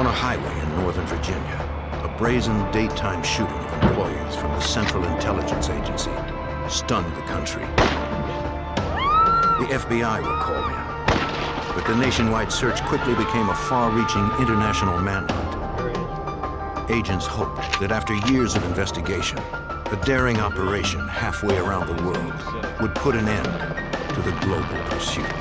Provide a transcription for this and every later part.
On a highway in Northern Virginia, a brazen daytime shooting of employees from the Central Intelligence Agency stunned the country. The FBI were called in, but the nationwide search quickly became a far-reaching international manhunt. Agents hoped that after years of investigation, a daring operation halfway around the world would put an end to the global pursuit.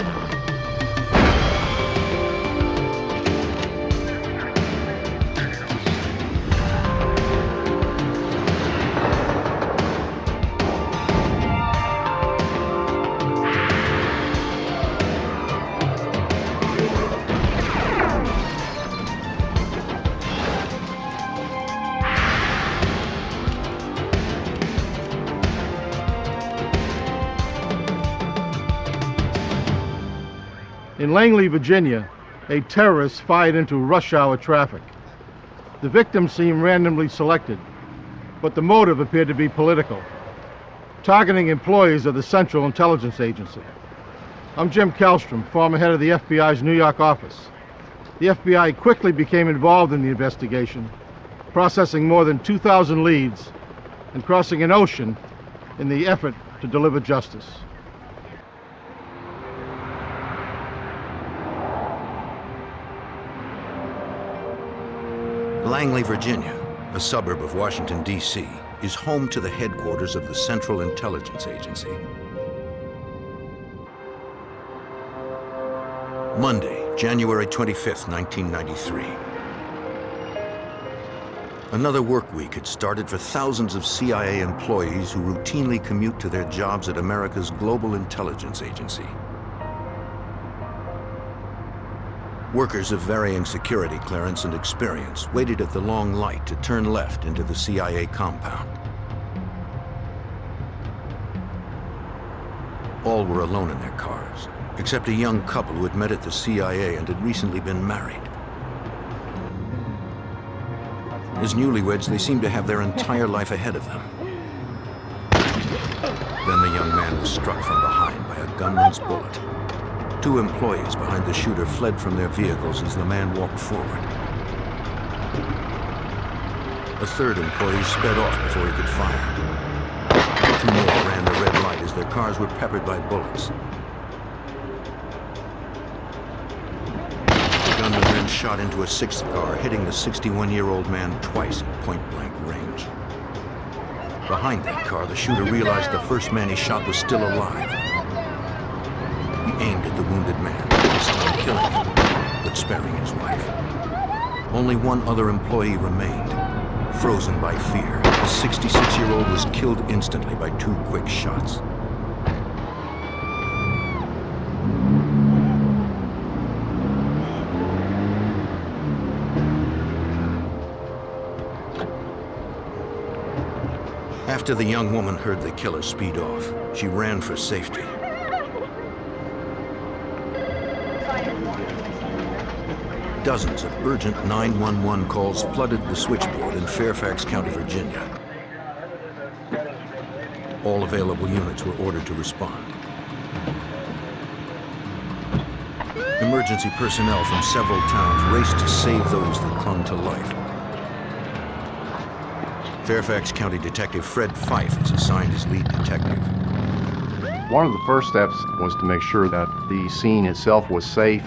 In Langley, Virginia, a terrorist fired into rush hour traffic. The victim seemed randomly selected, but the motive appeared to be political, targeting employees of the Central Intelligence Agency. I'm Jim Kallstrom, former head of the FBI's New York office. The FBI quickly became involved in the investigation, processing more than 2,000 leads and crossing an ocean in the effort to deliver justice. Langley, Virginia, a suburb of Washington, D.C., is home to the headquarters of the Central Intelligence Agency. Monday, January 25th, 1993. Another work week had started for thousands of CIA employees who routinely commute to their jobs at America's Global Intelligence Agency. Workers of varying security clearance and experience waited at the long light to turn left into the CIA compound. All were alone in their cars, except a young couple who had met at the CIA and had recently been married. As newlyweds, they seemed to have their entire life ahead of them. Then the young man was struck from behind by a gunman's bullet. Two employees behind the shooter fled from their vehicles as the man walked forward. A third employee sped off before he could fire. Two more ran the red light as their cars were peppered by bullets. The gunman then shot into a sixth car, hitting the 61-year-old man twice at point-blank range. Behind that car, the shooter realized the first man he shot was still alive. He aimed at the wounded man, this time killing him, but sparing his wife. Only one other employee remained, frozen by fear. The 66-year-old was killed instantly by two quick shots. After the young woman heard the killer speed off, she ran for safety. Dozens of urgent 911 calls flooded the switchboard in Fairfax County, Virginia. All available units were ordered to respond. Emergency personnel from several towns raced to save those that clung to life. Fairfax County Detective Fred Fife is assigned as lead detective. One of the first steps was to make sure that the scene itself was safe.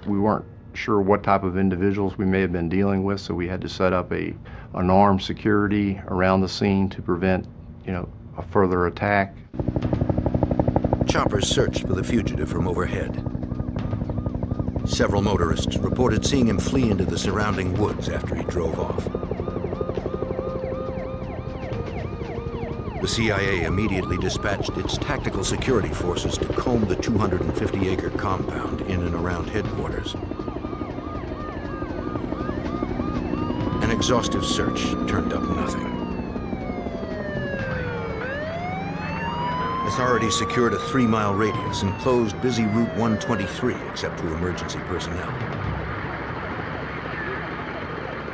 We weren't sure what type of individuals we may have been dealing with, so we had to set up an armed security around the scene to prevent, a further attack. Choppers searched for the fugitive from overhead. Several motorists reported seeing him flee into the surrounding woods after he drove off. The CIA immediately dispatched its tactical security forces to comb the 250-acre compound in and around headquarters. An exhaustive search turned up nothing. Authorities secured a 3-mile radius and closed busy Route 123 except to emergency personnel.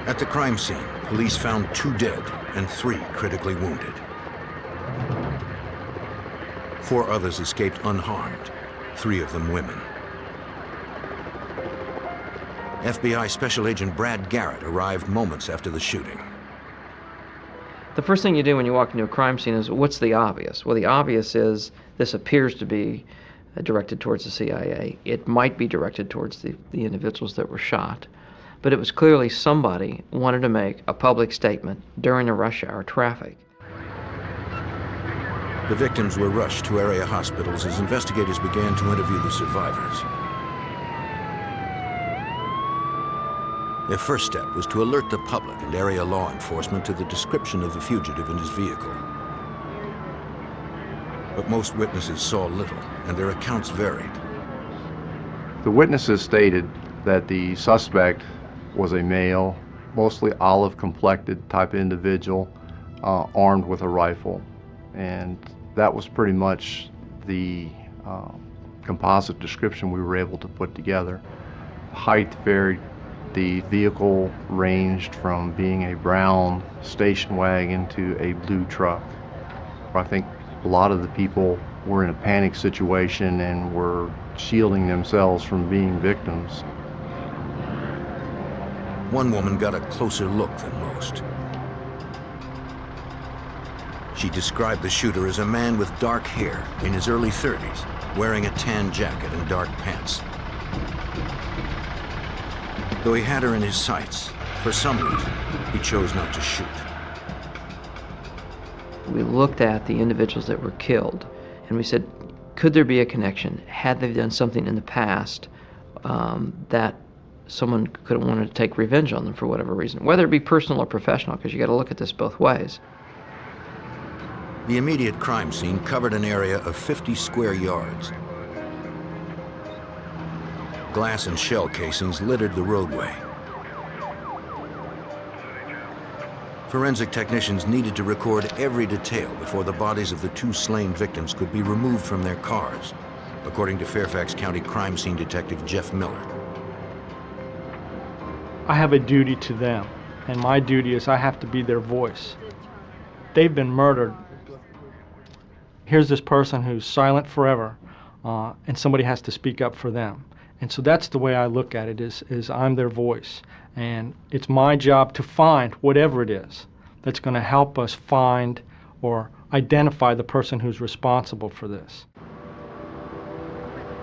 At the crime scene, police found 2 dead and 3 critically wounded. 4 others escaped unharmed, 3 of them women. FBI Special Agent Brad Garrett arrived moments after the shooting. The first thing you do when you walk into a crime scene is, what's the obvious? Well, the obvious is this appears to be directed towards the CIA. It might be directed towards the individuals that were shot. But it was clearly somebody wanted to make a public statement during a rush hour traffic. The victims were rushed to area hospitals as investigators began to interview the survivors. Their first step was to alert the public and area law enforcement to the description of the fugitive and his vehicle. But most witnesses saw little, and their accounts varied. The witnesses stated that the suspect was a male, mostly olive-complected type individual, armed with a rifle. And that was pretty much the composite description we were able to put together. Height varied. The vehicle ranged from being a brown station wagon to a blue truck. I think a lot of the people were in a panic situation and were shielding themselves from being victims. One woman got a closer look than most. She described the shooter as a man with dark hair in his early 30s, wearing a tan jacket and dark pants. Though he had her in his sights, for some reason, he chose not to shoot. We looked at the individuals that were killed, and we said, could there be a connection? Had they done something in the past that someone could have wanted to take revenge on them for whatever reason, whether it be personal or professional, because you got to look at this both ways. The immediate crime scene covered an area of 50 square yards. Glass and shell casings littered the roadway. Forensic technicians needed to record every detail before the bodies of the two slain victims could be removed from their cars, according to Fairfax County crime scene detective Jeff Miller. I have a duty to them, and my duty is I have to be their voice. They've been murdered. Here's this person who's silent forever, and somebody has to speak up for them. And so that's the way I look at it, is I'm their voice. And it's my job to find whatever it is that's going to help us find or identify the person who's responsible for this.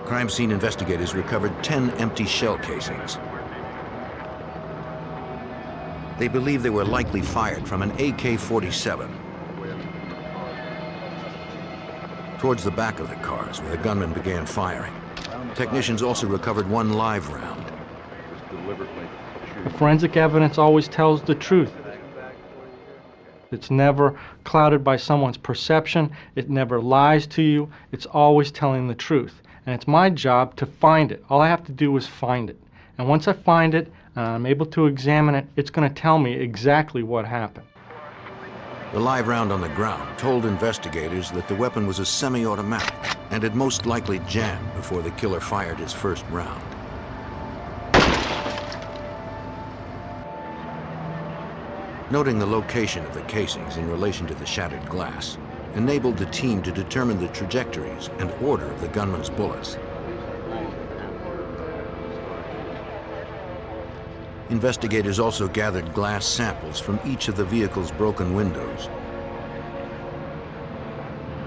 Crime scene investigators recovered 10 empty shell casings. They believe they were likely fired from an AK-47. Towards the back of the cars, where the gunman began firing, technicians also recovered one live round. The forensic evidence always tells the truth. It's never clouded by someone's perception. It never lies to you. It's always telling the truth. And it's my job to find it. All I have to do is find it. And once I find it, and I'm able to examine it, it's going to tell me exactly what happened. The live round on the ground told investigators that the weapon was a semi-automatic and had most likely jammed before the killer fired his first round. Noting the location of the casings in relation to the shattered glass enabled the team to determine the trajectories and order of the gunman's bullets. Investigators also gathered glass samples from each of the vehicle's broken windows.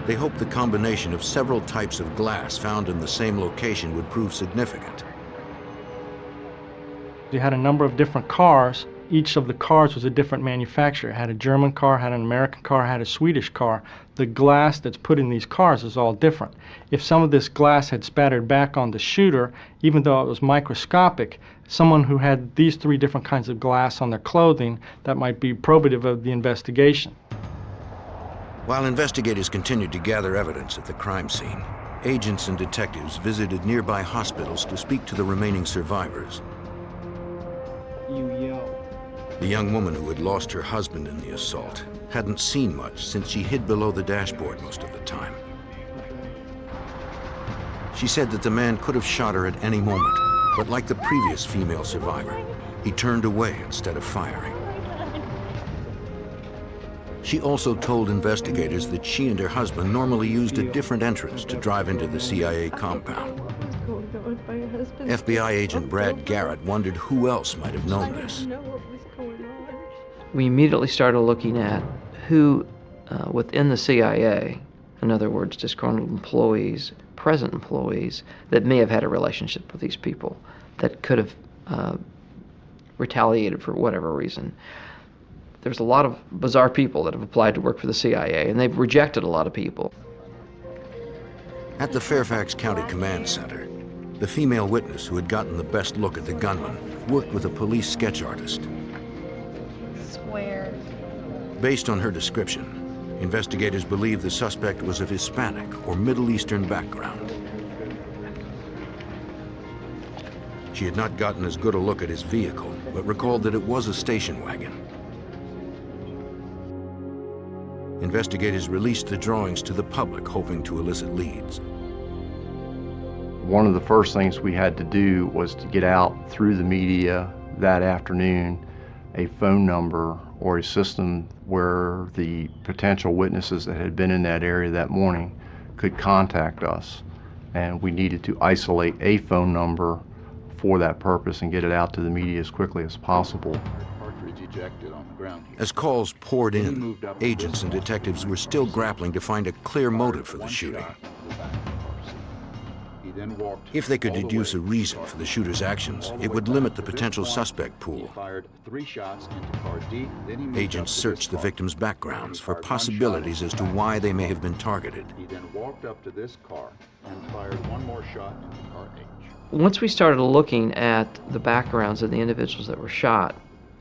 They hoped the combination of several types of glass found in the same location would prove significant. You had a number of different cars. Each of the cars was a different manufacturer. It had a German car, had an American car, had a Swedish car. The glass that's put in these cars is all different. If some of this glass had spattered back on the shooter, even though it was microscopic, someone who had these three different kinds of glass on their clothing, that might be probative of the investigation. While investigators continued to gather evidence at the crime scene, agents and detectives visited nearby hospitals to speak to the remaining survivors. The young woman who had lost her husband in the assault hadn't seen much since she hid below the dashboard most of the time. She said that the man could have shot her at any moment, but like the previous female survivor, he turned away instead of firing. She also told investigators that she and her husband normally used a different entrance to drive into the CIA compound. My husband. FBI agent Brad Garrett wondered who else might have known this. I didn't know what was going on. We immediately started looking at who within the CIA, in other words, disgruntled employees, present employees, that may have had a relationship with these people that could have retaliated for whatever reason. There's a lot of bizarre people that have applied to work for the CIA, and they've rejected a lot of people. At the Fairfax County Command Center, the female witness who had gotten the best look at the gunman worked with a police sketch artist. Swear. Based on her description, investigators believe the suspect was of Hispanic or Middle Eastern background. She had not gotten as good a look at his vehicle, but recalled that it was a station wagon. Investigators released the drawings to the public, hoping to elicit leads. One of the first things we had to do was to get out through the media that afternoon a phone number or a system where the potential witnesses that had been in that area that morning could contact us. And we needed to isolate a phone number for that purpose and get it out to the media as quickly as possible. As calls poured in, agents and detectives were still grappling to find a clear motive for the shooting. If they could deduce a reason for the shooter's actions, it would limit the potential suspect pool. Agents searched the victims' backgrounds for possibilities as to why they may have been targeted. He then walked up to this car and fired one more shot into car H. Once we started looking at the backgrounds of the individuals that were shot,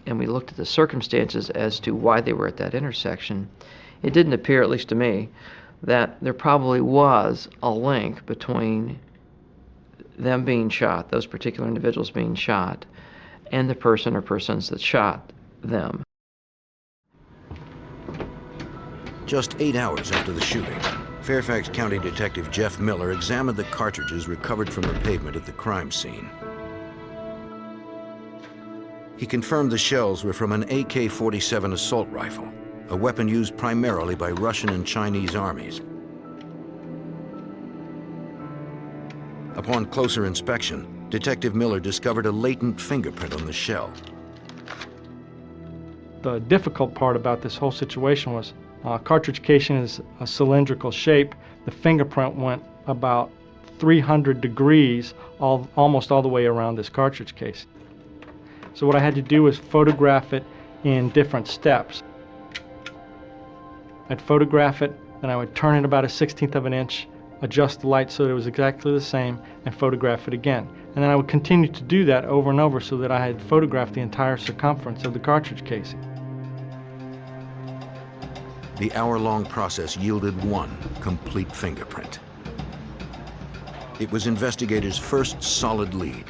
and we looked at the circumstances as to why they were at that intersection, it didn't appear, at least to me, that there probably was a link between them being shot, those particular individuals being shot, and the person or persons that shot them. Just 8 hours after the shooting, Fairfax County Detective Jeff Miller examined the cartridges recovered from the pavement at the crime scene. He confirmed the shells were from an AK-47 assault rifle, a weapon used primarily by Russian and Chinese armies. Upon closer inspection, Detective Miller discovered a latent fingerprint on the shell. The difficult part about this whole situation was cartridge casing is a cylindrical shape. The fingerprint went about 300 degrees almost all the way around this cartridge case. So what I had to do was photograph it in different steps. I'd photograph it, then I would turn it about 1/16 of an inch, adjust the light so that it was exactly the same, and photograph it again. And then I would continue to do that over and over so that I had photographed the entire circumference of the cartridge casing. The hour-long process yielded one complete fingerprint. It was investigators' first solid lead.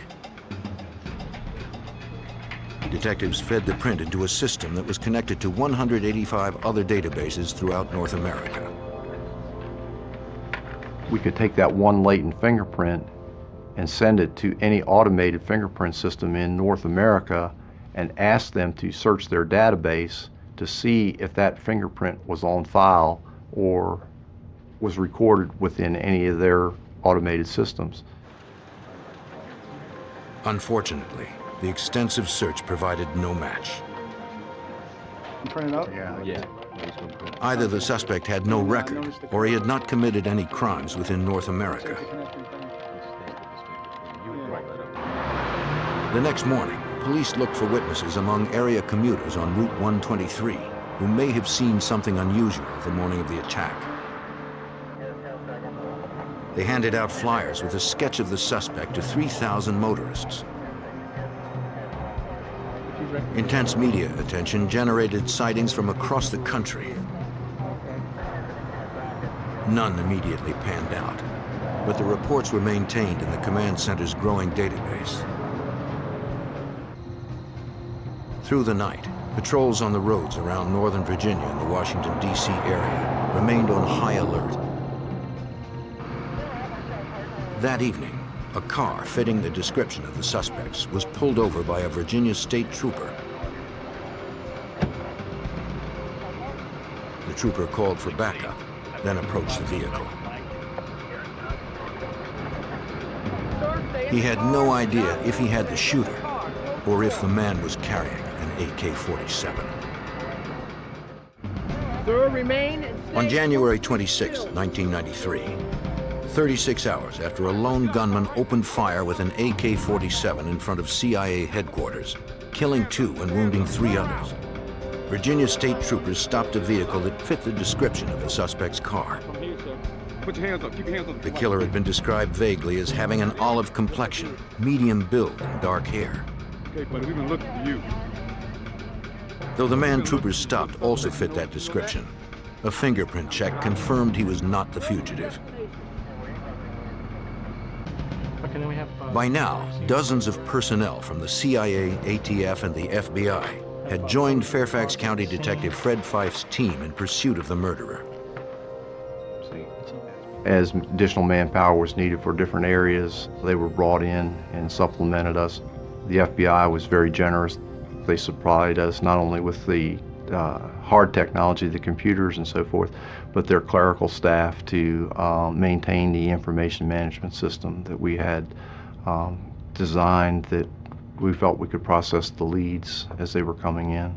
Detectives fed the print into a system that was connected to 185 other databases throughout North America. We could take that one latent fingerprint and send it to any automated fingerprint system in North America and ask them to search their database to see if that fingerprint was on file or was recorded within any of their automated systems. Unfortunately, the extensive search provided no match. Print it up? Yeah. Either the suspect had no record, or he had not committed any crimes within North America. The next morning, police looked for witnesses among area commuters on Route 123 who may have seen something unusual the morning of the attack. They handed out flyers with a sketch of the suspect to 3,000 motorists. Intense media attention generated sightings from across the country. None immediately panned out, but the reports were maintained in the command center's growing database. Through the night, patrols on the roads around Northern Virginia and the Washington, D.C. area remained on high alert. That evening, a car fitting the description of the suspects was pulled over by a Virginia state trooper. The trooper called for backup, then approached the vehicle. He had no idea if he had the shooter or if the man was carrying an AK-47. On January 26, 1993, 36 hours after a lone gunman opened fire with an AK-47 in front of CIA headquarters, killing 2 and wounding 3 others, Virginia state troopers stopped a vehicle that fit the description of the suspect's car. Put your hands up. Keep your hands up. The killer had been described vaguely as having an olive complexion, medium build, and dark hair. Okay, buddy, we've been looking for you. Though the man troopers stopped also fit that description, a fingerprint check confirmed he was not the fugitive. Okay, then we have, By now, dozens of personnel from the CIA, ATF, and the FBI had joined Fairfax County Detective Fred Fife's team in pursuit of the murderer. As additional manpower was needed for different areas, they were brought in and supplemented us. The FBI was very generous. They supplied us not only with the hard technology, the computers and so forth, but their clerical staff to maintain the information management system that we had designed, that we felt we could process the leads as they were coming in.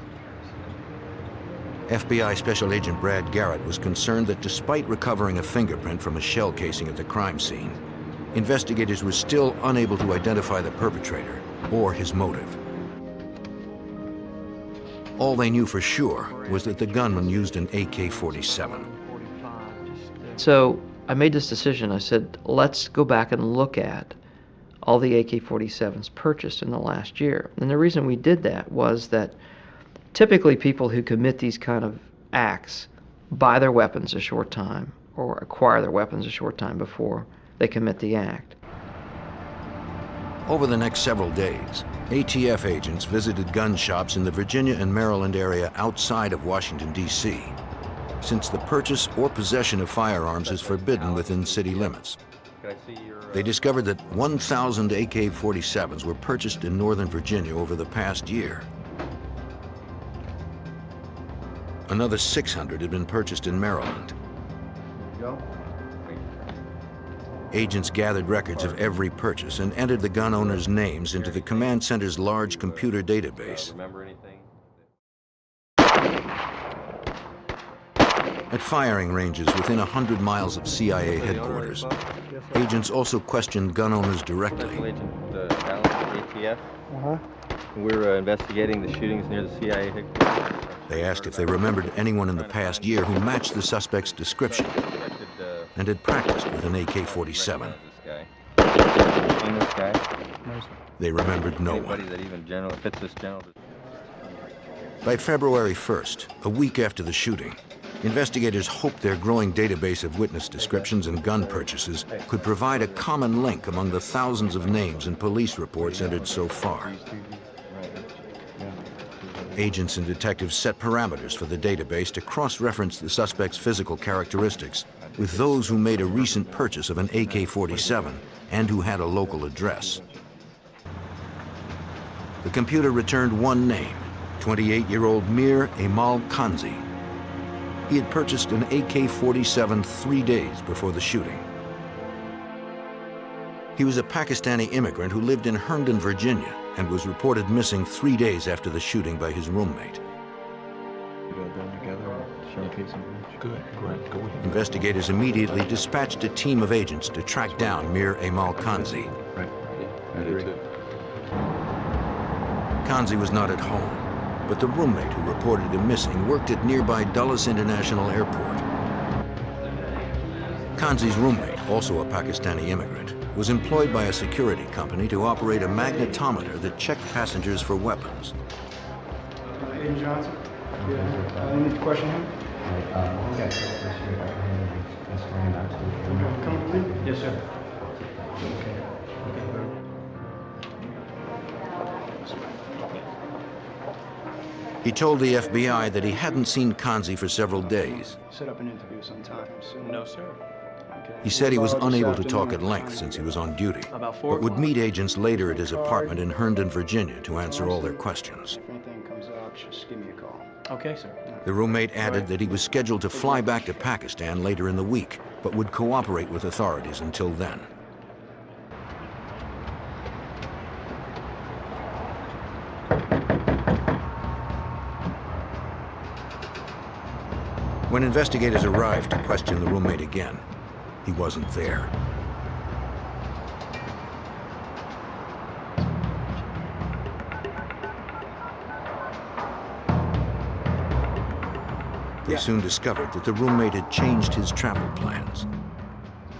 FBI Special Agent Brad Garrett was concerned that despite recovering a fingerprint from a shell casing at the crime scene, investigators were still unable to identify the perpetrator or his motive. All they knew for sure was that the gunman used an AK-47. So I made this decision. I said, let's go back and look at all the AK-47s purchased in the last year. And the reason we did that was that typically people who commit these kind of acts buy their weapons a short time or acquire their weapons a short time before they commit the act. Over the next several days, ATF agents visited gun shops in the Virginia and Maryland area outside of Washington, D.C., since the purchase or possession of firearms is forbidden within city limits. They discovered that 1,000 AK-47s were purchased in Northern Virginia over the past year. Another 600 had been purchased in Maryland. Agents gathered records of every purchase and entered the gun owners' names into the command center's large computer database. At firing ranges within 100 miles of CIA headquarters, agents also questioned gun owners directly. ATF. We're investigating the shootings near the CIA headquarters. They asked if they remembered anyone in the past year who matched the suspect's description and had practiced with an AK-47. Seen this guy? They remembered no one. Anybody that even fits this general. By February 1st, a week after the shooting, investigators hoped their growing database of witness descriptions and gun purchases could provide a common link among the thousands of names and police reports entered so far. Agents and detectives set parameters for the database to cross-reference the suspect's physical characteristics with those who made a recent purchase of an AK-47 and who had a local address. The computer returned one name, 28-year-old Mir Emal Kanzi. He had purchased an AK-47 3 days before the shooting. He was a Pakistani immigrant who lived in Herndon, Virginia, and was reported missing 3 days after the shooting by his roommate. Investigators immediately dispatched a team of agents to track down Mir Emal Kanzi. Kanzi was not at home, but the roommate who reported him missing worked at nearby Dulles International Airport. Kanzi's roommate, also a Pakistani immigrant, was employed by a security company to operate a magnetometer that checked passengers for weapons. Agent Johnson? Any question him? Comfortably? Yes, sir. He told the FBI that he hadn't seen Kanzi for several days. Set up an interview sometime soon. No, sir. He said he was unable to talk at length since he was on duty, but would meet agents later at his apartment in Herndon, Virginia to answer all their questions. If anything comes up, just give me a call. Okay, sir. The roommate added that he was scheduled to fly back to Pakistan later in the week, but would cooperate with authorities until then. When investigators arrived to question the roommate again, he wasn't there. They soon discovered that the roommate had changed his travel plans.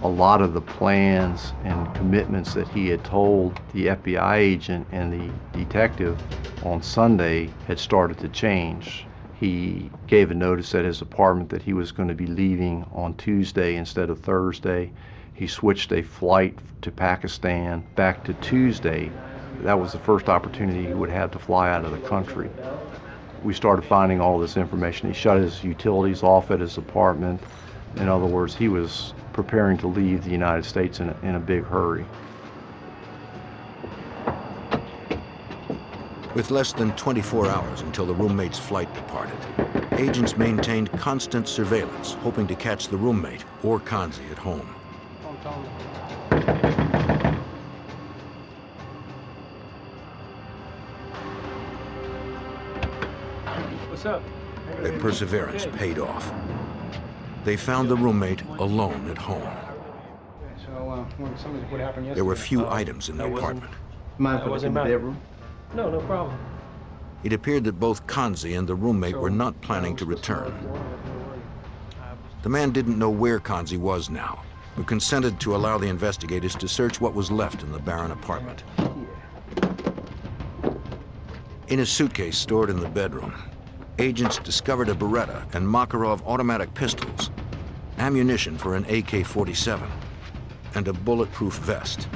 A lot of the plans and commitments that he had told the FBI agent and the detective on Sunday had started to change. He gave a notice at his apartment that he was going to be leaving on Tuesday instead of Thursday. He switched a flight to Pakistan back to Tuesday. That was the first opportunity he would have to fly out of the country. We started finding all this information. He shut his utilities off at his apartment. In other words, he was preparing to leave the United States in a big hurry. With less than 24 hours until the roommate's flight departed, agents maintained constant surveillance, hoping to catch the roommate or Kanzi at home. What's up? Their perseverance paid off. They found the roommate alone at home. So, what happened yesterday? There were few items in the apartment. Mind if I look in the bedroom? No, no problem. It appeared that both Kanzi and the roommate were not planning to return. The man didn't know where Kanzi was now, but consented to allow the investigators to search what was left in the barren apartment. In a suitcase stored in the bedroom, agents discovered a Beretta and Makarov automatic pistols, ammunition for an AK-47, and a bulletproof vest.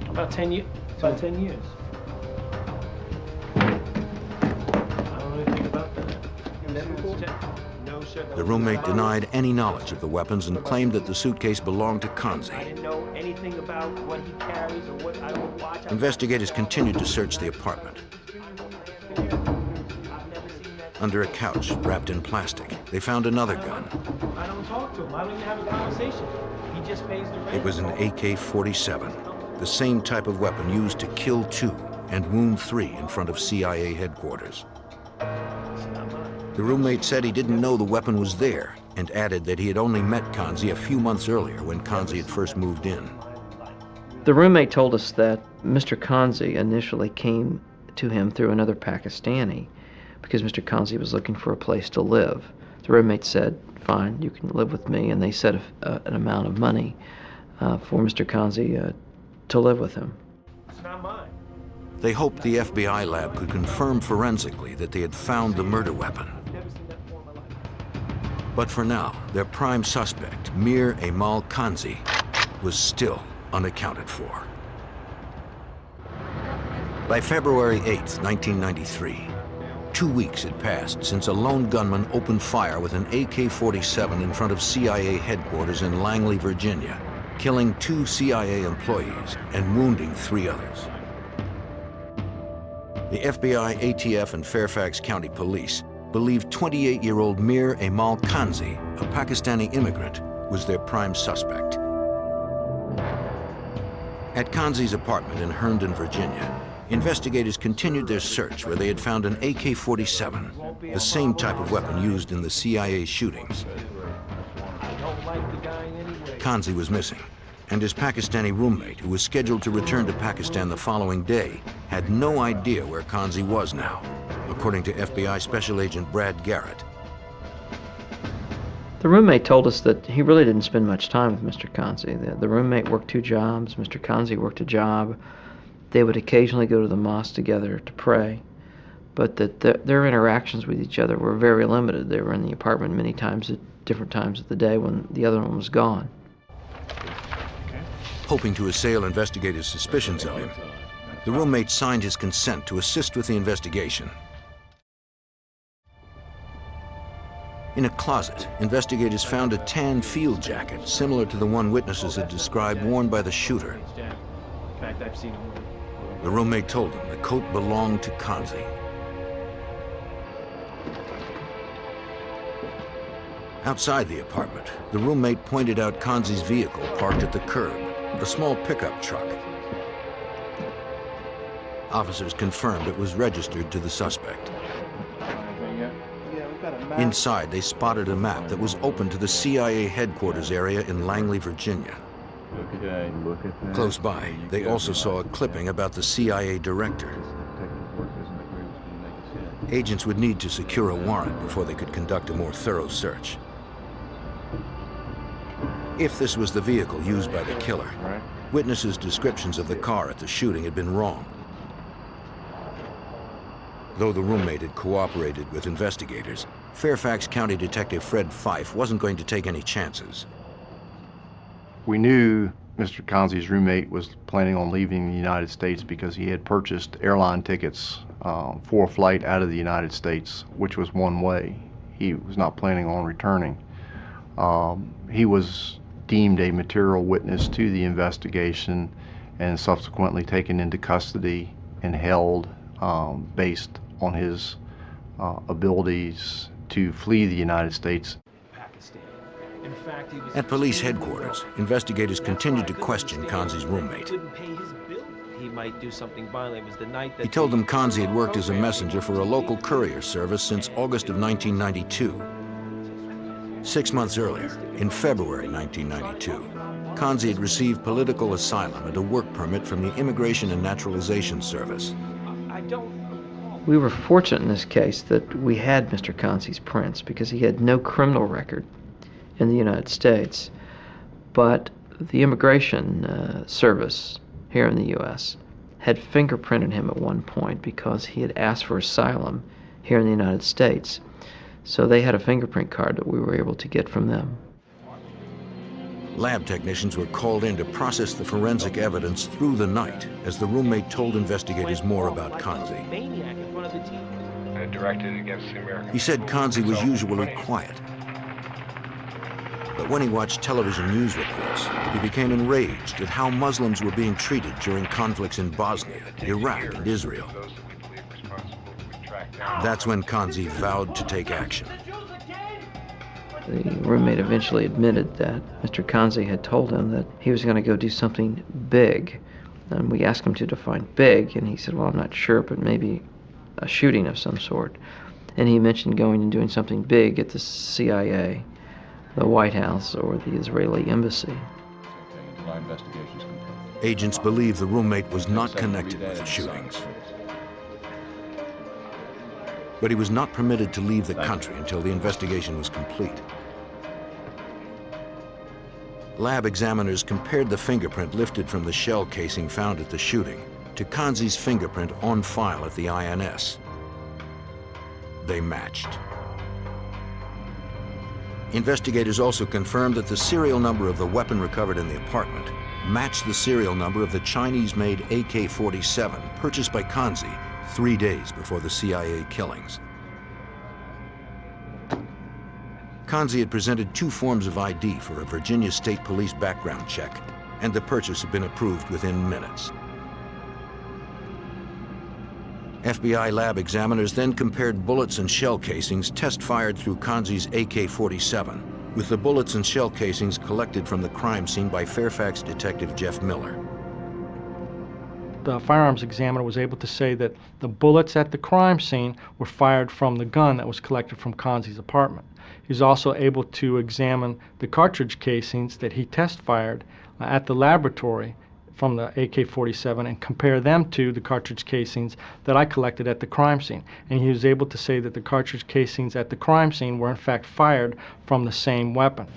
About 10 years. About 10 years. I don't know anything about that. No, sir. The roommate denied any knowledge of the weapons and claimed that the suitcase belonged to I Kanzi. didn't know anything about what he carries or what I don't watch. Investigators continued to search the apartment. Under a couch wrapped in plastic, they found another gun. I don't talk to him. I don't even have a conversation. He just pays the rent. It was an AK-47, the same type of weapon used to kill 2 and wound 3 in front of CIA headquarters. The roommate said he didn't know the weapon was there and added that he had only met Kanzi a few months earlier when Kanzi had first moved in. The roommate told us that Mr. Kanzi initially came to him through another Pakistani because Mr. Kanzi was looking for a place to live. The roommate said, fine, you can live with me, and they set an amount of money for Mr. Kanzi to live with him. It's not mine. They hoped the FBI lab could confirm forensically that they had found the murder weapon. Never seen that before in my life. But for now, their prime suspect, Mir Amal Kanzi, was still unaccounted for. By February 8, 1993, 2 weeks had passed since a lone gunman opened fire with an AK-47 in front of CIA headquarters in Langley, Virginia, killing 2 CIA employees and wounding 3 others. The FBI, ATF, and Fairfax County Police believed 28-year-old Mir Amal Kanzi, a Pakistani immigrant, was their prime suspect. At Kanzi's apartment in Herndon, Virginia, investigators continued their search where they had found an AK-47, the same type of weapon used in the CIA shootings. I don't like the guy anyway. Kanzi was missing, and his Pakistani roommate, who was scheduled to return to Pakistan the following day, had no idea where Kanzi was now, according to FBI Special Agent Brad Garrett. The roommate told us that he really didn't spend much time with Mr. Kanzi. The roommate worked 2 jobs, Mr. Kanzi worked a job. They would occasionally go to the mosque together to pray, but that their interactions with each other were very limited. They were in the apartment many times at different times of the day when the other one was gone. Hoping to assail investigators' suspicions of him, the roommate signed his consent to assist with the investigation. In a closet, investigators found a tan field jacket similar to the one witnesses had described worn by the shooter. In fact, I've seen him. The roommate told him the coat belonged to Kanzi. Outside the apartment, the roommate pointed out Kanzi's vehicle parked at the curb, a small pickup truck. Officers confirmed it was registered to the suspect. Inside, they spotted a map that was open to the CIA headquarters area in Langley, Virginia. Okay, look at that. Close by, they also saw a clipping about the CIA director. Agents would need to secure a warrant before they could conduct a more thorough search. If this was the vehicle used by the killer, witnesses' descriptions of the car at the shooting had been wrong. Though the roommate had cooperated with investigators, Fairfax County Detective Fred Fife wasn't going to take any chances. We knew Mr. Kanzi's roommate was planning on leaving the United States because he had purchased airline tickets for a flight out of the United States, which was one way. He was not planning on returning. He was deemed a material witness to the investigation and subsequently taken into custody and held based on his abilities to flee the United States. In fact, he was At police headquarters, investigators continued to question Kanzi's roommate. couldn't pay his bill. He might do something violent. It was the night that He told them Kanzi had worked as a messenger for a local courier service since August of 1992. 6 months earlier, in February 1992, Kanzi had received political asylum and a work permit from the Immigration and Naturalization Service. I don't. We were fortunate in this case that we had Mr. Kanzi's prints because he had no criminal record in the United States, but the Immigration Service here in the U.S. had fingerprinted him at one point because he had asked for asylum here in the United States. So they had a fingerprint card that we were able to get from them. Lab technicians were called in to process the forensic evidence through the night as the roommate told investigators more about Kanzi. Maniac in front of the TV. Directed against the American. He said Kanzi was usually quiet. But when he watched television news reports, he became enraged at how Muslims were being treated during conflicts in Bosnia, Iraq, and Israel. That's when Kanzi vowed to take action. The roommate eventually admitted that Mr. Kanzi had told him that he was going to go do something big. And we asked him to define big, and he said, well, I'm not sure, but maybe a shooting of some sort. And he mentioned going and doing something big at the CIA, the White House, or the Israeli embassy. Agents believe the roommate was not connected with the shootings. But he was not permitted to leave the country until the investigation was complete. Lab examiners compared the fingerprint lifted from the shell casing found at the shooting to Kanzi's fingerprint on file at the INS. They matched. Investigators also confirmed that the serial number of the weapon recovered in the apartment matched the serial number of the Chinese-made AK-47 purchased by Kanzi 3 days before the CIA killings. Kanzi had presented 2 forms of ID for a Virginia State Police background check, and the purchase had been approved within minutes. FBI lab examiners then compared bullets and shell casings test-fired through Kanzi's AK-47 with the bullets and shell casings collected from the crime scene by Fairfax detective Jeff Miller. The firearms examiner was able to say that the bullets at the crime scene were fired from the gun that was collected from Kanzi's apartment. He was also able to examine the cartridge casings that he test-fired at the laboratory from the AK-47 and compare them to the cartridge casings that I collected at the crime scene. And he was able to say that the cartridge casings at the crime scene were in fact fired from the same weapon.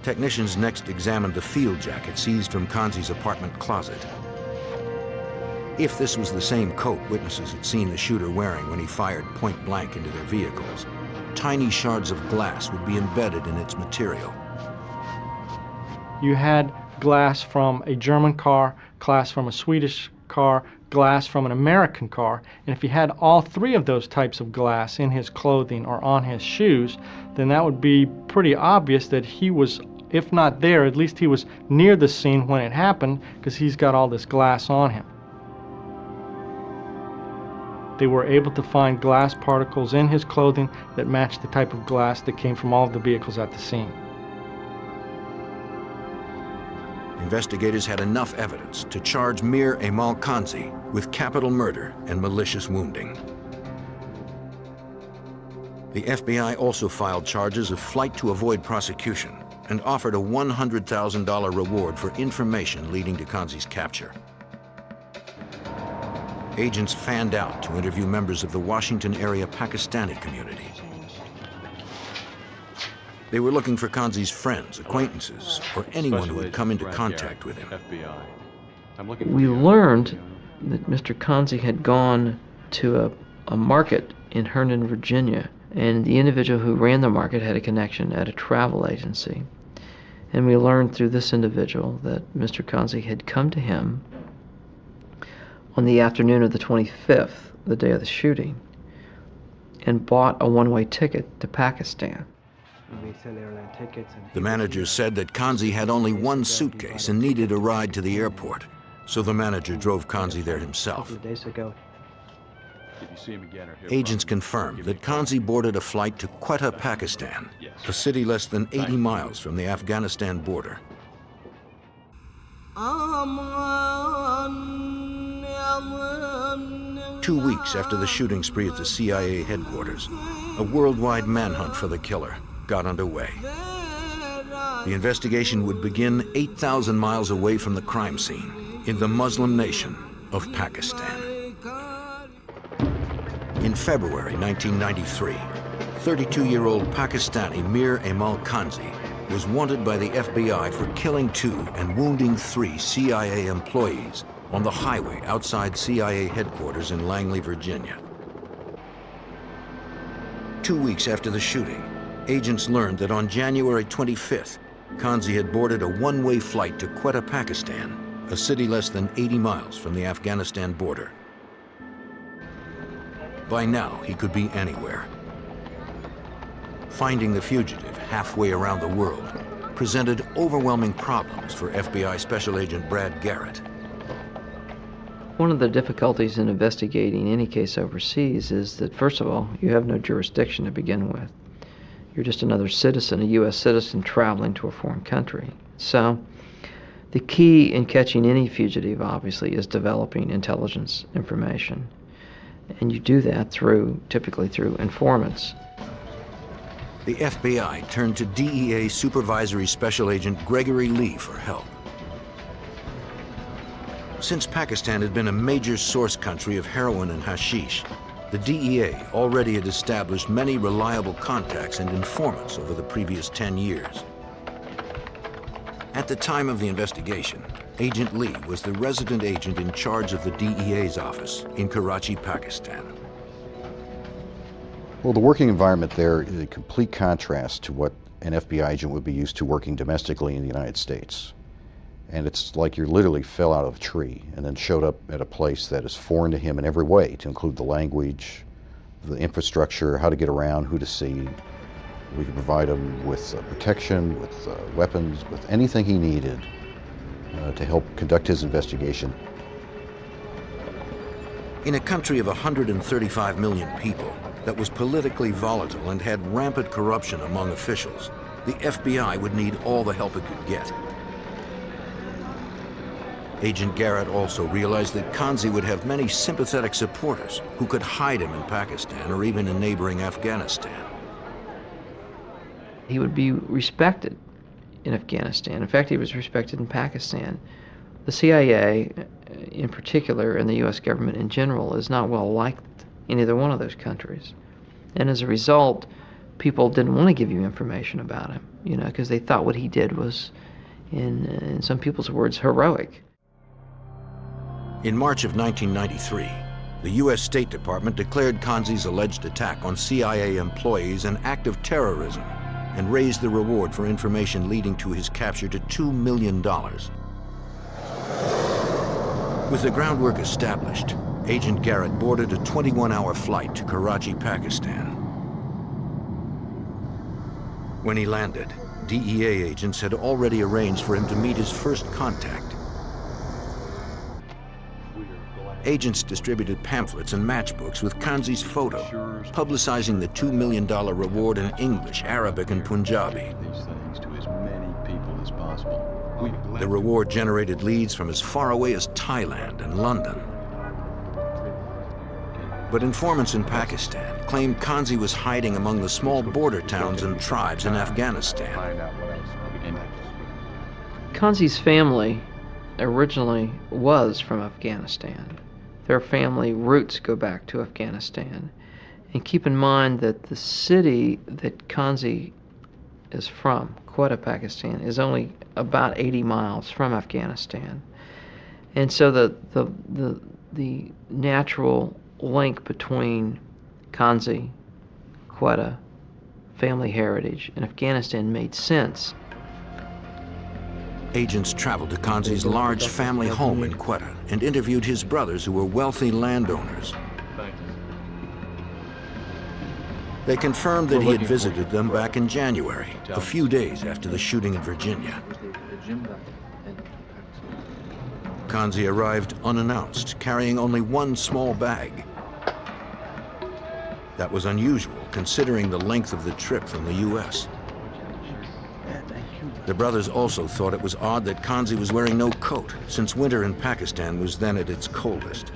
Technicians next examined the field jacket seized from Kanzi's apartment closet. If this was the same coat witnesses had seen the shooter wearing when he fired point blank into their vehicles, tiny shards of glass would be embedded in its material. You had glass from a German car, glass from a Swedish car, glass from an American car, and if he had all 3 of those types of glass in his clothing or on his shoes, then that would be pretty obvious that he was, if not there, at least he was near the scene when it happened, because he's got all this glass on him. They were able to find glass particles in his clothing that matched the type of glass that came from all of the vehicles at the scene. Investigators had enough evidence to charge Mir Emal Kanzi with capital murder and malicious wounding. The FBI also filed charges of flight to avoid prosecution and offered a $100,000 reward for information leading to Kanzi's capture. Agents fanned out to interview members of the Washington area Pakistani community. They were looking for Kanzi's friends, acquaintances, or anyone who had come into contact with him. We learned that Mr. Kanzi had gone to a market in Herndon, Virginia, and the individual who ran the market had a connection at a travel agency. And we learned through this individual that Mr. Kanzi had come to him on the afternoon of the 25th, the day of the shooting, and bought a one-way ticket to Pakistan. The manager said that Kanzi had only one suitcase and needed a ride to the airport, so the manager drove Kanzi there himself. Agents confirmed that Kanzi boarded a flight to Quetta, Pakistan, a city less than 80 miles from the Afghanistan border. 2 weeks after the shooting spree at the CIA headquarters, a worldwide manhunt for the killer got underway. The investigation would begin 8,000 miles away from the crime scene in the Muslim nation of Pakistan. In February 1993, 32-year-old Pakistani Mir Amal Kanzi was wanted by the FBI for killing 2 and wounding 3 CIA employees on the highway outside CIA headquarters in Langley, Virginia. 2 weeks after the shooting, agents learned that on January 25th, Kanzi had boarded a one-way flight to Quetta, Pakistan, a city less than 80 miles from the Afghanistan border. By now, he could be anywhere. Finding the fugitive halfway around the world presented overwhelming problems for FBI Special Agent Brad Garrett. One of the difficulties in investigating any case overseas is that, first of all, you have no jurisdiction to begin with. You're just another citizen, a U.S. citizen traveling to a foreign country. So the key in catching any fugitive, obviously, is developing intelligence information. And you do that typically through informants. The FBI turned to DEA Supervisory Special Agent Gregory Lee for help. Since Pakistan had been a major source country of heroin and hashish, the DEA already had established many reliable contacts and informants over the previous 10 years. At the time of the investigation, Agent Lee was the resident agent in charge of the DEA's office in Karachi, Pakistan. Well, the working environment there is a complete contrast to what an FBI agent would be used to working domestically in the United States. And it's like you literally fell out of a tree and then showed up at a place that is foreign to him in every way, to include the language, the infrastructure, how to get around, who to see. We could provide him with protection, with weapons, with anything he needed to help conduct his investigation. In a country of 135 million people that was politically volatile and had rampant corruption among officials, the FBI would need all the help it could get. Agent Garrett also realized that Kanzi would have many sympathetic supporters who could hide him in Pakistan or even in neighboring Afghanistan. He would be respected in Afghanistan. In fact, he was respected in Pakistan. The CIA, in particular, and the U.S. government in general, is not well liked in either one of those countries. And as a result, people didn't want to give you information about him, because they thought what he did was, in some people's words, heroic. In March of 1993, the U.S. State Department declared Kanzi's alleged attack on CIA employees an act of terrorism and raised the reward for information leading to his capture to $2 million. With the groundwork established, Agent Garrett boarded a 21-hour flight to Karachi, Pakistan. When he landed, DEA agents had already arranged for him to meet his first contact. Agents distributed pamphlets and matchbooks with Kanzi's photo, publicizing the $2 million reward in English, Arabic, and Punjabi. The reward generated leads from as far away as Thailand and London. But informants in Pakistan claimed Kanzi was hiding among the small border towns and tribes in Afghanistan. Kanzi's family originally was from Afghanistan. Their family roots go back to Afghanistan. And keep in mind that the city that Kanzi is from, Quetta, Pakistan, is only about 80 miles from Afghanistan. And so the natural link between Kanzi, Quetta, family heritage, and Afghanistan made sense. Agents traveled to Kanzi's large family home in Quetta and interviewed his brothers who were wealthy landowners. They confirmed that he had visited them back in January, a few days after the shooting in Virginia. Kanzi arrived unannounced, carrying only one small bag. That was unusual, considering the length of the trip from the U.S. The brothers also thought it was odd that Kanzi was wearing no coat, since winter in Pakistan was then at its coldest.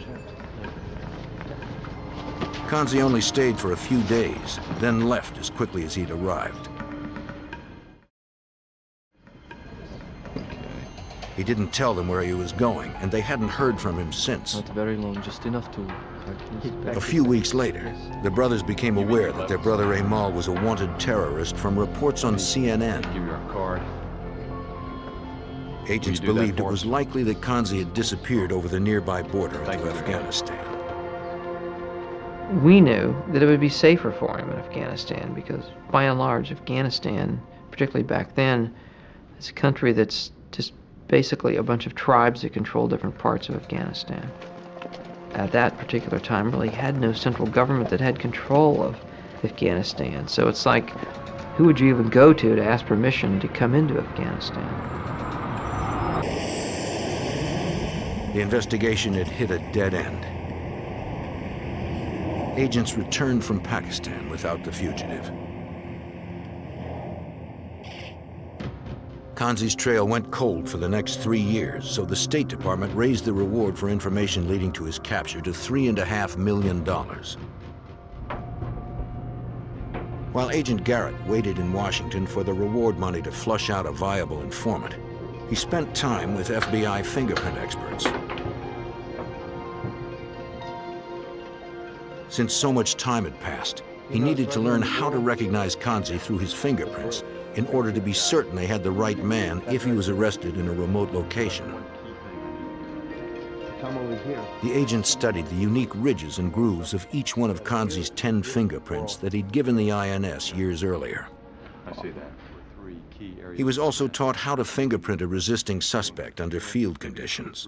Kanzi only stayed for a few days, then left as quickly as he'd arrived. He didn't tell them where he was going, and they hadn't heard from him since. Not very long, just enough to... A few weeks later, the brothers became aware that their brother Amal was a wanted terrorist from reports on CNN. Give you our card. Agents believed it was likely that Kanzi had disappeared over the nearby border into Afghanistan. We knew that it would be safer for him in Afghanistan because, by and large, Afghanistan, particularly back then, is a country that's just basically a bunch of tribes that control different parts of Afghanistan. At that particular time, really had no central government that had control of Afghanistan. So it's like, who would you even go to ask permission to come into Afghanistan? The investigation had hit a dead end. Agents returned from Pakistan without the fugitive. Kanzi's trail went cold for the next 3 years, so the State Department raised the reward for information leading to his capture to $3.5 million. While Agent Garrett waited in Washington for the reward money to flush out a viable informant, he spent time with FBI fingerprint experts. Since so much time had passed, he needed to learn how to recognize Kanzi through his fingerprints in order to be certain they had the right man if he was arrested in a remote location. The agent studied the unique ridges and grooves of each one of Kanzi's 10 fingerprints that he'd given the INS years earlier. I see that. He was also taught how to fingerprint a resisting suspect under field conditions.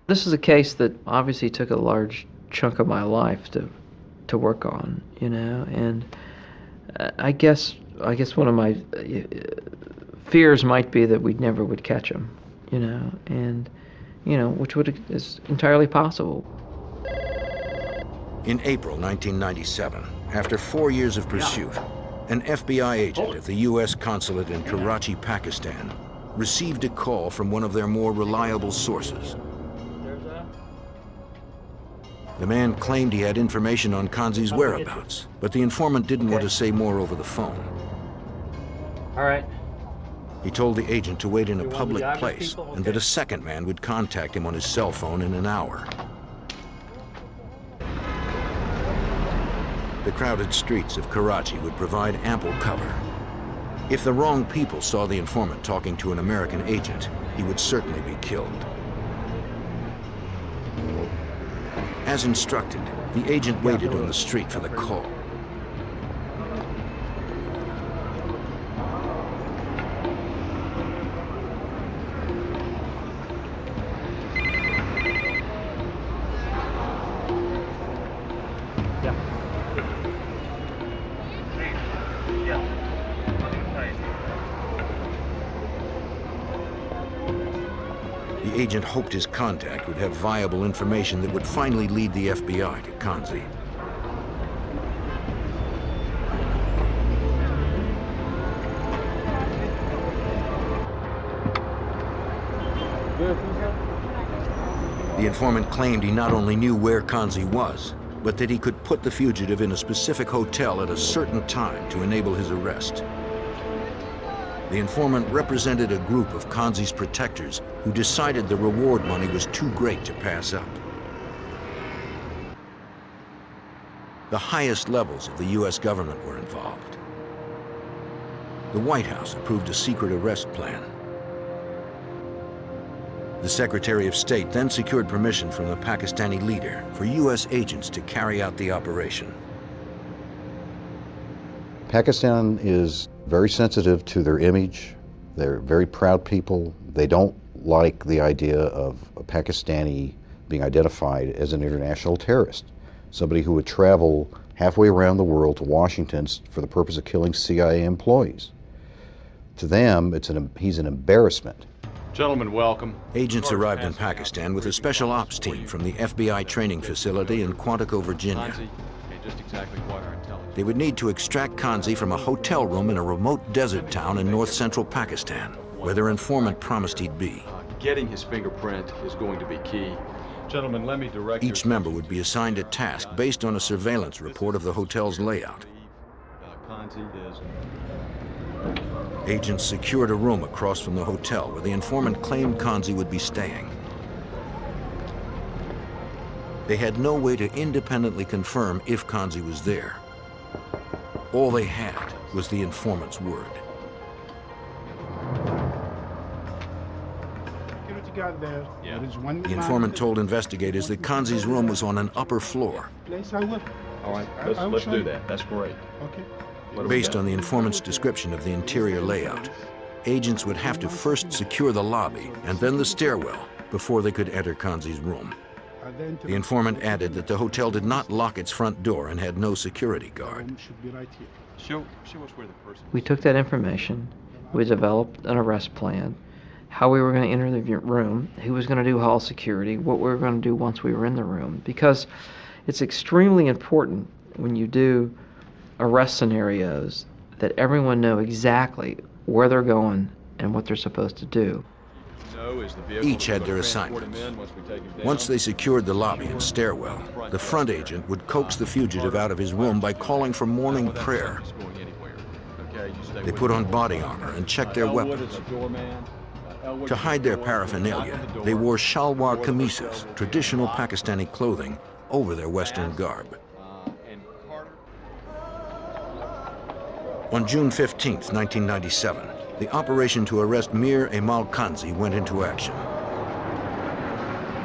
This is a case that obviously took a large chunk of my life to work on, you know, and I guess one of my fears might be that we never would catch him, you know, and you know, which is entirely possible. In April 1997, after 4 years of pursuit, an FBI agent at the U.S. consulate in Karachi, Pakistan, received a call from one of their more reliable sources. The man claimed he had information on Kanzi's whereabouts, but the informant didn't want to say more over the phone. All right. He told the agent to wait in a public place and that a second man would contact him on his cell phone in an hour. The crowded streets of Karachi would provide ample cover. If the wrong people saw the informant talking to an American agent, he would certainly be killed. As instructed, the agent waited on the street for the call. The agent hoped his contact would have viable information that would finally lead the FBI to Kanzi. The informant claimed he not only knew where Kanzi was, but that he could put the fugitive in a specific hotel at a certain time to enable his arrest. The informant represented a group of Kanzi's protectors who decided the reward money was too great to pass up. The highest levels of the U.S. government were involved. The White House approved a secret arrest plan. The Secretary of State then secured permission from the Pakistani leader for U.S. agents to carry out the operation. Pakistan is very sensitive to their image. They're very proud people. They don't like the idea of a Pakistani being identified as an international terrorist, somebody who would travel halfway around the world to Washington for the purpose of killing CIA employees. To them, he's an embarrassment. Gentlemen, welcome. Agents arrived in Pakistan with a special ops team from the FBI training facility in Quantico, Virginia. Just exactly what our intelligence. They would need to extract Kanzi from a hotel room in a remote desert town in north-central Pakistan, where their informant promised he'd be. Getting his fingerprint is going to be key. Gentlemen, let me direct Each member would be assigned a task based on a surveillance report of the hotel's layout. Kanzi is. Agents secured a room across from the hotel where the informant claimed Kanzi would be staying. They had no way to independently confirm if Kanzi was there. All they had was the informant's word. The informant told investigators that Kanzi's room was on an upper floor. All right, let's do that. That's great. Okay. Based on the informant's description of the interior layout, agents would have to first secure the lobby and then the stairwell before they could enter Kanzi's room. The informant added that the hotel did not lock its front door and had no security guard. Show us where the person. We took that information, we developed an arrest plan, how we were going to enter the room, who was going to do hall security, what we were going to do once we were in the room. Because it's extremely important when you do arrest scenarios that everyone know exactly where they're going and what they're supposed to do. Each had their assignments. Once they secured the lobby and stairwell, the front agent would coax the fugitive out of his room by calling for morning prayer. They put on body armor and checked their weapons. To hide their paraphernalia, they wore shalwar kamises, traditional Pakistani clothing, over their Western garb. On June 15, 1997, the operation to arrest Mir Emal Kanzi went into action.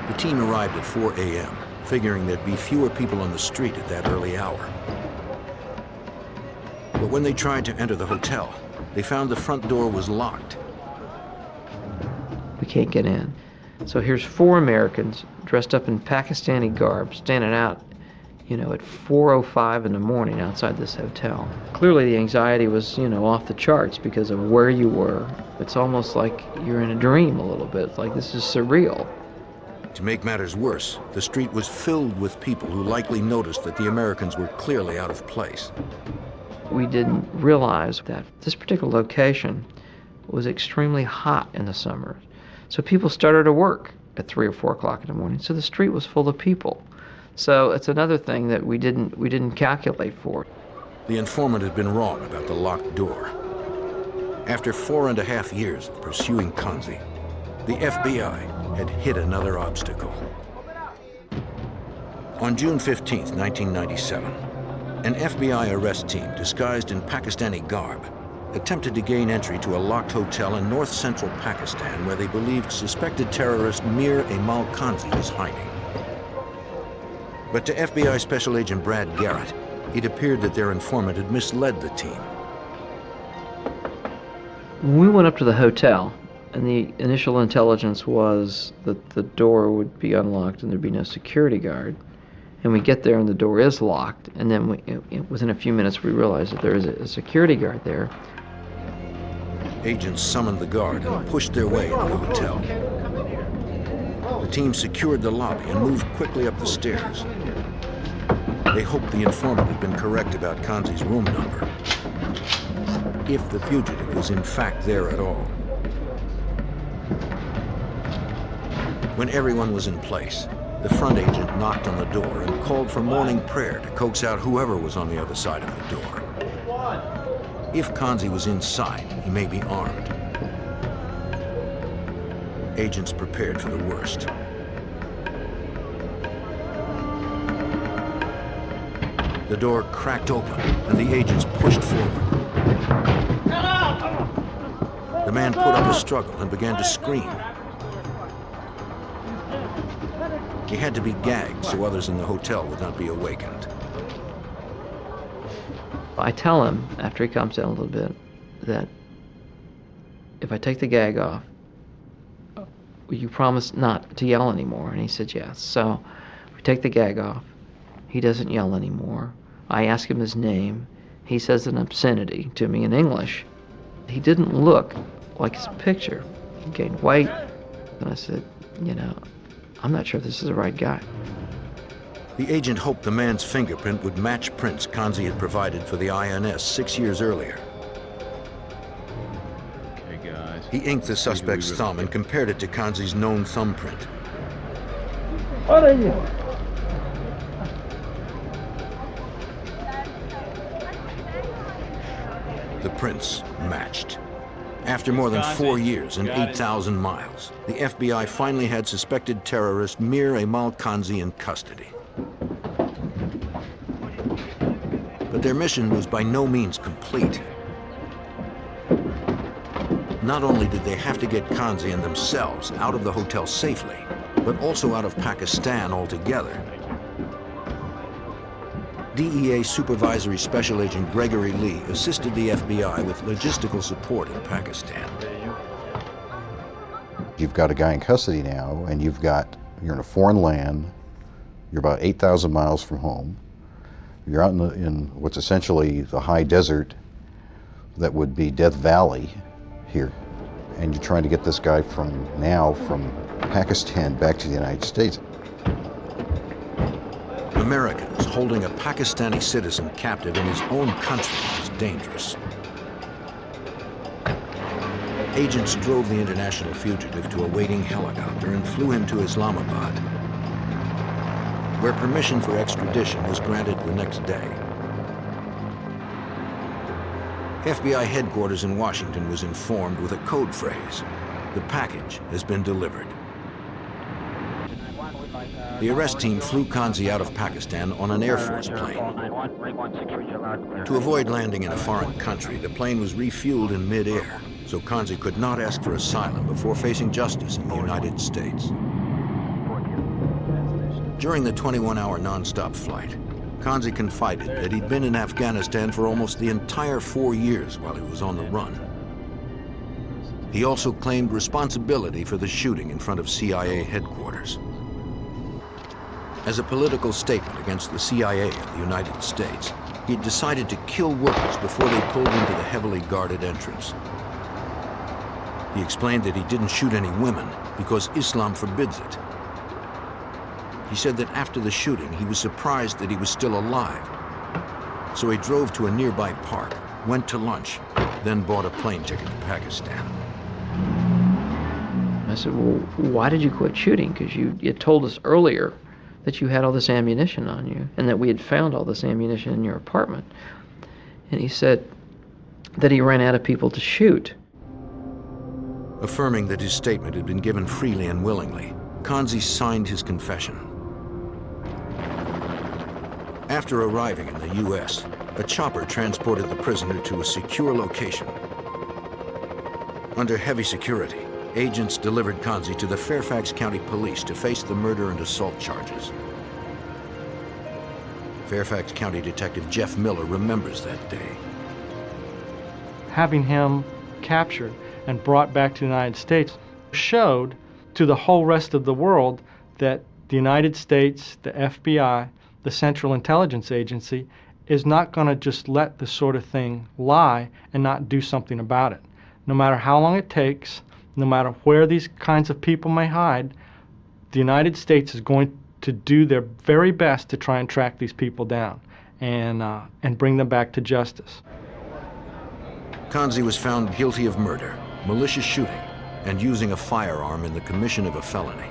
The team arrived at 4 a.m., figuring there'd be fewer people on the street at that early hour. But when they tried to enter the hotel, they found the front door was locked. We can't get in. So here's 4 Americans dressed up in Pakistani garb standing out, at 4:05 in the morning outside this hotel. Clearly the anxiety was, off the charts because of where you were. It's almost like you're in a dream a little bit. It's like this is surreal. To make matters worse, the street was filled with people who likely noticed that the Americans were clearly out of place. We didn't realize that this particular location was extremely hot in the summer. So people started to work at 3 or 4 o'clock in the morning. So the street was full of people. So it's another thing that we didn't calculate for. The informant had been wrong about the locked door. After 4.5 years of pursuing Kanzi, the FBI had hit another obstacle. On June 15, 1997, an FBI arrest team disguised in Pakistani garb attempted to gain entry to a locked hotel in north-central Pakistan where they believed suspected terrorist Mir Emal Kanzi was hiding. But to FBI Special Agent Brad Garrett, it appeared that their informant had misled the team. When we went up to the hotel, and the initial intelligence was that the door would be unlocked and there'd be no security guard, and we get there and the door is locked, and then within a few minutes we realized that there is a security guard there. Agents summoned the guard and pushed their way into the hotel. The team secured the lobby and moved quickly up the stairs. They hoped the informant had been correct about Kanzi's room number, if the fugitive was in fact there at all. When everyone was in place, the front agent knocked on the door and called for morning prayer to coax out whoever was on the other side of the door. If Kanzi was inside, he may be armed. Agents prepared for the worst. The door cracked open, and the agents pushed forward. The man put up a struggle and began to scream. He had to be gagged so others in the hotel would not be awakened. I tell him, after he calms down a little bit, that if I take the gag off, will you promise not to yell anymore? And he said yes. So we take the gag off. He doesn't yell anymore. I ask him his name. He says an obscenity to me in English. He didn't look like his picture. He gained weight. And I said, you know, I'm not sure if this is the right guy. The agent hoped the man's fingerprint would match prints Kanzi had provided for the INS 6 years earlier. Okay, guys. He inked the suspect's thumb and compared it to Kanzi's known thumbprint. What are you? The prints matched. After more than 4 years and 8,000 miles, the FBI finally had suspected terrorist Mir Emal Kanzi in custody. But their mission was by no means complete. Not only did they have to get Kanzi and themselves out of the hotel safely, but also out of Pakistan altogether. DEA Supervisory Special Agent Gregory Lee assisted the FBI with logistical support in Pakistan. You've got a guy in custody now, and you're in a foreign land, you're about 8,000 miles from home, you're out in what's essentially the high desert that would be Death Valley here, and you're trying to get this guy from Pakistan back to the United States. Americans holding a Pakistani citizen captive in his own country is dangerous. Agents drove the international fugitive to a waiting helicopter and flew him to Islamabad, where permission for extradition was granted the next day. FBI headquarters in Washington was informed with a code phrase: "The package has been delivered." The arrest team flew Kanzi out of Pakistan on an Air Force plane. To avoid landing in a foreign country, the plane was refueled in mid-air, so Kanzi could not ask for asylum before facing justice in the United States. During the 21-hour non-stop flight, Kanzi confided that he'd been in Afghanistan for almost the entire 4 years while he was on the run. He also claimed responsibility for the shooting in front of CIA headquarters. As a political statement against the CIA of the United States, he'd decided to kill workers before they pulled into the heavily guarded entrance. He explained that he didn't shoot any women because Islam forbids it. He said that after the shooting, he was surprised that he was still alive. So he drove to a nearby park, went to lunch, then bought a plane ticket to Pakistan. I said, well, why did you quit shooting? Because you had told us earlier that you had all this ammunition on you and that we had found all this ammunition in your apartment. And he said that he ran out of people to shoot. Affirming that his statement had been given freely and willingly, Kanzi signed his confession. After arriving in the U.S., a chopper transported the prisoner to a secure location. Under heavy security, agents delivered Kanzi to the Fairfax County Police to face the murder and assault charges. Fairfax County Detective Jeff Miller remembers that day. Having him captured and brought back to the United States showed to the whole rest of the world that the United States, the FBI, the Central Intelligence Agency, is not going to just let this sort of thing lie and not do something about it. No matter how long it takes, no matter where these kinds of people may hide, the United States is going to do their very best to try and track these people down and bring them back to justice. Kanzi was found guilty of murder, malicious shooting, and using a firearm in the commission of a felony.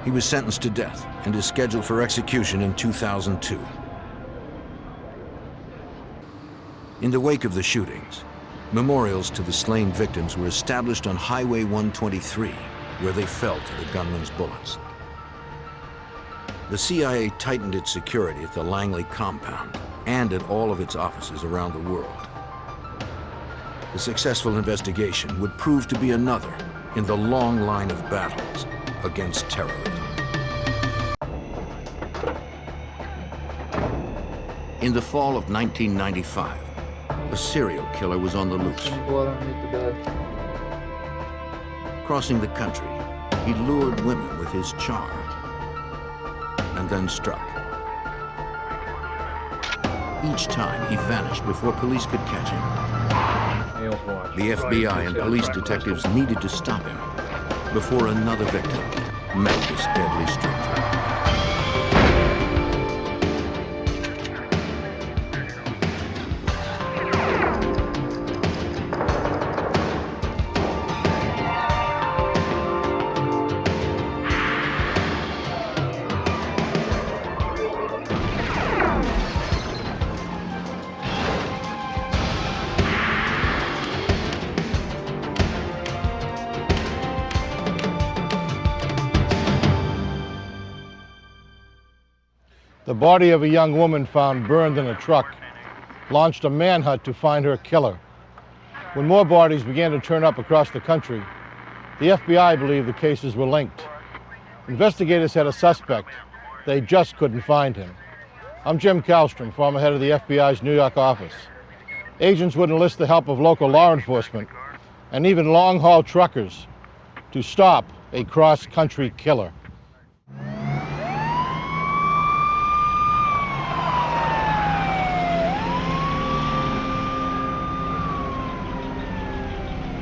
He was sentenced to death and is scheduled for execution in 2002. In the wake of the shootings, memorials to the slain victims were established on Highway 123, where they fell to the gunman's bullets. The CIA tightened its security at the Langley compound and at all of its offices around the world. The successful investigation would prove to be another in the long line of battles against terrorism. In the fall of 1995, a serial killer was on the loose. Crossing the country, he lured women with his charm and then struck. Each time, he vanished before police could catch him. The FBI and police detectives needed to stop him before another victim met this deadly stranger. The body of a young woman found burned in a truck launched a manhunt to find her killer. When more bodies began to turn up across the country, the FBI believed the cases were linked. Investigators had a suspect. They just couldn't find him. I'm Jim Kallstrom, former head of the FBI's New York office. Agents would enlist the help of local law enforcement and even long-haul truckers to stop a cross-country killer.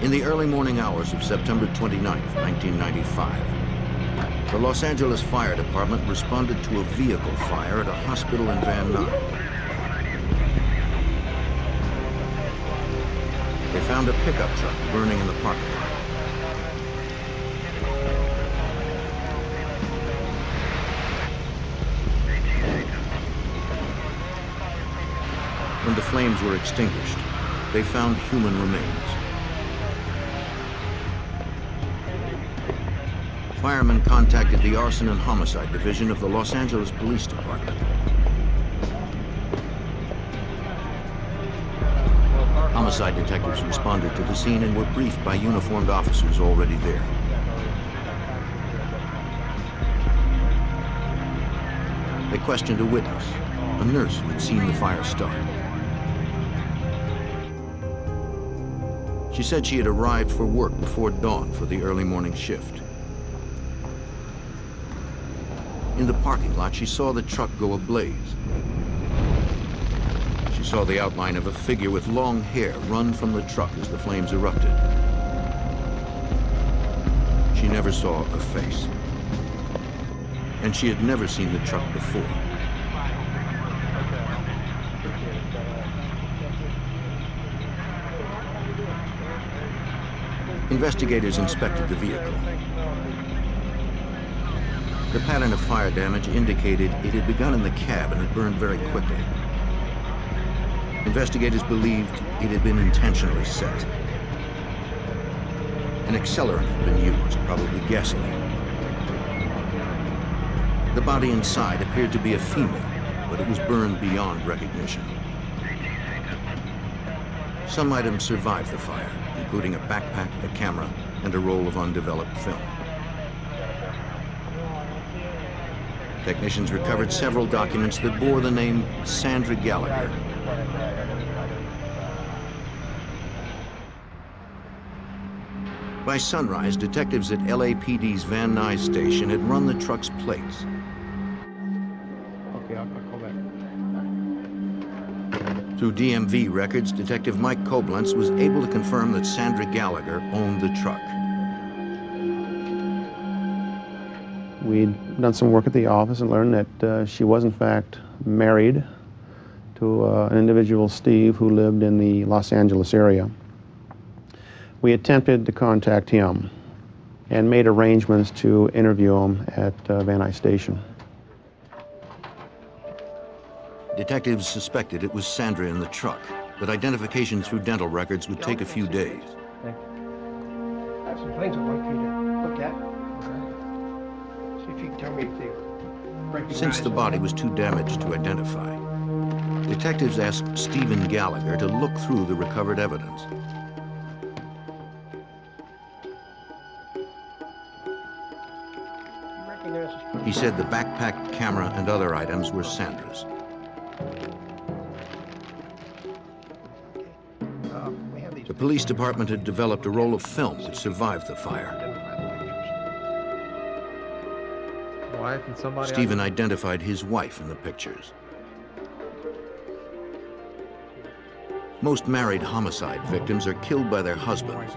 In the early morning hours of September 29, 1995, the Los Angeles Fire Department responded to a vehicle fire at a hospital in Van Nuys. They found a pickup truck burning in the parking lot. When the flames were extinguished, they found human remains. Firemen contacted the Arson and Homicide Division of the Los Angeles Police Department. Homicide detectives responded to the scene and were briefed by uniformed officers already there. They questioned a witness, a nurse who had seen the fire start. She said she had arrived for work before dawn for the early morning shift. In the parking lot, she saw the truck go ablaze. She saw the outline of a figure with long hair run from the truck as the flames erupted. She never saw a face. And she had never seen the truck before. Investigators inspected the vehicle. The pattern of fire damage indicated it had begun in the cab and had burned very quickly. Investigators believed it had been intentionally set. An accelerant had been used, probably gasoline. The body inside appeared to be a female, but it was burned beyond recognition. Some items survived the fire, including a backpack, a camera, and a roll of undeveloped film. Technicians recovered several documents that bore the name Sandra Gallagher. By sunrise, detectives at LAPD's Van Nuys station had run the truck's plates. Okay, I'll call back. Through DMV records, Detective Mike Koblenz was able to confirm that Sandra Gallagher owned the truck. We'd done some work at the office and learned that she was in fact married to an individual, Steve, who lived in the Los Angeles area. We attempted to contact him, and made arrangements to interview him at Van Nuys Station. Detectives suspected it was Sandra in the truck, but identification through dental records would take a few days. I have some things I'd like you to look at. See if you can tell me if they recognize. Since the body was too damaged to identify, detectives asked Stephen Gallagher to look through the recovered evidence. He said the backpack, camera, and other items were Sandra's. The police department had developed a roll of film which survived the fire. Wife and somebody. Stephen identified his wife in the pictures. Most married homicide victims are killed by their husbands.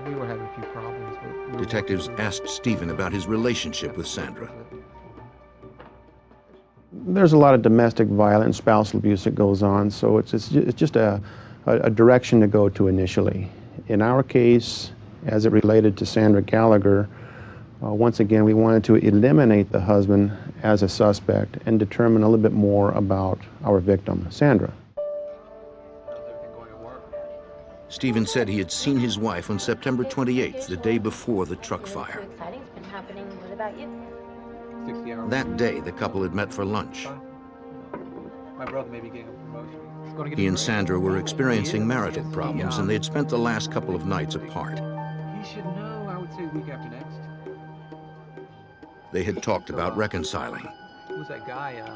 We were having a few problems. But Detectives asked Stephen about his relationship with Sandra. There's a lot of domestic violence, spousal abuse that goes on, so it's just a direction to go to initially. In our case, as it related to Sandra Gallagher, once again, we wanted to eliminate the husband as a suspect and determine a little bit more about our victim, Sandra. Stephen said he had seen his wife on September 28th, the day before the truck fire. Exciting's been happening. What about you? 60 hours. That day, the couple had met for lunch. My brother may be getting a promotion. He's gonna get He a and promotion. Sandra were experiencing marital problems, and they had spent the last couple of nights apart. He should know, I would say, week after next. They had talked about reconciling, Who was that guy I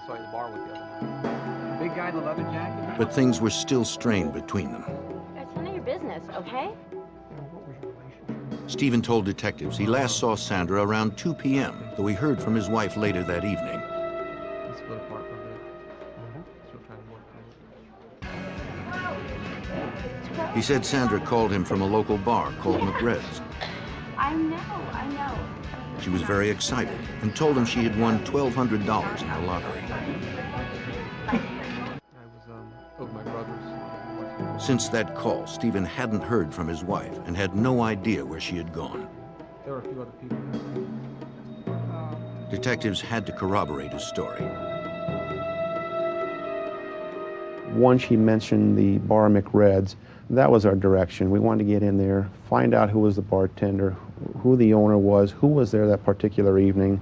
saw you at the bar with the other night? The big guy in the leather jacket? but things were still strained between them. It's none of your business, okay? Stephen told detectives he last saw Sandra around 2 p.m., though he heard from his wife later that evening. We split apart for a bit. Still trying to work. He said Sandra called him from a local bar called McRed's. I know. She was very excited and told him she had won $1,200 in the lottery. I was over my brother's. Since that call, Stephen hadn't heard from his wife and had no idea where she had gone. There were a few other people. Detectives had to corroborate his story. Once she mentioned the bar McRed's, that was our direction. We wanted to get in there, find out who was the bartender, who the owner was, who was there that particular evening,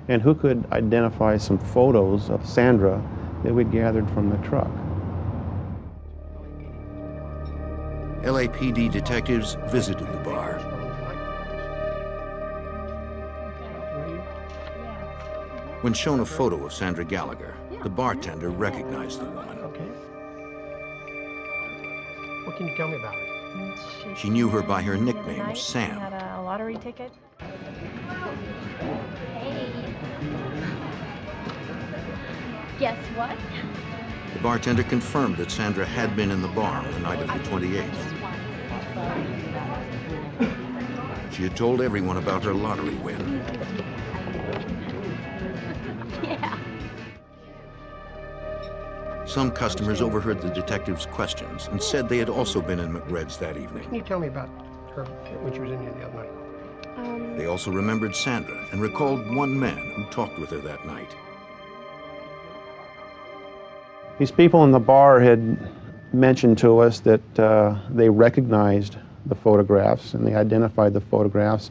and who could identify some photos of Sandra that we gathered from the truck. LAPD detectives visited the bar. When shown a photo of Sandra Gallagher, the bartender recognized the woman. Okay. What can you tell me about her? She knew her by her nickname, She Sam. had a lottery ticket. Hey. Guess what? The bartender confirmed that Sandra had been in the bar on the night of the 28th. She had told everyone about her lottery win. Yeah. Some customers overheard the detectives' questions and said they had also been in McRed's that evening. Can you tell me about her when she was in here the other night? They also remembered Sandra and recalled one man who talked with her that night. These people in the bar had mentioned to us that they recognized the photographs and they identified the photographs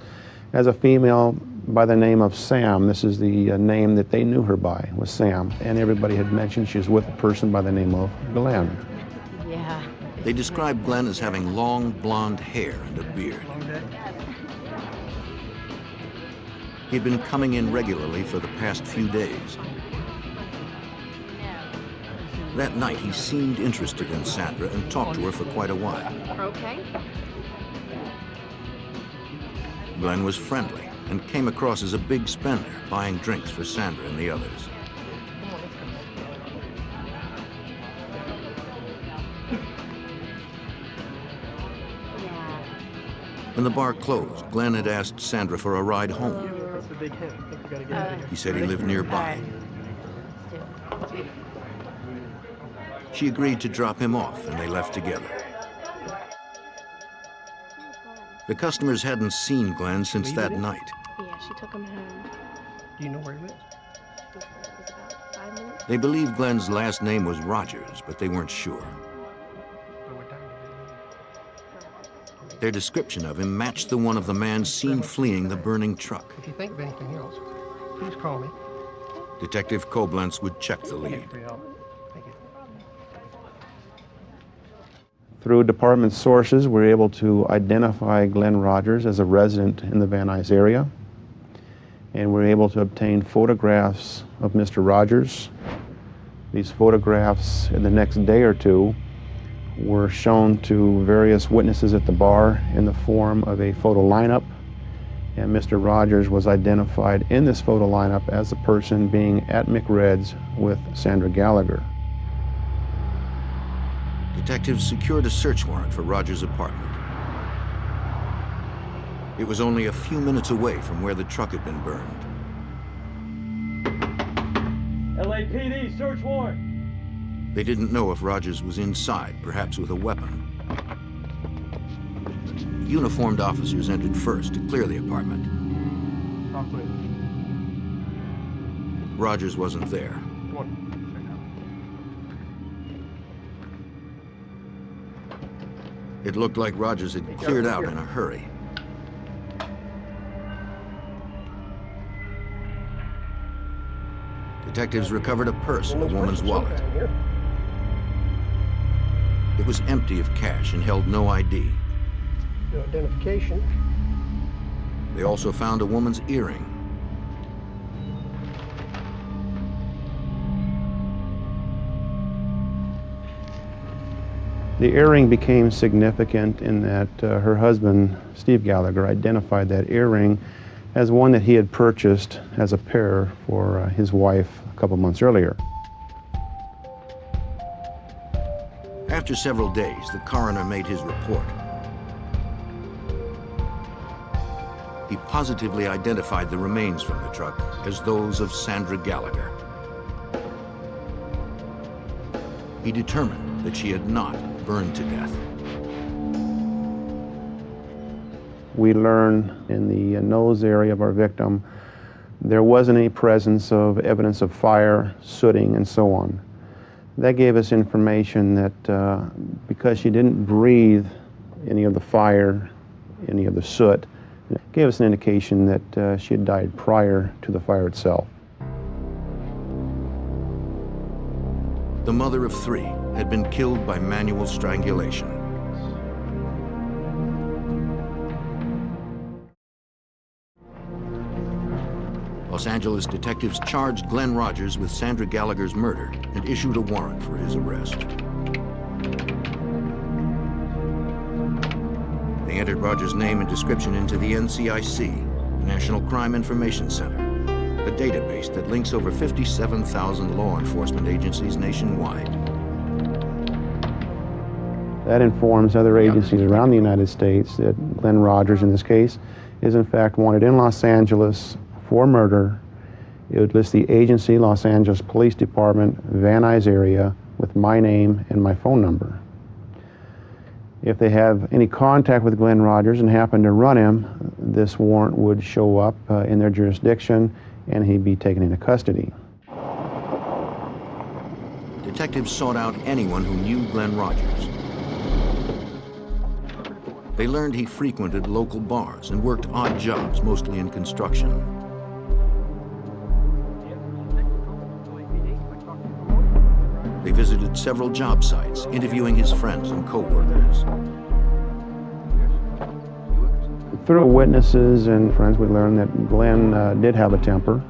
as a female by the name of Sam. This is the name that they knew her by, was Sam. And everybody had mentioned she was with a person by the name of Glenn. Yeah. They described Glenn as having long blonde hair and a beard. He'd been coming in regularly for the past few days. That night, he seemed interested in Sandra and talked to her for quite a while. Okay. Glenn was friendly and came across as a big spender, buying drinks for Sandra and the others. When the bar closed, Glenn had asked Sandra for a ride home. That's the big hint. I think we gotta get out of here. He said he lived nearby. She agreed to drop him off, and they left together. The customers hadn't seen Glenn since that night. Yeah, she took him home. Do you know where he lives? It was about 5 minutes. They believed Glenn's last name was Rogers, but they weren't sure. Their description of him matched the one of the man seen fleeing the burning truck. If you think of anything else, please call me. Detective Koblenz would check the lead. Thank you. Through department sources, we're able to identify Glenn Rogers as a resident in the Van Nuys area. And we're able to obtain photographs of Mr. Rogers. These photographs, in the next day or two, were shown to various witnesses at the bar in the form of a photo lineup. And Mr. Rogers was identified in this photo lineup as the person being at McRed's with Sandra Gallagher. Detectives secured a search warrant for Rogers' apartment. It was only a few minutes away from where the truck had been burned. LAPD, search warrant. They didn't know if Rogers was inside, perhaps with a weapon. Uniformed officers entered first to clear the apartment. Rogers wasn't there. It looked like Rogers had cleared out in a hurry. Detectives recovered a purse and a woman's wallet. It was empty of cash and held no ID. No identification. They also found a woman's earring. The earring became significant in that her husband, Steve Gallagher, identified that earring as one that he had purchased as a pair for his wife a couple months earlier. After several days, the coroner made his report. He positively identified the remains from the truck as those of Sandra Gallagher. He determined that she had not burned to death. We learn in the nose area of our victim there wasn't any presence of evidence of fire, sooting, and so on. That gave us information that because she didn't breathe any of the fire, any of the soot, it gave us an indication that she had died prior to the fire itself. The mother of three had been killed by manual strangulation. Los Angeles detectives charged Glenn Rogers with Sandra Gallagher's murder and issued a warrant for his arrest. They entered Rogers' name and description into the NCIC, the National Crime Information Center, a database that links over 57,000 law enforcement agencies nationwide. That informs other agencies around the United States that Glenn Rogers, in this case, is in fact wanted in Los Angeles for murder. It would list the agency, Los Angeles Police Department, Van Nuys area, with my name and my phone number. If they have any contact with Glenn Rogers and happen to run him, this warrant would show up in their jurisdiction and he'd be taken into custody. Detectives sought out anyone who knew Glenn Rogers. They learned he frequented local bars and worked odd jobs, mostly in construction. They visited several job sites, interviewing his friends and co-workers. Through witnesses and friends, we learned that Glenn did have a temper,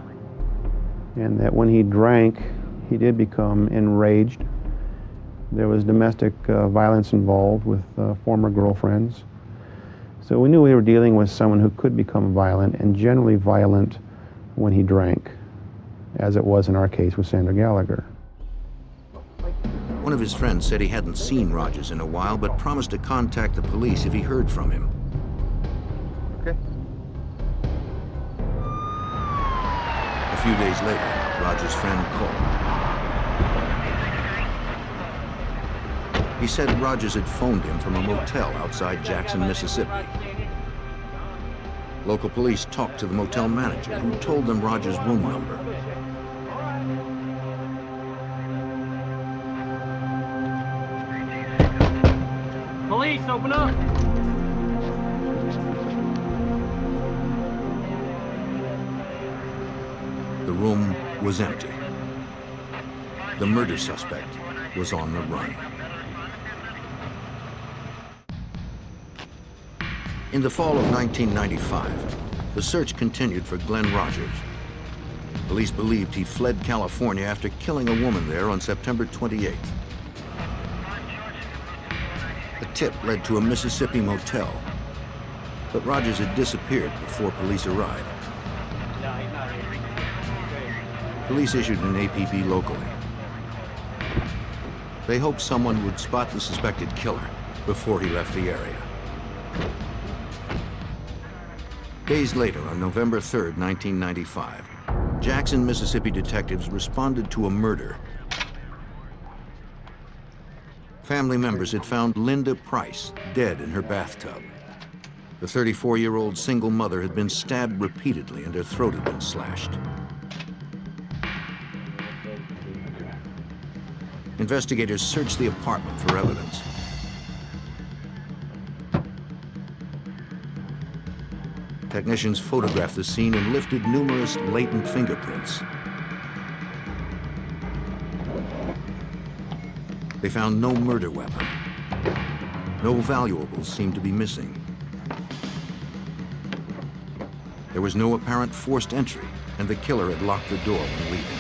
and that when he drank, he did become enraged. There was domestic violence involved with former girlfriends. So we knew we were dealing with someone who could become violent, and generally violent when he drank, as it was in our case with Sandra Gallagher. One of his friends said he hadn't seen Rogers in a while, but promised to contact the police if he heard from him. Okay. A few days later, Rogers' friend called. He said Rogers had phoned him from a motel outside Jackson, Mississippi. Local police talked to the motel manager, who told them Rogers' room number. Police, open up! The room was empty. The murder suspect was on the run. In the fall of 1995, the search continued for Glenn Rogers. Police believed he fled California after killing a woman there on September 28th. A tip led to a Mississippi motel, but Rogers had disappeared before police arrived. Police issued an APB locally. They hoped someone would spot the suspected killer before he left the area. Days later, on November 3rd, 1995, Jackson, Mississippi detectives responded to a murder. Family members had found Linda Price dead in her bathtub. The 34-year-old single mother had been stabbed repeatedly and her throat had been slashed. Investigators searched the apartment for evidence. Technicians photographed the scene and lifted numerous latent fingerprints. They found no murder weapon. No valuables seemed to be missing. There was no apparent forced entry, and the killer had locked the door when leaving.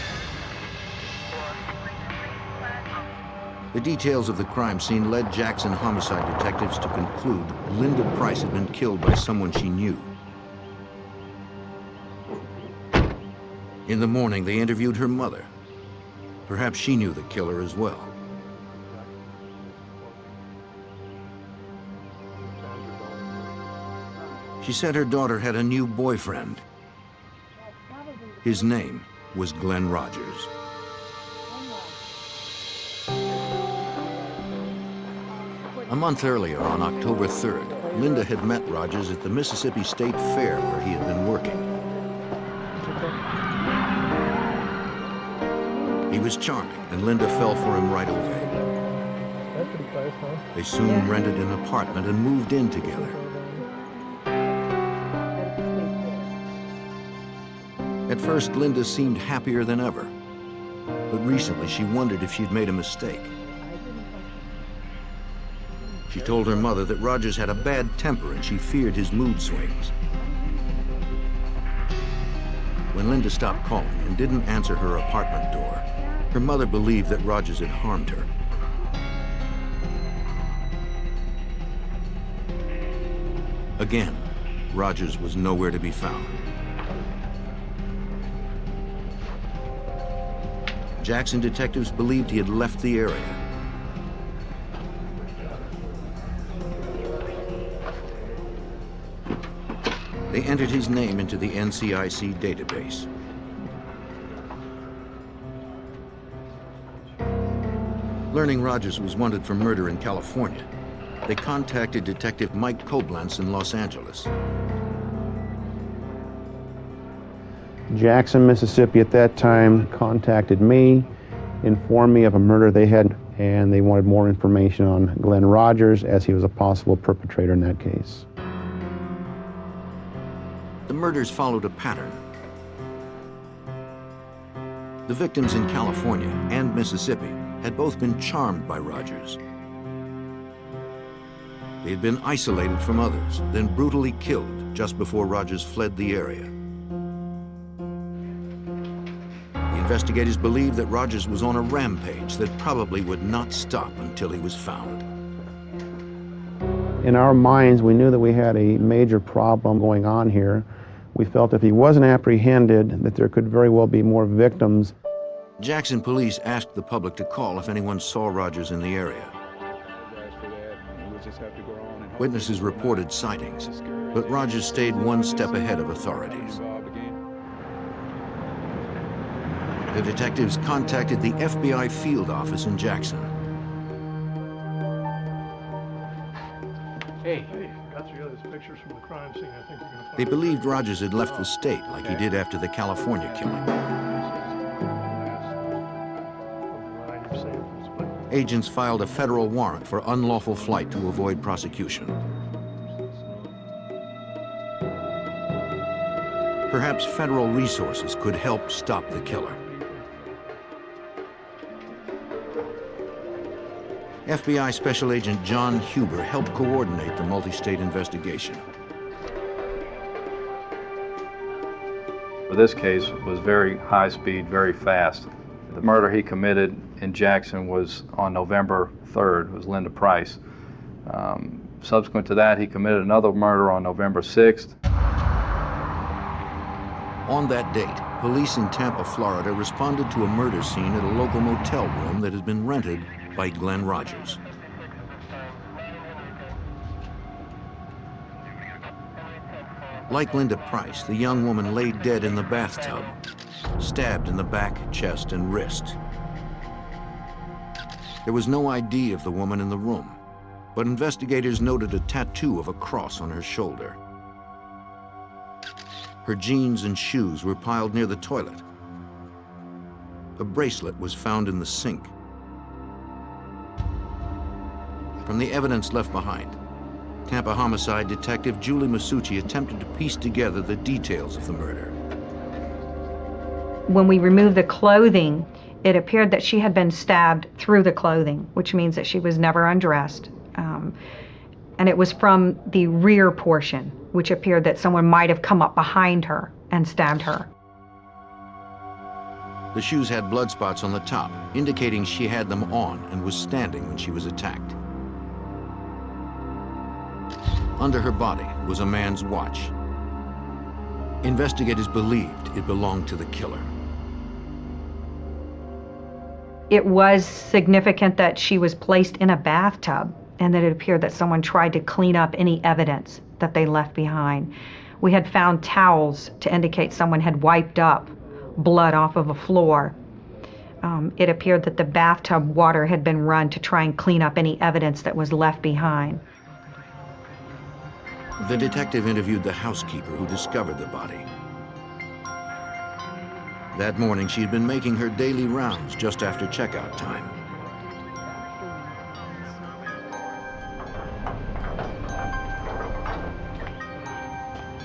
The details of the crime scene led Jackson homicide detectives to conclude Linda Price had been killed by someone she knew. In the morning, they interviewed her mother. Perhaps she knew the killer as well. She said her daughter had a new boyfriend. His name was Glenn Rogers. A month earlier, on October 3rd, Linda had met Rogers at the Mississippi State Fair where he had been working. He was charming, and Linda fell for him right away. That's pretty close, huh? They soon rented an apartment and moved in together. At first, Linda seemed happier than ever. But recently, she wondered if she'd made a mistake. She told her mother that Rogers had a bad temper and she feared his mood swings. When Linda stopped calling and didn't answer her apartment door, her mother believed that Rogers had harmed her. Again, Rogers was nowhere to be found. Jackson detectives believed he had left the area. They entered his name into the NCIC database. Learning Rogers was wanted for murder in California, they contacted Detective Mike Koblenz in Los Angeles. Jackson, Mississippi at that time contacted me, informed me of a murder they had, and they wanted more information on Glenn Rogers as he was a possible perpetrator in that case. The murders followed a pattern. The victims in California and Mississippi had both been charmed by Rogers. They had been isolated from others, then brutally killed just before Rogers fled the area. The investigators believed that Rogers was on a rampage that probably would not stop until he was found. In our minds, we knew that we had a major problem going on here. We felt if he wasn't apprehended, that there could very well be more victims. Jackson police asked the public to call if anyone saw Rogers in the area. Witnesses reported sightings, but Rogers stayed one step ahead of authorities. The detectives contacted the FBI field office in Jackson. Hey, got you. his pictures from the crime scene, I think you're going to find. They believed Rogers had left the state like he did after the California killing. Agents filed a federal warrant for unlawful flight to avoid prosecution. Perhaps federal resources could help stop the killer. FBI Special Agent John Huber helped coordinate the multi-state investigation. This case was very high speed, very fast. The murder he committed in Jackson was on November 3rd. It was Linda Price. Subsequent to that, he committed another murder on November 6th. On that date, police in Tampa, Florida responded to a murder scene at a local motel room that had been rented by Glenn Rogers. Like Linda Price, the young woman lay dead in the bathtub, stabbed in the back, chest, and wrist. There was no ID of the woman in the room, but investigators noted a tattoo of a cross on her shoulder. Her jeans and shoes were piled near the toilet. A bracelet was found in the sink. From the evidence left behind, Tampa homicide detective Julie Masucci attempted to piece together the details of the murder. When we removed the clothing, it appeared that she had been stabbed through the clothing, which means that she was never undressed. And it was from the rear portion, which appeared that someone might have come up behind her and stabbed her. The shoes had blood spots on the top, indicating she had them on and was standing when she was attacked. Under her body was a man's watch. Investigators believed it belonged to the killer. It was significant that she was placed in a bathtub and that it appeared that someone tried to clean up any evidence that they left behind. We had found towels to indicate someone had wiped up blood off of a floor. It appeared that the bathtub water had been run to try and clean up any evidence that was left behind. The detective interviewed the housekeeper who discovered the body. That morning, she had been making her daily rounds just after checkout time.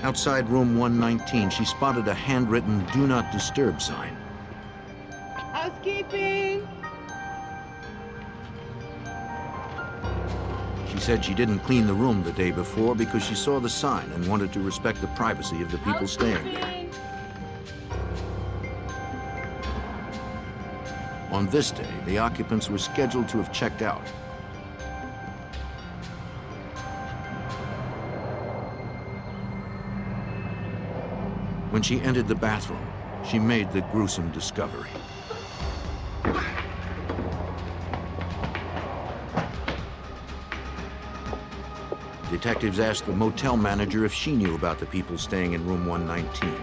Outside room 119, she spotted a handwritten "Do Not Disturb" sign. Housekeeping! She said she didn't clean the room the day before because she saw the sign and wanted to respect the privacy of the people staying there. On this day, the occupants were scheduled to have checked out. When she entered the bathroom, she made the gruesome discovery. Detectives asked the motel manager if she knew about the people staying in room 119.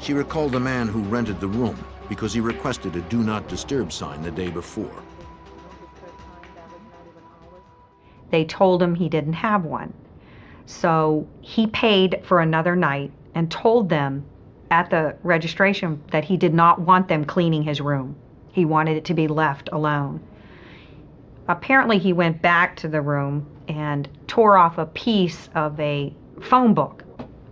She recalled the man who rented the room because he requested a "Do Not Disturb" sign the day before. They told him he didn't have one. So he paid for another night and told them at the registration that he did not want them cleaning his room. He wanted it to be left alone. Apparently he went back to the room and tore off a piece of a phone book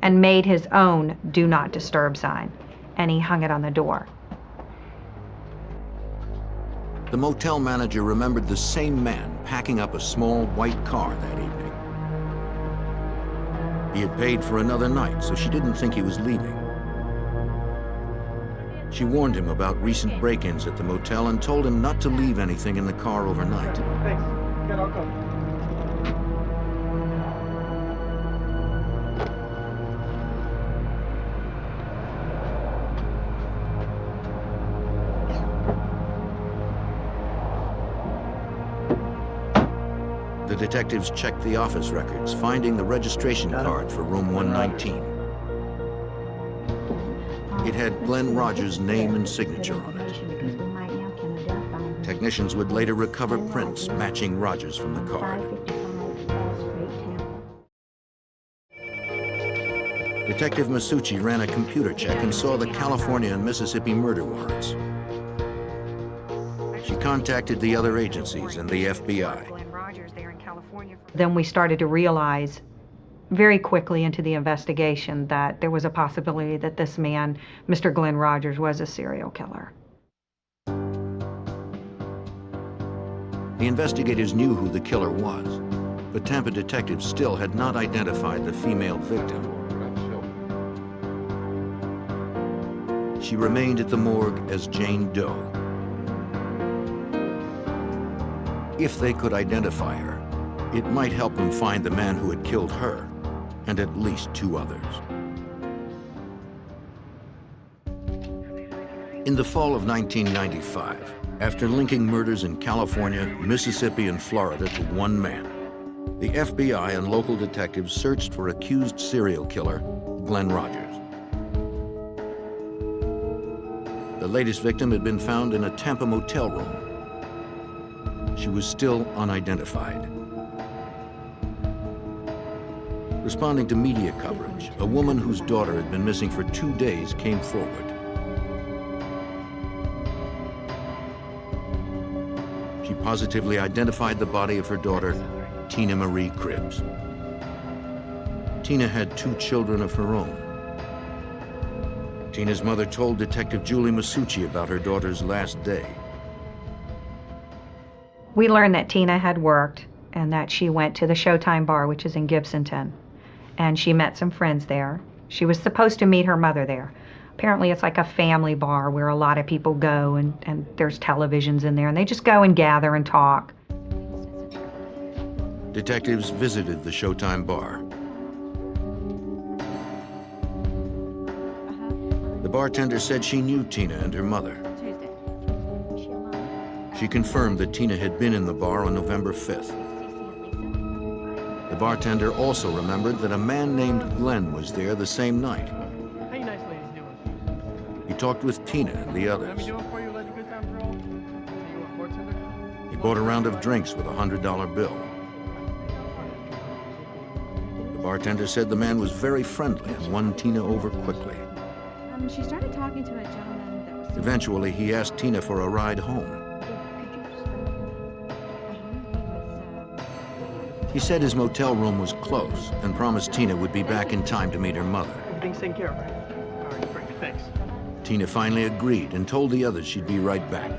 and made his own "Do Not Disturb" sign, and he hung it on the door. The motel manager remembered the same man packing up a small white car that evening. He had paid for another night, so she didn't think he was leaving. She warned him about recent break-ins at the motel and told him not to leave anything in the car overnight. Thanks. Good, I'll go. The detectives checked the office records, finding the registration card for room 119. It had Glenn Rogers' name and signature on it. Technicians would later recover prints matching Rogers from the card. Detective Masucci ran a computer check and saw the California and Mississippi murder warrants. She contacted the other agencies and the FBI. Then we started to realize very quickly into the investigation that there was a possibility that this man, Mr. Glenn Rogers, was a serial killer. The investigators knew who the killer was, but Tampa detectives still had not identified the female victim. She remained at the morgue as Jane Doe. If they could identify her, it might help them find the man who had killed her and at least 2 others. In the fall of 1995, after linking murders in California, Mississippi, and Florida to one man, the FBI and local detectives searched for accused serial killer Glenn Rogers. The latest victim had been found in a Tampa motel room. She was still unidentified. Responding to media coverage, a woman whose daughter had been missing for 2 days came forward. She positively identified the body of her daughter, Tina Marie Cribbs. Tina had 2 children of her own. Tina's mother told Detective Julie Masucci about her daughter's last day. We learned that Tina had worked and that she went to the Showtime bar, which is in Gibsonton, and she met some friends there. She was supposed to meet her mother there. Apparently it's like a family bar where a lot of people go and there's televisions in there and they just go and gather and talk. Detectives visited the Showtime bar. The bartender said she knew Tina and her mother. She confirmed that Tina had been in the bar on November 5th. The bartender also remembered that a man named Glenn was there the same night. How you nice ladies doing? He talked with Tina and the others. Let me do it for you, let the good times roll. So you a bartender? He bought a round of drinks with a $100 bill. The bartender said the man was very friendly and won Tina over quickly. She started talking to a gentleman that was... Eventually, he asked Tina for a ride home. He said his motel room was close and promised Tina would be back in time to meet her mother. Everything's taken care of, right? All right, great, thanks. Tina finally agreed and told the others she'd be right back.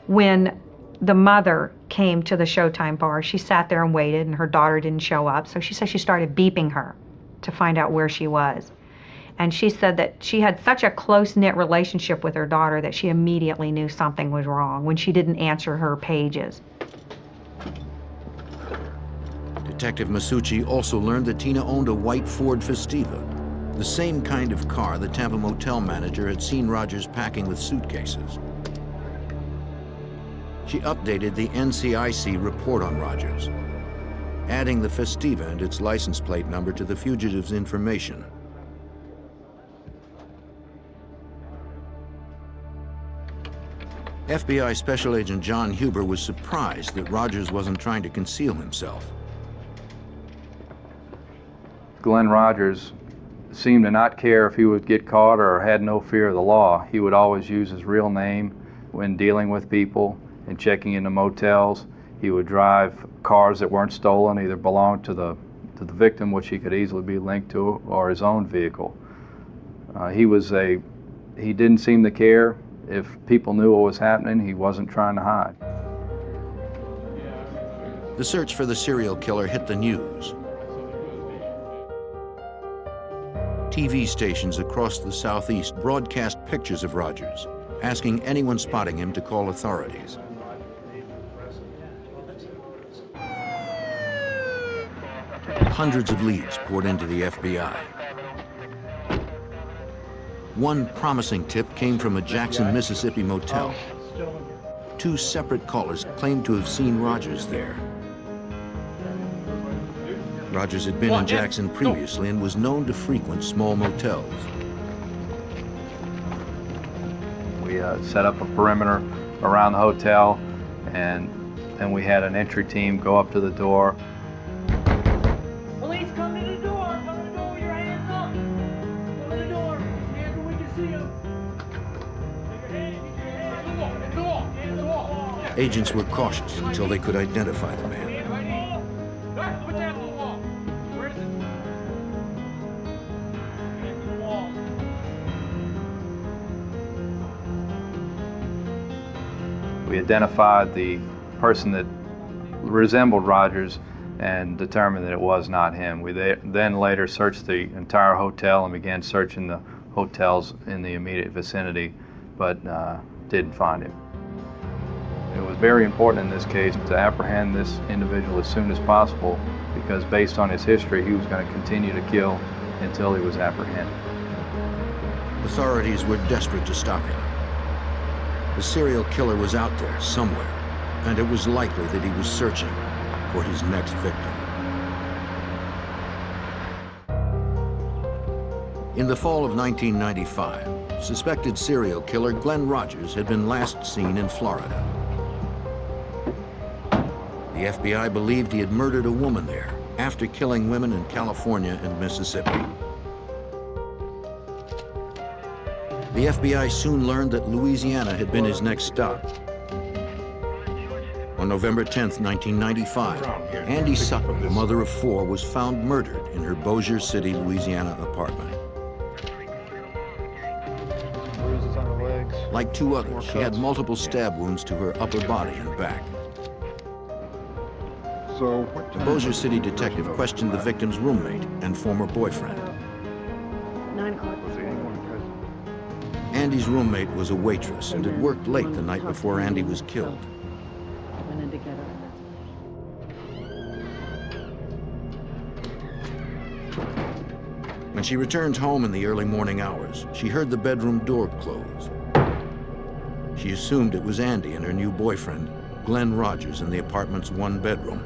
When the mother came to the Showtime bar, she sat there and waited and her daughter didn't show up. So she said she started beeping her to find out where she was. And she said that she had such a close-knit relationship with her daughter that she immediately knew something was wrong when she didn't answer her pages. Detective Masucci also learned that Tina owned a white Ford Festiva, the same kind of car the Tampa motel manager had seen Rogers packing with suitcases. She updated the NCIC report on Rogers, adding the Festiva and its license plate number to the fugitive's information. FBI Special Agent John Huber was surprised that Rogers wasn't trying to conceal himself. Glenn Rogers seemed to not care if he would get caught or had no fear of the law. He would always use his real name when dealing with people and checking into motels. He would drive cars that weren't stolen, either belonged to the victim, which he could easily be linked to, or his own vehicle. He didn't seem to care. If people knew what was happening, he wasn't trying to hide. The search for the serial killer hit the news. TV stations across the Southeast broadcast pictures of Rogers, asking anyone spotting him to call authorities. Hundreds of leads poured into the FBI. One promising tip came from a Jackson, Mississippi motel. 2 separate callers claimed to have seen Rogers there. Rogers had been in Jackson previously and was known to frequent small motels. set up a perimeter around the hotel, and then we had an entry team go up to the door. Police, come to the door! Come to the door with your hands up! Come to the door! Hands where we can see them! Get your hands off! Hands off! Agents were cautious until they could identify the man. Put that on the wall! Where is it? Hands on the wall. We identified the person that resembled Rogers and determined that it was not him. We then later searched the entire hotel and began searching the hotels in the immediate vicinity, but didn't find him. It was very important in this case to apprehend this individual as soon as possible, because based on his history, he was going to continue to kill until he was apprehended. Authorities were desperate to stop him. The serial killer was out there somewhere, and it was likely that he was searching for his next victim. In the fall of 1995, suspected serial killer Glenn Rogers had been last seen in Florida. The FBI believed he had murdered a woman there after killing women in California and Mississippi. The FBI soon learned that Louisiana had been his next stop. On November 10, 1995, Andy Sutton, a mother of 4, was found murdered in her Bossier City, Louisiana apartment. Bruises on her legs. Like 2 others, she had multiple stab wounds to her upper body and back. So, The Bossier City detective questioned the victim's roommate and former boyfriend. 9 o'clock. Andy's roommate was a waitress and had worked late the night before Andy was killed. Went in to get her. When she returned home in the early morning hours, she heard the bedroom door close. She assumed it was Andy and her new boyfriend, Glenn Rogers, in the apartment's 1-bedroom.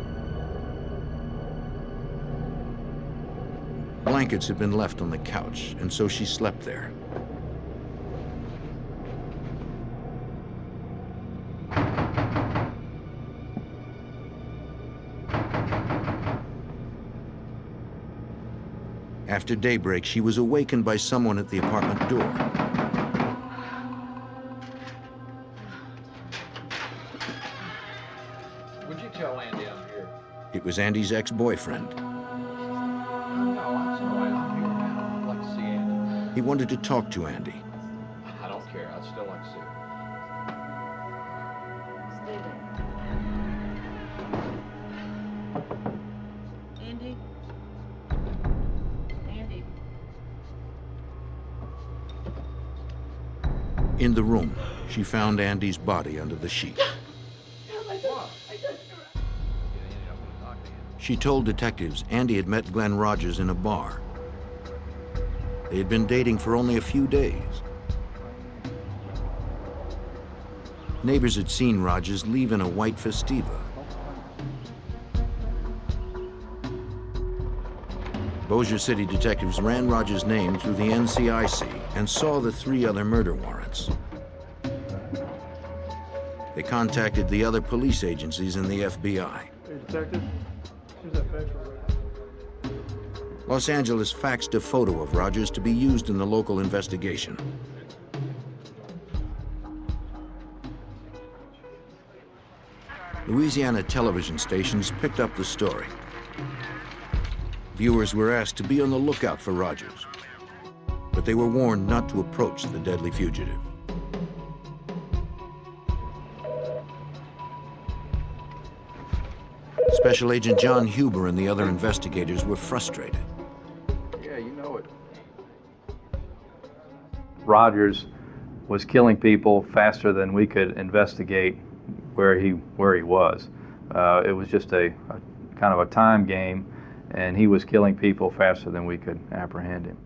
Blankets had been left on the couch, and so she slept there. After daybreak, she was awakened by someone at the apartment door. Would you tell Andy I'm here? It was Andy's ex-boyfriend. No, I'm sorry. I'm here now. I'd like to see Andy. He wanted to talk to Andy. I don't care. I'd still like to see him. Stay there. Andy? Andy? In the room, she found Andy's body under the sheet. She told detectives Andy had met Glenn Rogers in a bar. They had been dating for only a few days. Neighbors had seen Rogers leave in a white Festiva. Bossier City detectives ran Rogers' name through the NCIC and saw the 3 other murder warrants. They contacted the other police agencies and the FBI. Hey, detective. Here's that fax report. Los Angeles faxed a photo of Rogers to be used in the local investigation. Louisiana television stations picked up the story. Viewers were asked to be on the lookout for Rogers, but they were warned not to approach the deadly fugitive. Special Agent John Huber and the other investigators were frustrated. Yeah, you know it. Rogers was killing people faster than we could investigate where he was. It was just a kind of a time game, and he was killing people faster than we could apprehend him.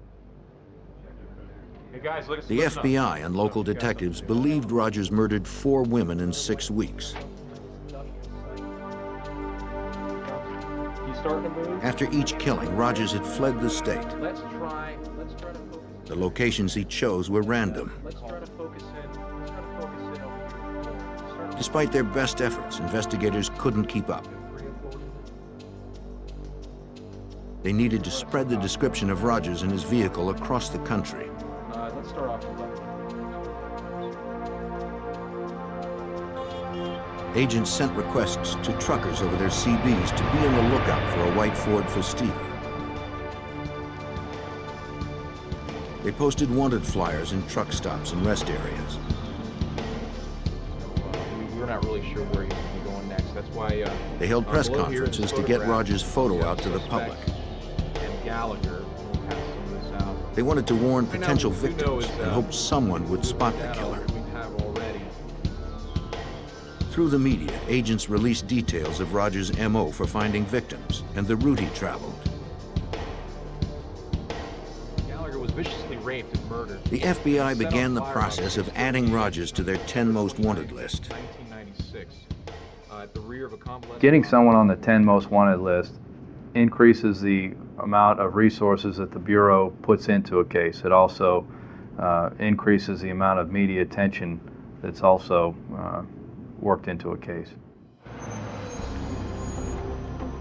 Hey guys, look at The FBI and local detectives believed Rogers murdered 4 women in 6 weeks. After each killing, Rogers had fled the state. Let's try to focus. The locations he chose were random. Let's try to focus in. Despite their best efforts, investigators couldn't keep up. They needed to spread the description of Rogers and his vehicle across the country. Let's start off with Agents sent requests to truckers over their CBs to be on the lookout for a white Ford Festiva. They posted wanted flyers in truck stops and rest areas. we're not really sure where he's going to be going next. That's why They held press below here is conferences to get photograph Rogers' photo of out to the suspect public. And Gallagher will pass some of this out. They wanted to warn Right now, potential what we know victims is, and hoped someone would spot the data killer. we have already. Through the media, agents released details of Rogers' MO for finding victims and the route he traveled. Gallagher was viciously raped and murdered. The FBI began the process of adding Rogers to their 10 most wanted list. 1996. At the rear of a convalescent. Getting someone on the 10 most wanted list increases the amount of resources that the Bureau puts into a case. It also increases the amount of media attention that's also worked into a case.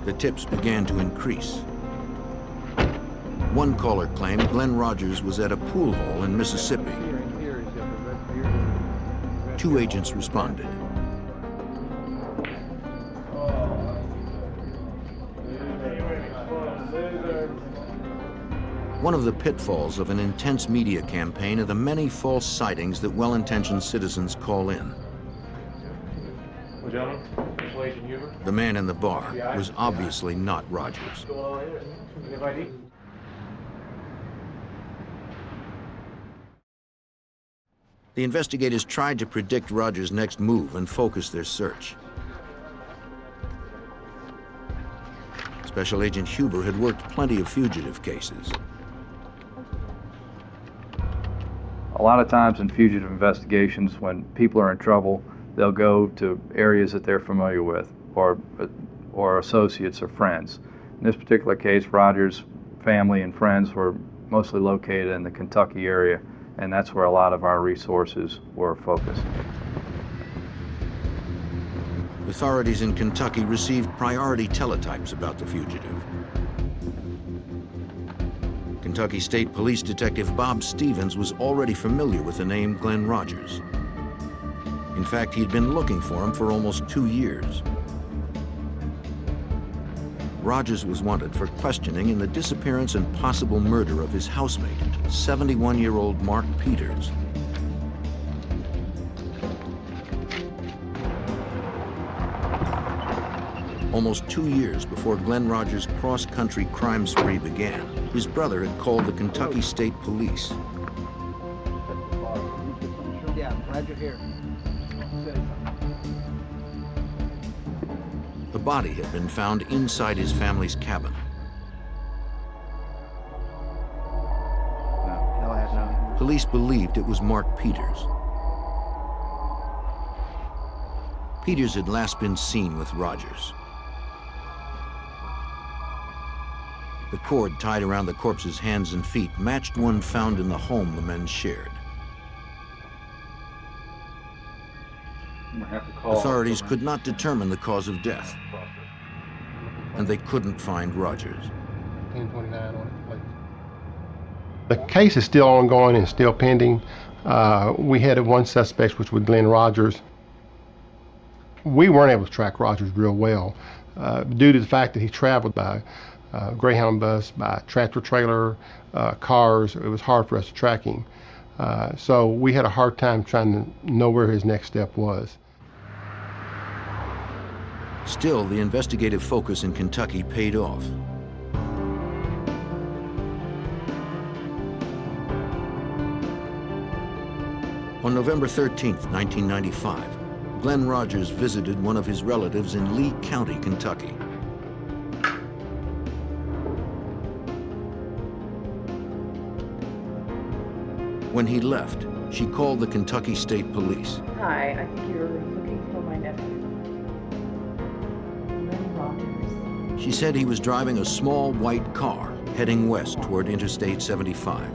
The tips began to increase. One caller claimed Glenn Rogers was at a pool hall in Mississippi. 2 agents responded. One of the pitfalls of an intense media campaign are the many false sightings that well-intentioned citizens call in. Well, gentlemen, Special Agent Huber. The man in the bar was obviously not Rogers. What's going on here? You have ID? The investigators tried to predict Rogers' next move and focus their search. Special Agent Huber had worked plenty of fugitive cases. A lot of times in fugitive investigations, when people are in trouble, they'll go to areas that they're familiar with, or associates or friends. In this particular case, Rogers' family and friends were mostly located in the Kentucky area, and that's where a lot of our resources were focused. Authorities in Kentucky received priority teletypes about the fugitive. Kentucky State Police Detective Bob Stevens was already familiar with the name Glenn Rogers. In fact, he'd been looking for him for almost 2 years. Rogers was wanted for questioning in the disappearance and possible murder of his housemate, 71-year-old Mark Peters. Almost 2 years before Glenn Rogers' cross-country crime spree began, his brother had called the Kentucky State Police. Yeah, I'm glad you're here. The body had been found inside his family's cabin. No, I have not. Police believed it was Mark Peters. Peters had last been seen with Rogers. The cord tied around the corpse's hands and feet matched one found in the home the men shared. Authorities could not determine the cause of death, and they couldn't find Rogers. 1029 on it, please. The case is still ongoing and still pending. We had one suspect, which was Glenn Rogers. We weren't able to track Rogers real well due to the fact that he traveled by Greyhound bus, by tractor trailer, cars. It was hard for us to track him. So we had a hard time trying to know where his next step was. Still, the investigative focus in Kentucky paid off. On November 13th, 1995, Glenn Rogers visited one of his relatives in Lee County, Kentucky. When he left, she called the Kentucky State Police. Hi, I think you're looking for my nephew. Glenn Rogers. She said he was driving a small white car heading west toward Interstate 75.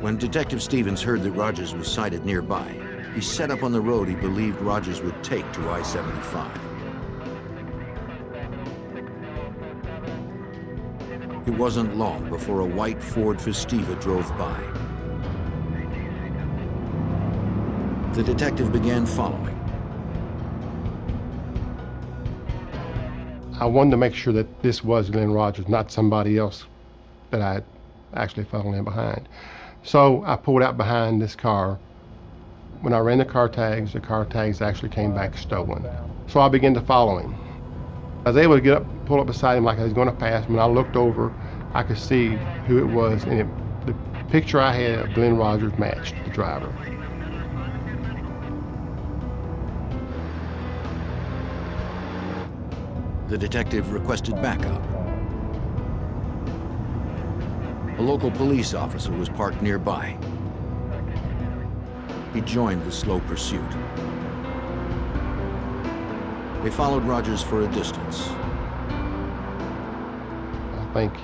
When Detective Stevens heard that Rogers was sighted nearby, he set up on the road he believed Rogers would take to I-75. It wasn't long before a white Ford Festiva drove by. The detective began following. I wanted to make sure that this was Glenn Rogers, not somebody else that I had actually followed in behind. So I pulled out behind this car. When I ran the car tags actually came back stolen. So I began to follow him. I was able to get up, pull up beside him like I was going to pass. When I looked over, I could see who it was, and the picture I had of Glenn Rogers matched the driver. The detective requested backup. A local police officer was parked nearby. He joined the slow pursuit. They followed Rogers for a distance. I think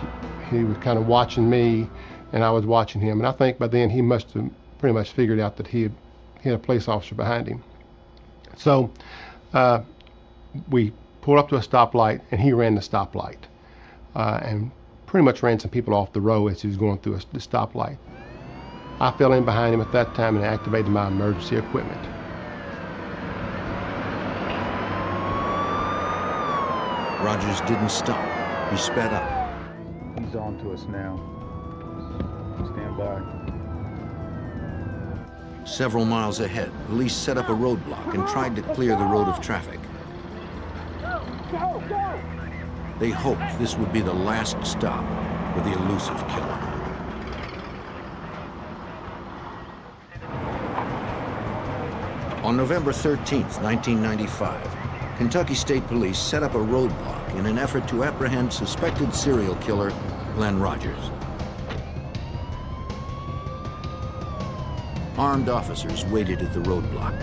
he was kind of watching me, and I was watching him. And I think by then he must have pretty much figured out that he had a police officer behind him. So we pulled up to a stoplight, and he ran the stoplight and pretty much ran some people off the road as he was going through the stoplight. I fell in behind him at that time and activated my emergency equipment. Rogers didn't stop. He sped up. He's on to us now. Stand by. Several miles ahead, police set up a roadblock and tried to clear the road of traffic. Go, go! They hoped this would be the last stop for the elusive killer. On November 13th, 1995, Kentucky State Police set up a roadblock in an effort to apprehend suspected serial killer Glenn Rogers. Armed officers waited at the roadblock.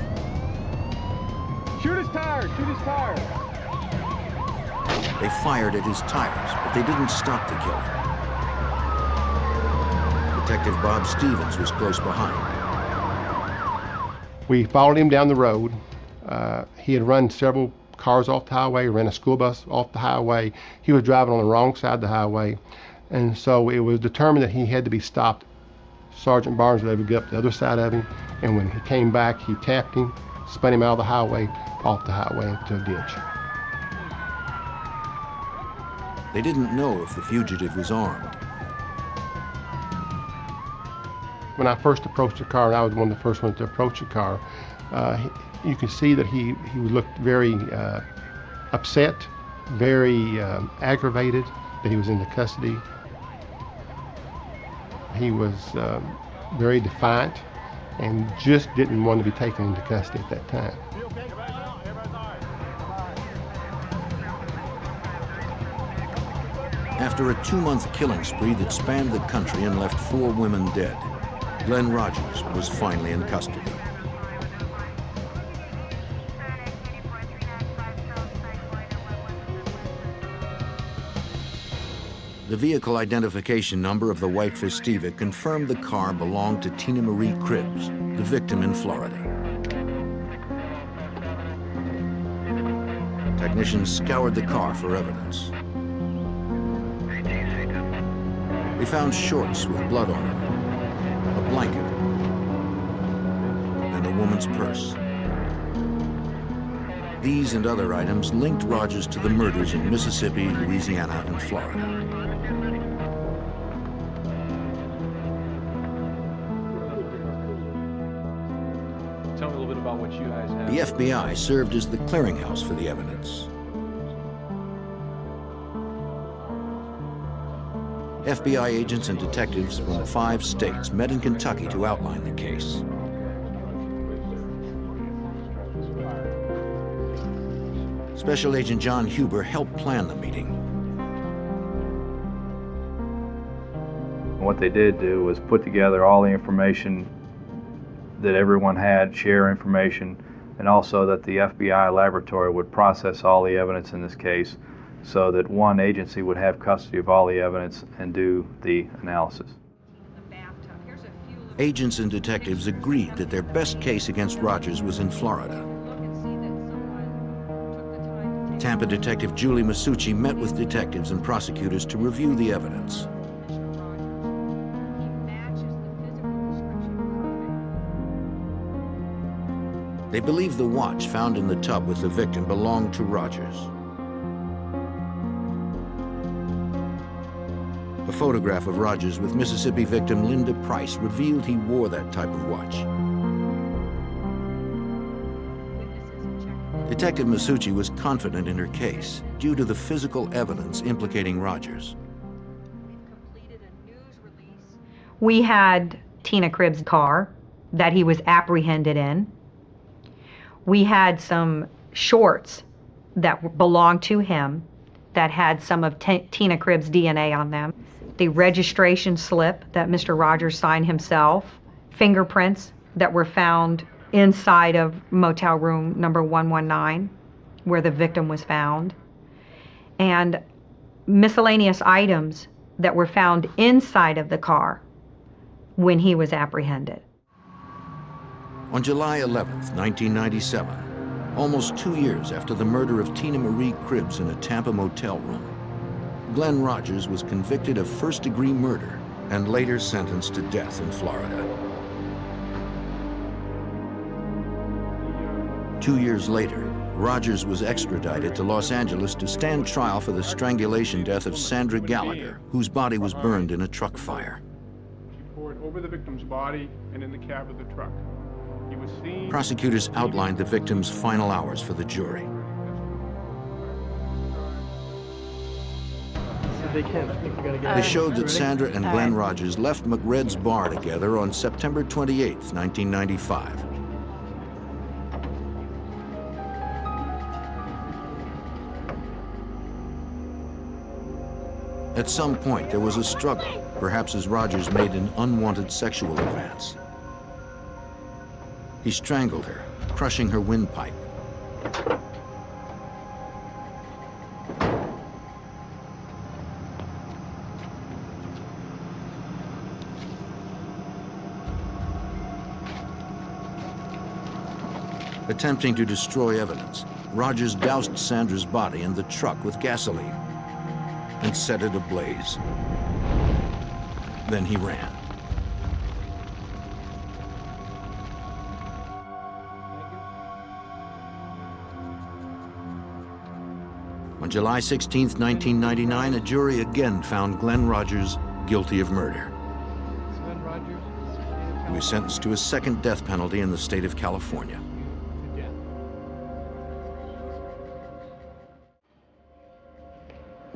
Shoot his tires! Shoot his tires! They fired at his tires, but they didn't stop the killer. Detective Bob Stevens was close behind. We followed him down the road. He had run several cars off the highway, ran a school bus off the highway. He was driving on the wrong side of the highway, and so it was determined that he had to be stopped. Sergeant Barnes was able to get up the other side of him, and when he came back, he tapped him, spun him out of the highway, off the highway into a ditch. They didn't know if the fugitive was armed. When I first approached the car, and I was one of the first ones to approach the car, you could see that he looked very upset, very aggravated that he was in the custody. He was very defiant and just didn't want to be taken into custody at that time. After a 2-month killing spree that spanned the country and left 4 women dead, Glenn Rogers was finally in custody. The vehicle identification number of the white Festiva confirmed the car belonged to Tina Marie Cribbs, the victim in Florida. Technicians scoured the car for evidence. They found shorts with blood on them, a blanket, and a woman's purse. These and other items linked Rogers to the murders in Mississippi, Louisiana, and Florida. Tell me a little bit about what you guys have. The FBI served as the clearinghouse for the evidence. FBI agents and detectives from 5 states met in Kentucky to outline the case. Special Agent John Huber helped plan the meeting. What they did do was put together all the information that everyone had, share information, and also that the FBI laboratory would process all the evidence in this case so that one agency would have custody of all the evidence and do the analysis. Agents and detectives agreed that their best case against Rogers was in Florida. Tampa detective Julie Masucci met with detectives and prosecutors to review the evidence. They believe the watch found in the tub with the victim belonged to Rogers. A photograph of Rogers with Mississippi victim Linda Price revealed he wore that type of watch. Detective Masucci was confident in her case due to the physical evidence implicating Rogers. We had Tina Cribb's car that he was apprehended in. We had some shorts that belonged to him that had some of Tina Cribb's DNA on them. The registration slip that Mr. Rogers signed himself, fingerprints that were found inside of motel room number 119, where the victim was found, and miscellaneous items that were found inside of the car when he was apprehended. On July 11th, 1997, almost 2 years after the murder of Tina Marie Cribbs in a Tampa motel room, Glenn Rogers was convicted of first-degree murder and later sentenced to death in Florida. 2 years later, Rogers was extradited to Los Angeles to stand trial for the strangulation death of Sandra Gallagher, whose body was burned in a truck fire. She poured over the victim's body and in the cab of the truck. He was seen. Prosecutors outlined the victim's final hours for the jury. They showed that Sandra and Glenn Rogers left McRed's bar together on September 28, 1995. At some point, there was a struggle, perhaps as Rogers made an unwanted sexual advance. He strangled her, crushing her windpipe. Attempting to destroy evidence, Rogers doused Sandra's body in the truck with gasoline and set it ablaze. Then he ran. On July 16, 1999, a jury again found Glenn Rogers guilty of murder. He was sentenced to a second death penalty in the state of California.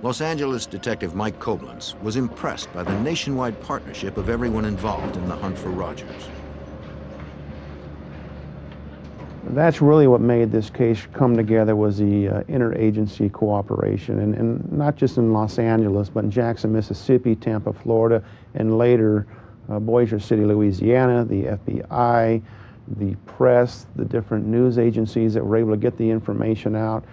Los Angeles detective Mike Koblenz was impressed by the nationwide partnership of everyone involved in the hunt for Rogers. That's really what made this case come together, was the interagency cooperation, and not just in Los Angeles, but in Jackson, Mississippi, Tampa, Florida, and later Bossier City, Louisiana, the FBI, the press, the different news agencies that were able to get the information out.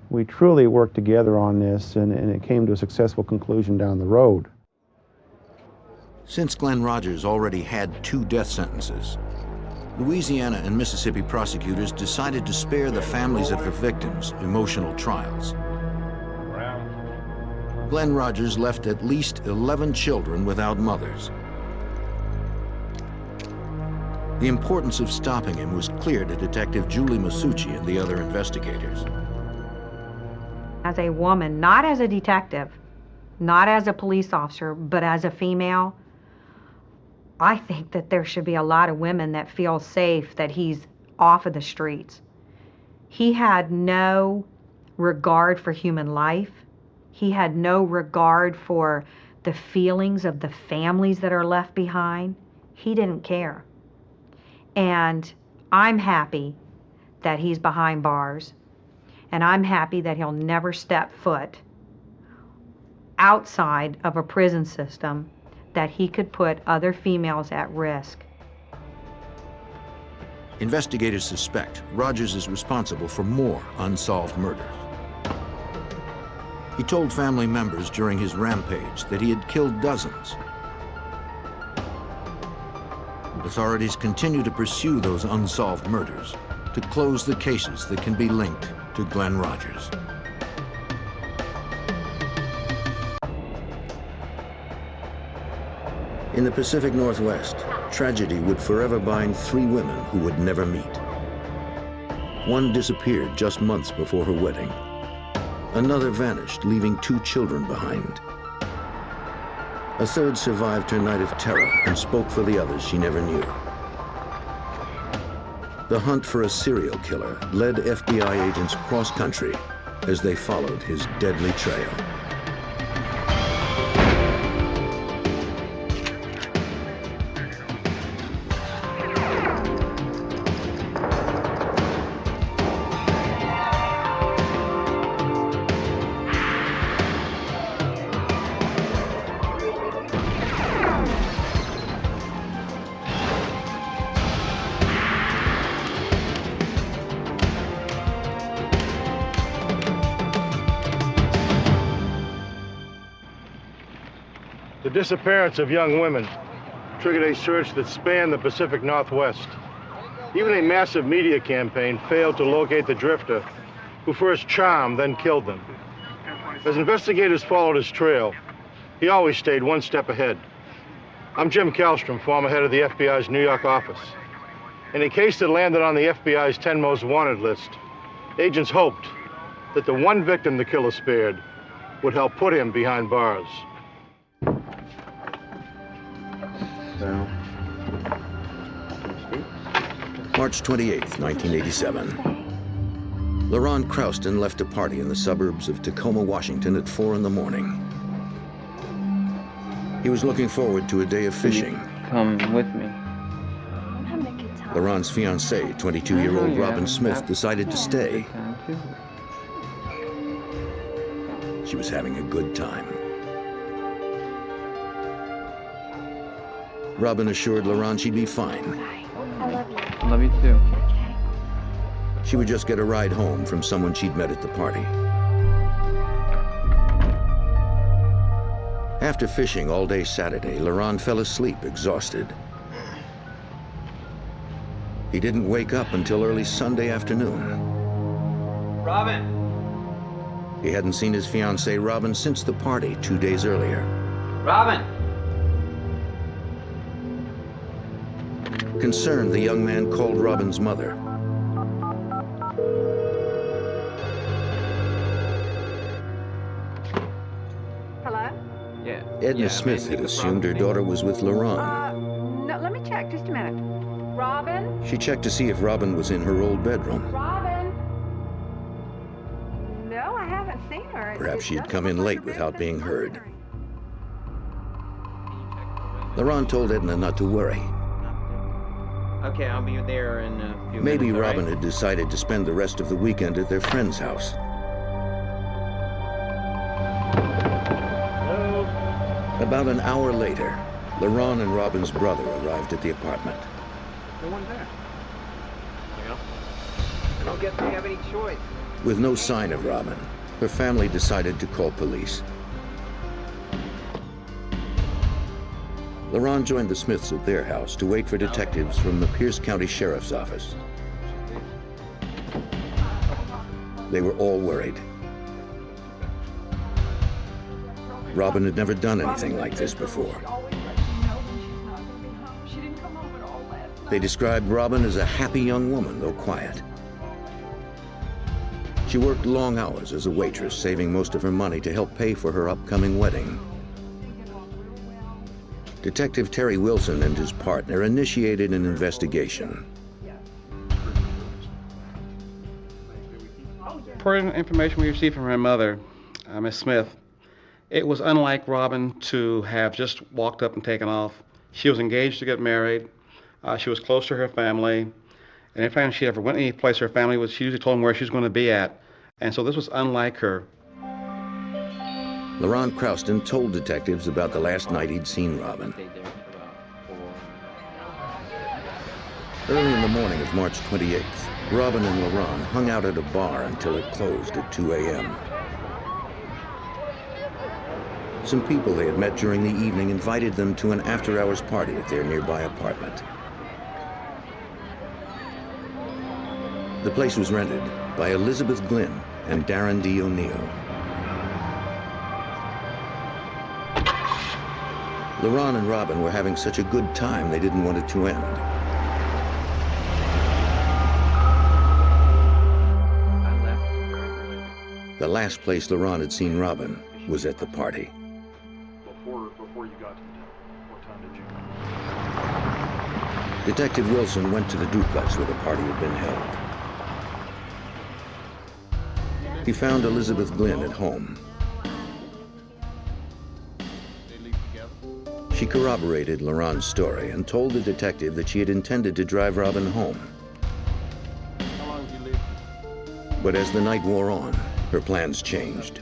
We truly worked together on this, and it came to a successful conclusion down the road. Since Glenn Rogers already had 2 death sentences, Louisiana and Mississippi prosecutors decided to spare the families of the victims emotional trials. Glenn Rogers left at least 11 children without mothers. The importance of stopping him was clear to Detective Julie Masucci and the other investigators. As a woman, not as a detective, not as a police officer, but as a female, I think that there should be a lot of women that feel safe that he's off of the streets. He had no regard for human life. He had no regard for the feelings of the families that are left behind. He didn't care. And I'm happy that he's behind bars. And I'm happy that he'll never step foot outside of a prison system that he could put other females at risk. Investigators suspect Rogers is responsible for more unsolved murders. He told family members during his rampage that he had killed dozens. authorities continue to pursue those unsolved murders to close the cases that can be linked to Glenn Rogers. In the Pacific Northwest, tragedy would forever bind 3 women who would never meet. One disappeared just months before her wedding. Another vanished, leaving 2 children behind. A third survived her night of terror and spoke for the others she never knew. The hunt for a serial killer led FBI agents cross-country as they followed his deadly trail. The disappearance of young women triggered a search that spanned the Pacific Northwest. Even a massive media campaign failed to locate the drifter who first charmed, then killed them. As investigators followed his trail, he always stayed one step ahead. I'm Jim Kallstrom, former head of the FBI's New York office. In a case that landed on the FBI's 10 most wanted list, agents hoped that the one victim the killer spared would help put him behind bars. March 28th, 1987. LaRon Crouston left a party in the suburbs of Tacoma, Washington at 4 in the morning. He was looking forward to a day of fishing. Come with me. LaRon's fiancée, 22-year-old Robin Smith, decided to stay. She was having a good time. Robin assured LaRon she'd be fine. I love you. I love you too. She would just get a ride home from someone she'd met at the party. After fishing all day Saturday, LaRon fell asleep, exhausted. He didn't wake up until early Sunday afternoon. Robin! He hadn't seen his fiancée, Robin, since the party 2 days earlier. Robin! Concerned, the young man called Robin's mother. Hello? Yeah. Edna Smith had assumed her daughter was with LaRon. No, let me check. Just a minute. Robin? She checked to see if Robin was in her old bedroom. Robin? No, I haven't seen her. Perhaps she'd come in late without being heard. LaRon told Edna not to worry. Okay, I'll be there in a few Maybe minutes. Robin all right? had decided to spend the rest of the weekend at their friend's house. About an hour later, LaRon and Robin's brother arrived at the apartment. No one there. I don't guess we have any choice. With no sign of Robin, her family decided to call police. LaRon joined the Smiths at their house to wait for detectives from the Pierce County Sheriff's Office. They were all worried. Robin had never done anything like this before. They described Robin as a happy young woman, though quiet. She worked long hours as a waitress, saving most of her money to help pay for her upcoming wedding. Detective Terry Wilson and his partner initiated an investigation. Per information we received from her mother, Miss Smith, it was unlike Robin to have just walked up and taken off. She was engaged to get married. She was close to her family. And every time she ever went any place her family was, she usually told them where she was going to be at. And so this was unlike her. LaRon Crouston told detectives about the last night he'd seen Robin. Early in the morning of March 28th, Robin and LaRon hung out at a bar until it closed at 2 a.m. Some people they had met during the evening invited them to an after-hours party at their nearby apartment. The place was rented by Elizabeth Glynn and Darren D. O'Neill. LaRon and Robin were having such a good time they didn't want it to end. The last place LaRon had seen Robin was at the party. Before you got to the dinner, what time did you? Detective Wilson went to the duplex where the party had been held. He found Elizabeth Glynn at home. She corroborated LaRon's story and told the detective that she had intended to drive Robin home. How long did you live? But as the night wore on, her plans changed.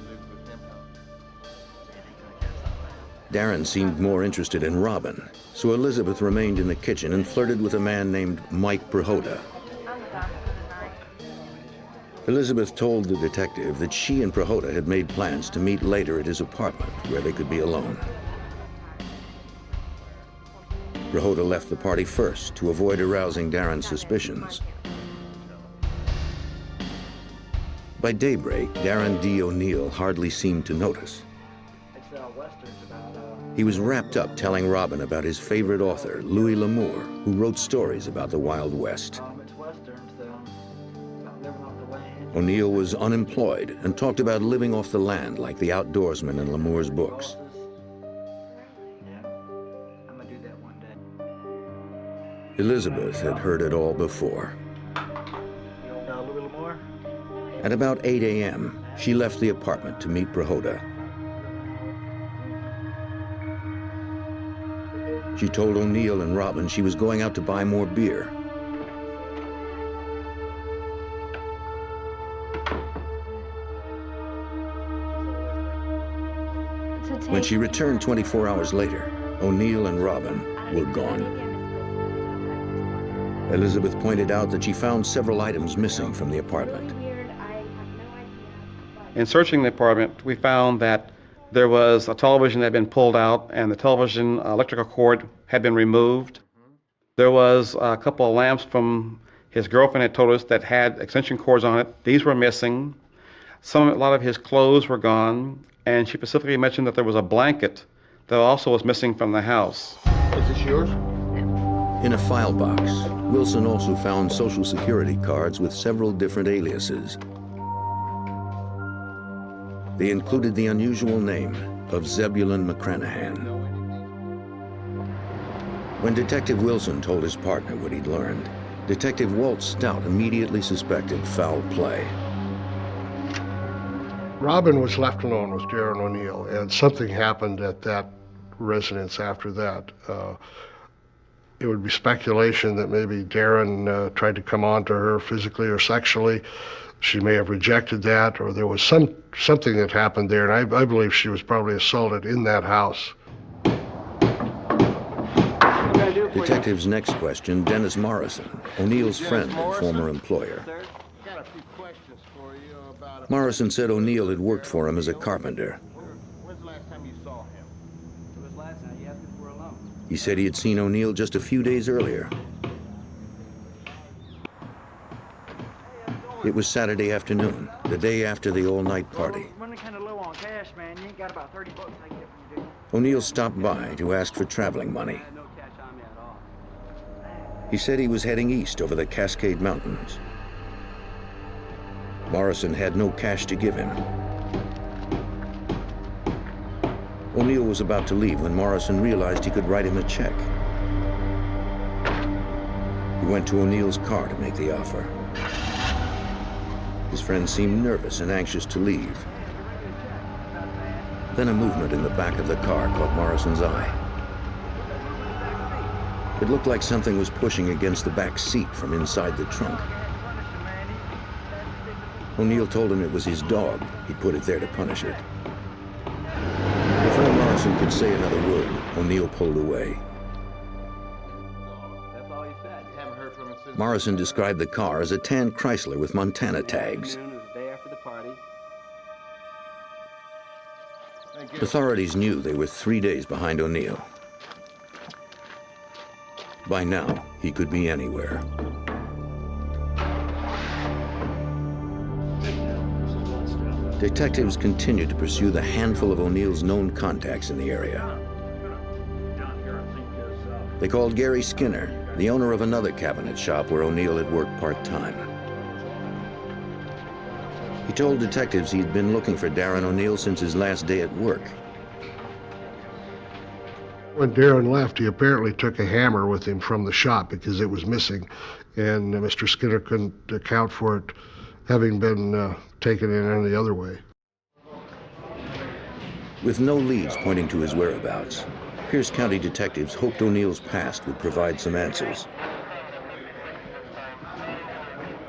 Darren seemed more interested in Robin, so Elizabeth remained in the kitchen and flirted with a man named Mike Prohoda. Elizabeth told the detective that she and Prohoda had made plans to meet later at his apartment, where they could be alone. Prohoda left the party first to avoid arousing Darren's suspicions. By daybreak, Darren D. O'Neill hardly seemed to notice. He was wrapped up telling Robin about his favorite author, Louis L'Amour, who wrote stories about the Wild West. O'Neill was unemployed and talked about living off the land like the outdoorsman in L'Amour's books. Elizabeth had heard it all before. At about 8 a.m., she left the apartment to meet Prohoda. She told O'Neill and Robin she was going out to buy more beer. When she returned 24 hours later, O'Neill and Robin were gone. Elizabeth pointed out that she found several items missing from the apartment. In searching the apartment, we found that there was a television that had been pulled out and the television electrical cord had been removed. There was a couple of lamps from his girlfriend had told us that had extension cords on it. These were missing. A lot of his clothes were gone, and she specifically mentioned that there was a blanket that also was missing from the house. Is this yours? In a file box, Wilson also found Social Security cards with several different aliases. They included the unusual name of Zebulon McCranahan. When Detective Wilson told his partner what he'd learned, Detective Walt Stout immediately suspected foul play. Robin was left alone with Darren O'Neill, and something happened at that residence after that. It would be speculation that maybe Darren tried to come on to her physically or sexually. She may have rejected that, or there was something that happened there, and I believe she was probably assaulted in that house. Detective's next question, Dennis Morrison, O'Neill's friend and former employer. Morrison said O'Neill had worked for him as a carpenter. When's the last time you saw him? It was last night. He asked if we were alone. He said he had seen O'Neill just a few days earlier. It was Saturday afternoon, the day after the all-night party. Running kind of low on cash, man. You ain't got about 30 bucks I can get from you, dude. O'Neill stopped by to ask for traveling money. No cash on me at all. He said he was heading east over the Cascade Mountains. Morrison had no cash to give him. O'Neill was about to leave when Morrison realized he could write him a check. He went to O'Neill's car to make the offer. His friend seemed nervous and anxious to leave. Then a movement in the back of the car caught Morrison's eye. It looked like something was pushing against the back seat from inside the trunk. O'Neill told him it was his dog. He put it there to punish it. Before Morrison could say another word, O'Neill pulled away. That's all he said. You haven't heard from him since. Morrison described the car as a tan Chrysler with Montana tags. It was the day after the party. Authorities knew they were 3 days behind O'Neill. By now, he could be anywhere. Detectives continued to pursue the handful of O'Neill's known contacts in the area. They called Gary Skinner, the owner of another cabinet shop where O'Neill had worked part-time. He told detectives he'd been looking for Darren O'Neill since his last day at work. When Darren left, he apparently took a hammer with him from the shop because it was missing, and Mr. Skinner couldn't account for it having been taken in any other way. With no leads pointing to his whereabouts, Pierce County detectives hoped O'Neill's past would provide some answers.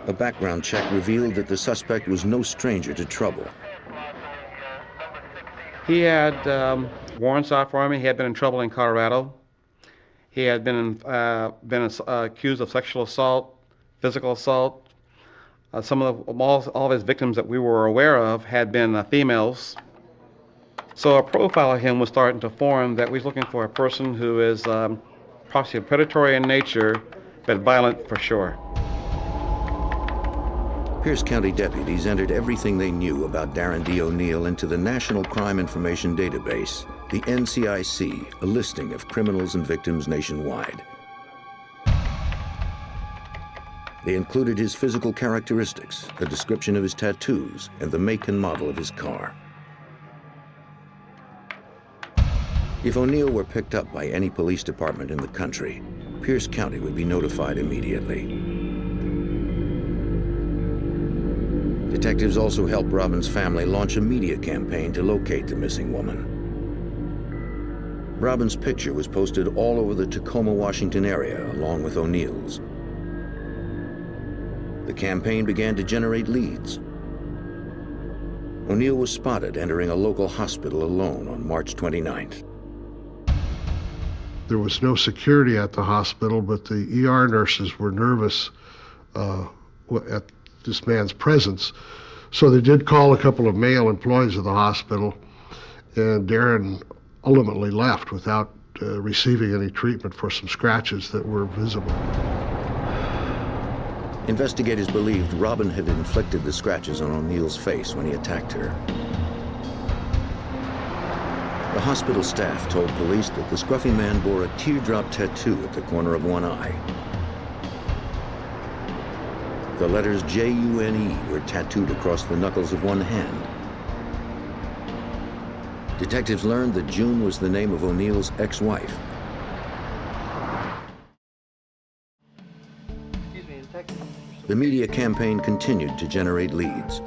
A background check revealed that the suspect was no stranger to trouble. He had warrants out for him. He had been in trouble in Colorado. He had been accused of sexual assault, physical assault. All of his victims that we were aware of had been females. So a profile of him was starting to form that we was looking for a person who is possibly predatory in nature, but violent for sure. Pierce County deputies entered everything they knew about Darren D. O'Neill into the National Crime Information Database, the NCIC, a listing of criminals and victims nationwide. They included his physical characteristics, a description of his tattoos, and the make and model of his car. If O'Neill were picked up by any police department in the country, Pierce County would be notified immediately. Detectives also helped Robin's family launch a media campaign to locate the missing woman. Robin's picture was posted all over the Tacoma, Washington area, along with O'Neill's. The campaign began to generate leads. O'Neill was spotted entering a local hospital alone on March 29th. There was no security at the hospital, but the ER nurses were nervous at this man's presence. So they did call a couple of male employees of the hospital, and Darren ultimately left without receiving any treatment for some scratches that were visible. Investigators believed Robin had inflicted the scratches on O'Neill's face when he attacked her. The hospital staff told police that the scruffy man bore a teardrop tattoo at the corner of one eye. The letters J-U-N-E were tattooed across the knuckles of one hand. Detectives learned that June was the name of O'Neill's ex-wife. The media campaign continued to generate leads.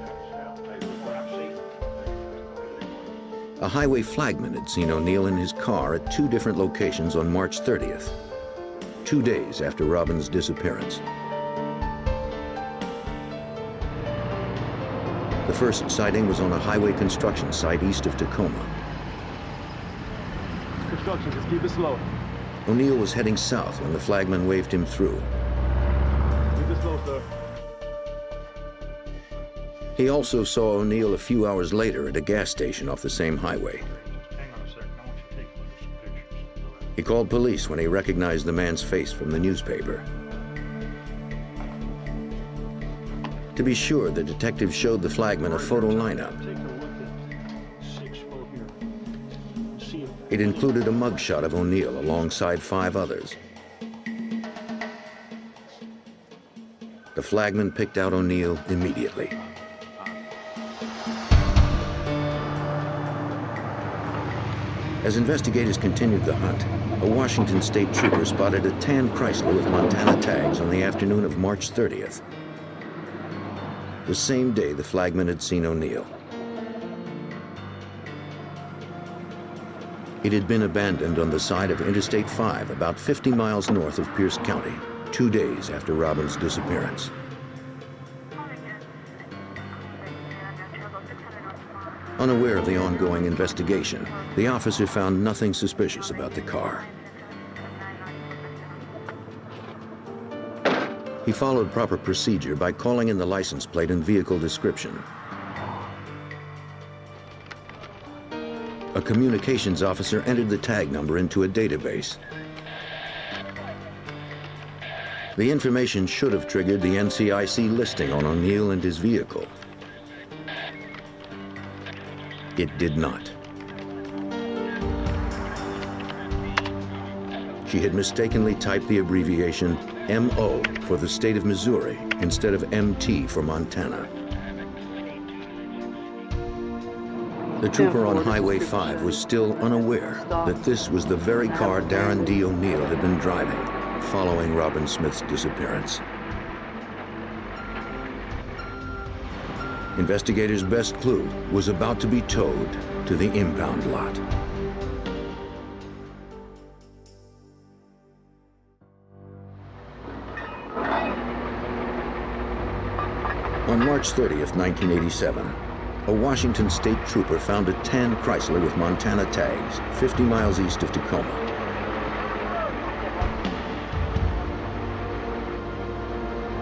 A highway flagman had seen O'Neill in his car at 2 different locations on March 30th, 2 days after Robin's disappearance. The first sighting was on a highway construction site east of Tacoma. Construction, just keep it slow. O'Neill was heading south when the flagman waved him through. Keep it slow, sir. He also saw O'Neill a few hours later at a gas station off the same highway. Hang on a second, I want you to take a look at some pictures. He called police when he recognized the man's face from the newspaper. To be sure, the detective showed the flagman a photo lineup. It included a mugshot of O'Neill alongside 5 others. The flagman picked out O'Neill immediately. As investigators continued the hunt, a Washington state trooper spotted a tan Chrysler with Montana tags on the afternoon of March 30th. The same day the flagman had seen O'Neill. It had been abandoned on the side of Interstate 5, about 50 miles north of Pierce County, 2 days after Robin's disappearance. Unaware of the ongoing investigation, the officer found nothing suspicious about the car. He followed proper procedure by calling in the license plate and vehicle description. A communications officer entered the tag number into a database. The information should have triggered the NCIC listing on O'Neill and his vehicle. It did not. She had mistakenly typed the abbreviation MO for the state of Missouri instead of MT for Montana. The trooper on Highway 5 was still unaware that this was the very car Darren D. O'Neill had been driving following Robin Smith's disappearance. Investigators' best clue was about to be towed to the impound lot. On March 30th, 1987, a Washington state trooper found a tan Chrysler with Montana tags 50 miles east of Tacoma.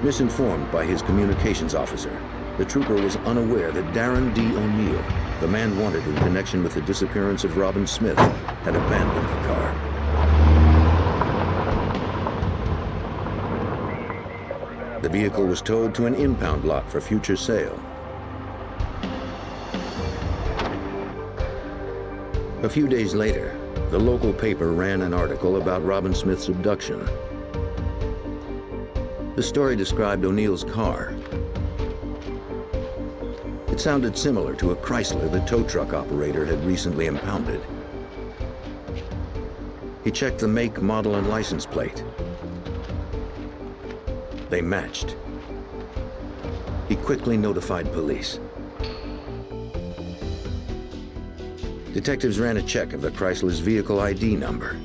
Misinformed by his communications officer, the trooper was unaware that Darren D. O'Neill, the man wanted in connection with the disappearance of Robin Smith, had abandoned the car. The vehicle was towed to an impound lot for future sale. A few days later, the local paper ran an article about Robin Smith's abduction. The story described O'Neill's car. It sounded similar to a Chrysler the tow truck operator had recently impounded. He checked the make, model, and license plate. They matched. He quickly notified police. Detectives ran a check of the Chrysler's vehicle ID number.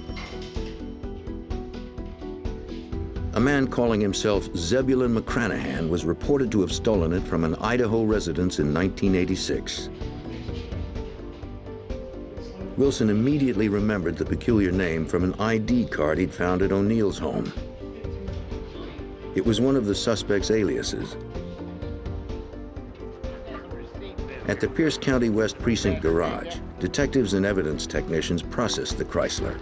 A man calling himself Zebulon McCranahan was reported to have stolen it from an Idaho residence in 1986. Wilson immediately remembered the peculiar name from an ID card he'd found at O'Neill's home. It was one of the suspect's aliases. At the Pierce County West Precinct garage, detectives and evidence technicians processed the Chrysler.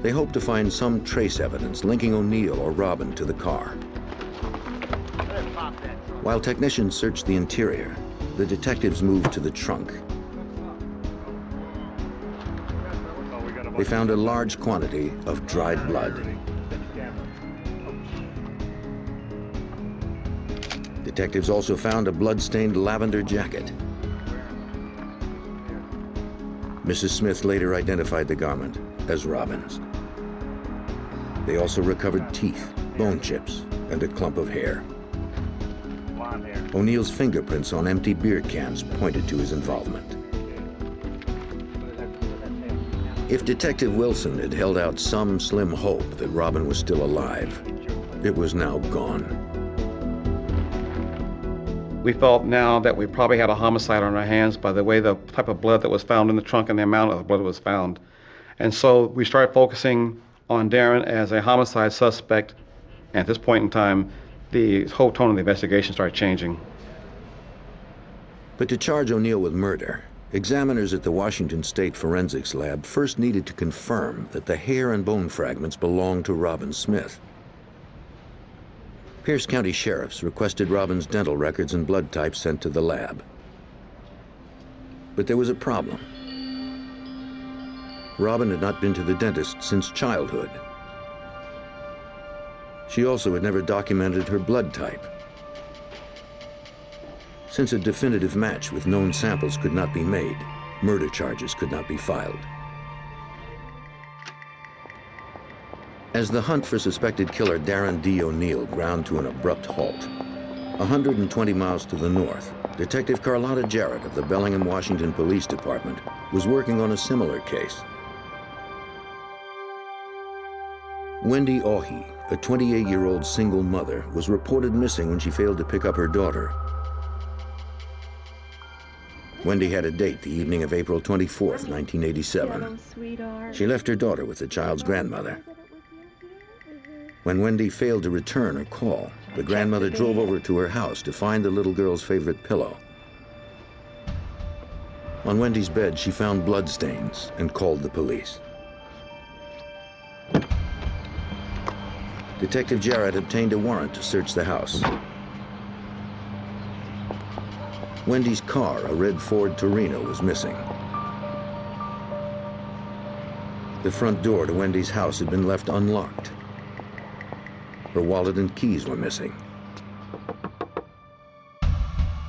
They hoped to find some trace evidence linking O'Neill or Robin to the car. While technicians searched the interior, the detectives moved to the trunk. They found a large quantity of dried blood. Detectives also found a blood-stained lavender jacket. Mrs. Smith later identified the garment as Robin's. They also recovered teeth, bone chips, and a clump of hair. O'Neill's fingerprints on empty beer cans pointed to his involvement. If Detective Wilson had held out some slim hope that Robin was still alive, it was now gone. We felt now that we probably had a homicide on our hands by the way the type of blood that was found in the trunk and the amount of blood that was found. And so we started focusing on Darren as a homicide suspect. At this point in time, the whole tone of the investigation started changing. But to charge O'Neill with murder, examiners at the Washington State Forensics Lab first needed to confirm that the hair and bone fragments belonged to Robin Smith. Pierce County sheriffs requested Robin's dental records and blood types sent to the lab. But there was a problem. Robin had not been to the dentist since childhood. She also had never documented her blood type. Since a definitive match with known samples could not be made, murder charges could not be filed. As the hunt for suspected killer Darren D. O'Neill ground to an abrupt halt, 120 miles to the north, Detective Carlotta Jarrett of the Bellingham, Washington Police Department was working on a similar case. Wendy Aughey, a 28-year-old single mother, was reported missing when she failed to pick up her daughter. Wendy had a date the evening of April 24th, 1987. She left her daughter with the child's grandmother. When Wendy failed to return her call, the grandmother drove over to her house to find the little girl's favorite pillow. On Wendy's bed, she found bloodstains and called the police. Detective Jarrett obtained a warrant to search the house. Wendy's car, a red Ford Torino, was missing. The front door to Wendy's house had been left unlocked. Her wallet and keys were missing.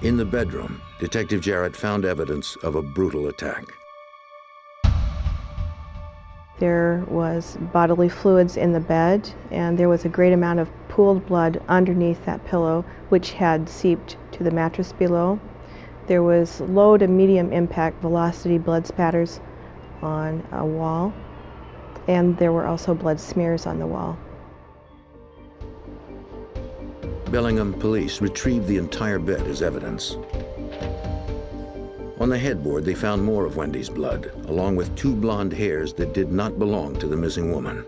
In the bedroom, Detective Jarrett found evidence of a brutal attack. There was bodily fluids in the bed, and there was a great amount of pooled blood underneath that pillow, which had seeped to the mattress below. There was low to medium impact velocity blood spatters on a wall, and there were also blood smears on the wall. Bellingham police retrieved the entire bed as evidence. On the headboard, they found more of Wendy's blood, along with 2 blonde hairs that did not belong to the missing woman.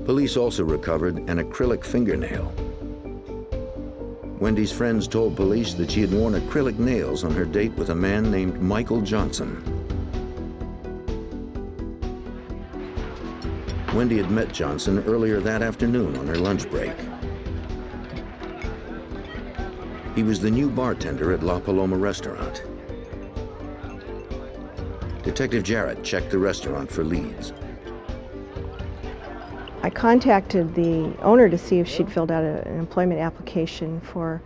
Police also recovered an acrylic fingernail. Wendy's friends told police that she had worn acrylic nails on her date with a man named Michael Johnson. Wendy had met Johnson earlier that afternoon on her lunch break. He was the new bartender at La Paloma restaurant. Detective Jarrett checked the restaurant for leads. I contacted the owner to see if she'd filled out an employment application for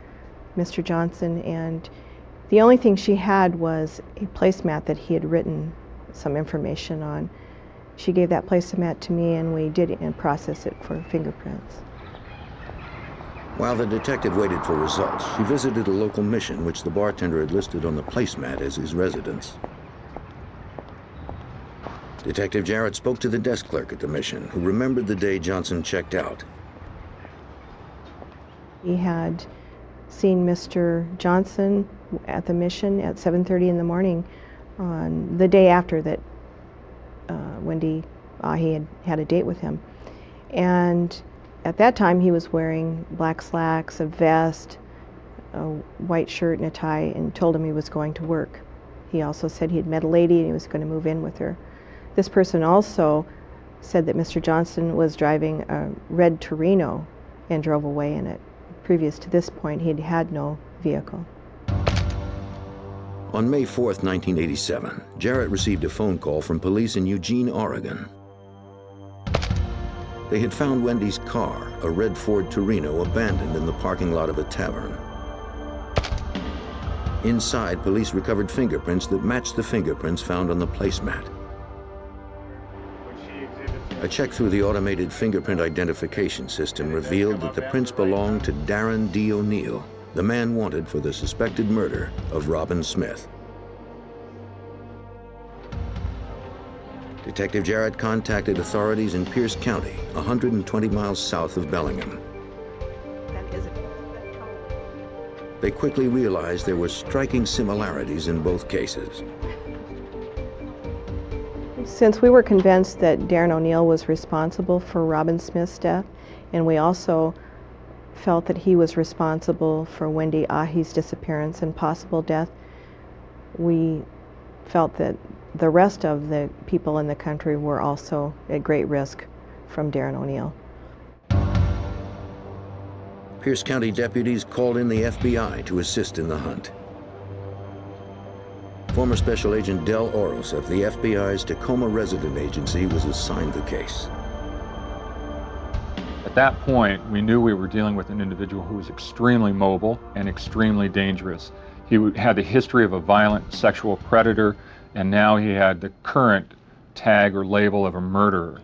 Mr. Johnson, and the only thing she had was a placemat that he had written some information on. She gave that placemat to me, and we did and processed it for fingerprints. While the detective waited for results, she visited a local mission which the bartender had listed on the placemat as his residence. Detective Jarrett spoke to the desk clerk at the mission, who remembered the day Johnson checked out. He had seen Mr. Johnson at the mission at 7:30 in the morning on the day after that Wendy he had a date with him. And at that time he was wearing black slacks, a vest, a white shirt and a tie, and told him he was going to work. He also said he had met a lady and he was going to move in with her. This person also said that Mr. Johnson was driving a red Torino and drove away in it. Previous to this point, he had had no vehicle. On May 4th, 1987, Jarrett received a phone call from police in Eugene, Oregon. They had found Wendy's car, a red Ford Torino, abandoned in the parking lot of a tavern. Inside, police recovered fingerprints that matched the fingerprints found on the placemat. A check through the automated fingerprint identification system revealed that the prints belonged to Darren D. O'Neill, the man wanted for the suspected murder of Robin Smith. Detective Jarrett contacted authorities in Pierce County, 120 miles south of Bellingham. They quickly realized there were striking similarities in both cases. Since we were convinced that Darren O'Neill was responsible for Robin Smith's death, and we also felt that he was responsible for Wendy Ahi's disappearance and possible death, we felt that the rest of the people in the country were also at great risk from Darren O'Neill. Pierce County deputies called in the FBI to assist in the hunt. Former Special Agent Del Oros of the FBI's Tacoma Resident Agency was assigned the case. At that point, we knew we were dealing with an individual who was extremely mobile and extremely dangerous. He had the history of a violent sexual predator, and now he had the current tag or label of a murderer.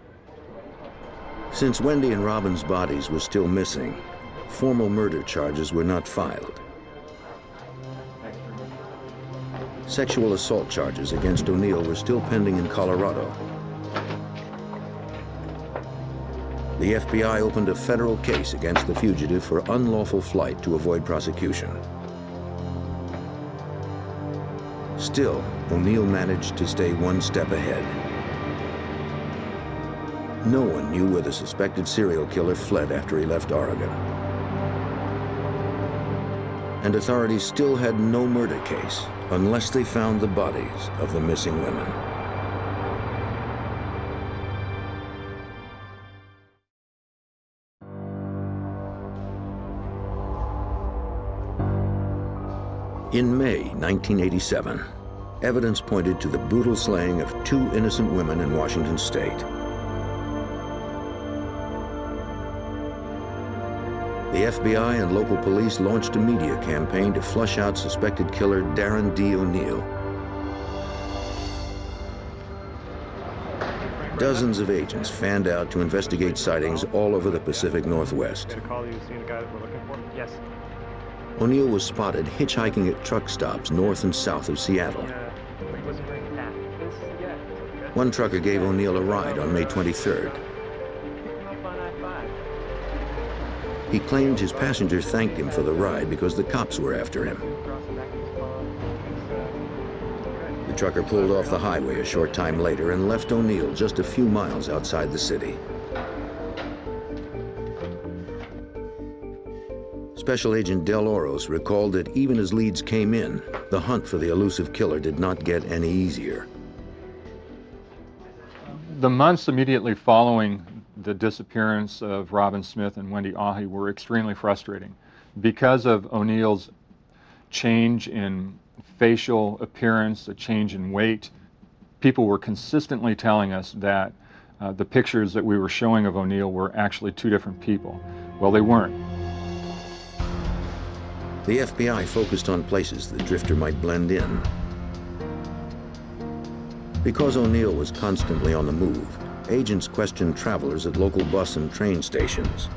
Since Wendy and Robin's bodies were still missing, formal murder charges were not filed. Sexual assault charges against O'Neill were still pending in Colorado. The FBI opened a federal case against the fugitive for unlawful flight to avoid prosecution. Still, O'Neill managed to stay one step ahead. No one knew where the suspected serial killer fled after he left Oregon. And authorities still had no murder case unless they found the bodies of the missing women. In May 1987, evidence pointed to the brutal slaying of 2 innocent women in Washington state. The FBI and local police launched a media campaign to flush out suspected killer Darren D. O'Neill. Dozens of agents fanned out to investigate sightings all over the Pacific Northwest. Yes. O'Neill was spotted hitchhiking at truck stops north and south of Seattle. One trucker gave O'Neill a ride on May 23rd. He claimed his passenger thanked him for the ride because the cops were after him. The trucker pulled off the highway a short time later and left O'Neill just a few miles outside the city. Special Agent Del Oros recalled that even as leads came in, the hunt for the elusive killer did not get any easier. The months immediately following the disappearance of Robin Smith and Wendy Ahi were extremely frustrating. Because of O'Neill's change in facial appearance, a change in weight, people were consistently telling us that the pictures that we were showing of O'Neill were actually 2 different people. Well, they weren't. The FBI focused on places the drifter might blend in. Because O'Neill was constantly on the move, agents questioned travelers at local bus and train stations.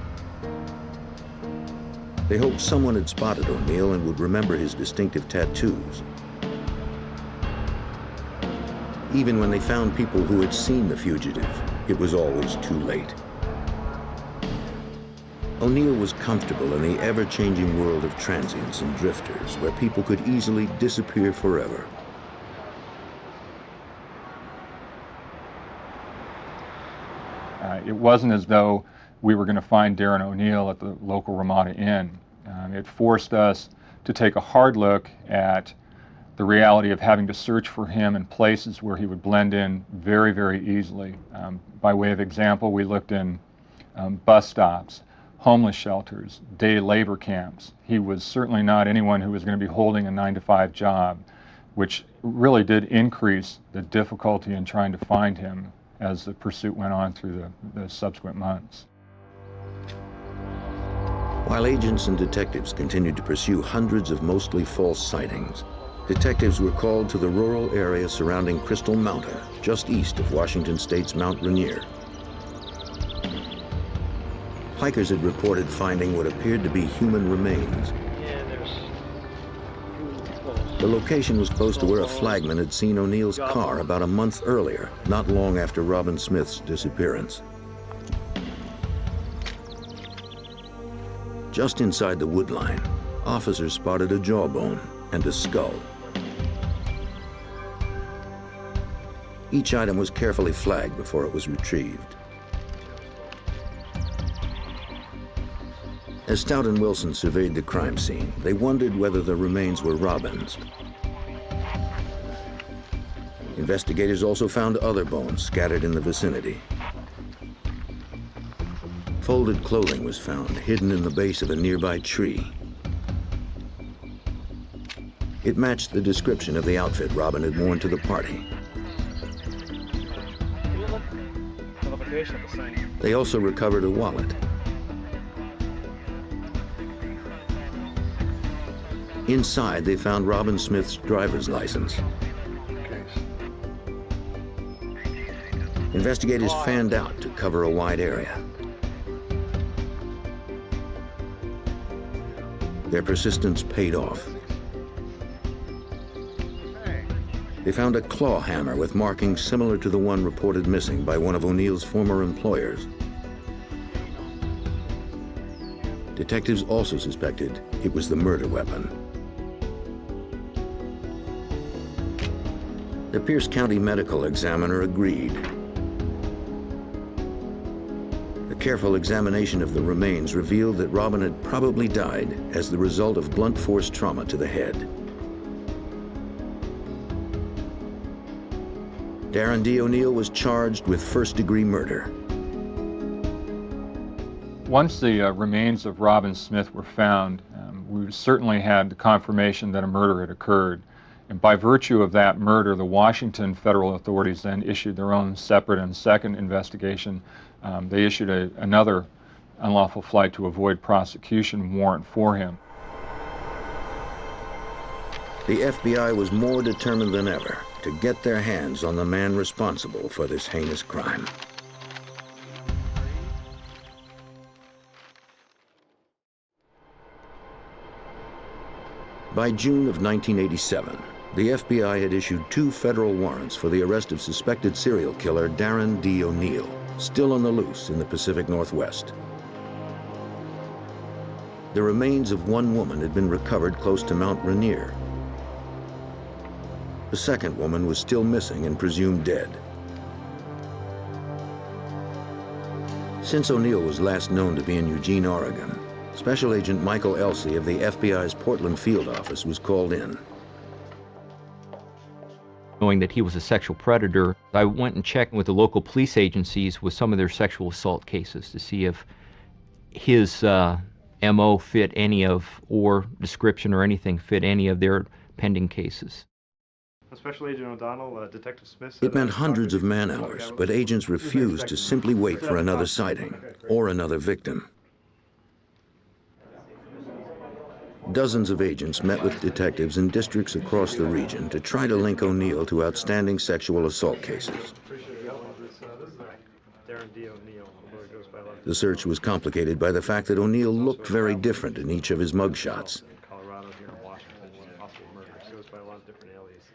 They hoped someone had spotted O'Neill and would remember his distinctive tattoos. Even when they found people who had seen the fugitive, it was always too late. O'Neill was comfortable in the ever-changing world of transients and drifters, where people could easily disappear forever. It wasn't as though we were going to find Darren O'Neill at the local Ramada Inn. It forced us to take a hard look at the reality of having to search for him in places where he would blend in very, very easily. By way of example, we looked in bus stops, homeless shelters, day labor camps. He was certainly not anyone who was going to be holding a 9-to-5 job, which really did increase the difficulty in trying to find him as the pursuit went on through the subsequent months. While agents and detectives continued to pursue hundreds of mostly false sightings, detectives were called to the rural area surrounding Crystal Mountain, just east of Washington State's Mount Rainier. Hikers had reported finding what appeared to be human remains. The location was close to where a flagman had seen O'Neill's car about a month earlier, not long after Robin Smith's disappearance. Just inside the wood line, officers spotted a jawbone and a skull. Each item was carefully flagged before it was retrieved. As Stout and Wilson surveyed the crime scene, they wondered whether the remains were Robin's. Investigators also found other bones scattered in the vicinity. Folded clothing was found, hidden in the base of a nearby tree. It matched the description of the outfit Robin had worn to the party. They also recovered a wallet. Inside, they found Robin Smith's driver's license. Investigators fanned out to cover a wide area. Their persistence paid off. They found a claw hammer with markings similar to the one reported missing by one of O'Neill's former employers. Detectives also suspected it was the murder weapon. The Pierce County medical examiner agreed. A careful examination of the remains revealed that Robin had probably died as the result of blunt force trauma to the head. Darren D. O'Neill was charged with first-degree murder. Once the remains of Robin Smith were found, we certainly had the confirmation that a murder had occurred. And by virtue of that murder, the Washington federal authorities then issued their own separate and second investigation. They issued another unlawful flight to avoid prosecution warrant for him. The FBI was more determined than ever to get their hands on the man responsible for this heinous crime. By June of 1987, the FBI had issued 2 federal warrants for the arrest of suspected serial killer Darren D. O'Neill, still on the loose in the Pacific Northwest. The remains of one woman had been recovered close to Mount Rainier. The second woman was still missing and presumed dead. Since O'Neill was last known to be in Eugene, Oregon, Special Agent Michael Elsey of the FBI's Portland field office was called in. Knowing that he was a sexual predator, I went and checked with the local police agencies with some of their sexual assault cases to see if his MO fit any of, or description or anything fit any of their pending cases. Special Agent O'Donnell, Detective Smith. It meant hundreds of man-hours, but agents refused to simply wait for another sighting or another victim. Dozens of agents met with detectives in districts across the region to try to link O'Neill to outstanding sexual assault cases. The search was complicated by the fact that O'Neill looked very different in each of his mugshots.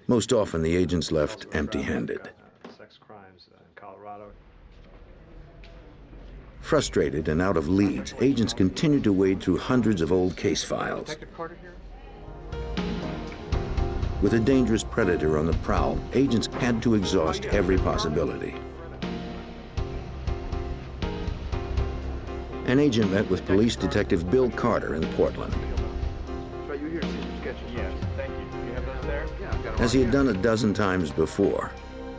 Most often, the agents left empty-handed. Frustrated and out of leads, agents continued to wade through hundreds of old case files. With a dangerous predator on the prowl, agents had to exhaust every possibility. An agent met with police detective Bill Carter in Portland. As he had done a dozen times before,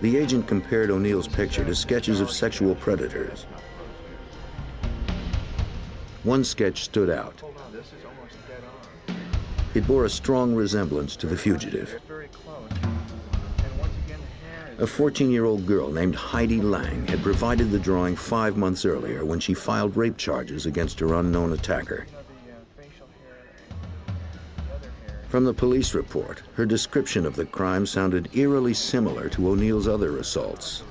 the agent compared O'Neill's picture to sketches of sexual predators. One sketch stood out. It bore a strong resemblance to the Fugitive. A 14-year-old girl named Heidi Lang had provided the drawing 5 months earlier when she filed rape charges against her unknown attacker. From the police report, her description of the crime sounded eerily similar to O'Neill's other assaults.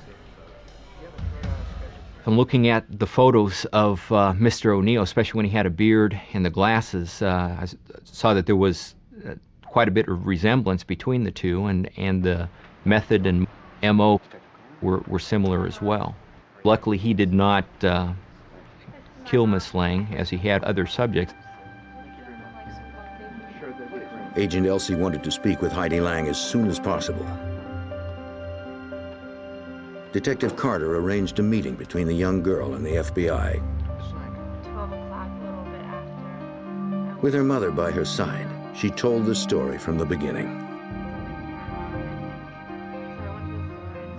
I'm looking at the photos of Mr. O'Neill, especially when he had a beard and the glasses. I saw that there was quite a bit of resemblance between the two, and the method and MO were similar as well. Luckily, he did not kill Miss Lang, as he had other subjects. Agent Elsey wanted to speak with Heidi Lang as soon as possible. Detective Carter arranged a meeting between the young girl and the FBI. 12 o'clock, a little bit after. With her mother by her side, she told the story from the beginning.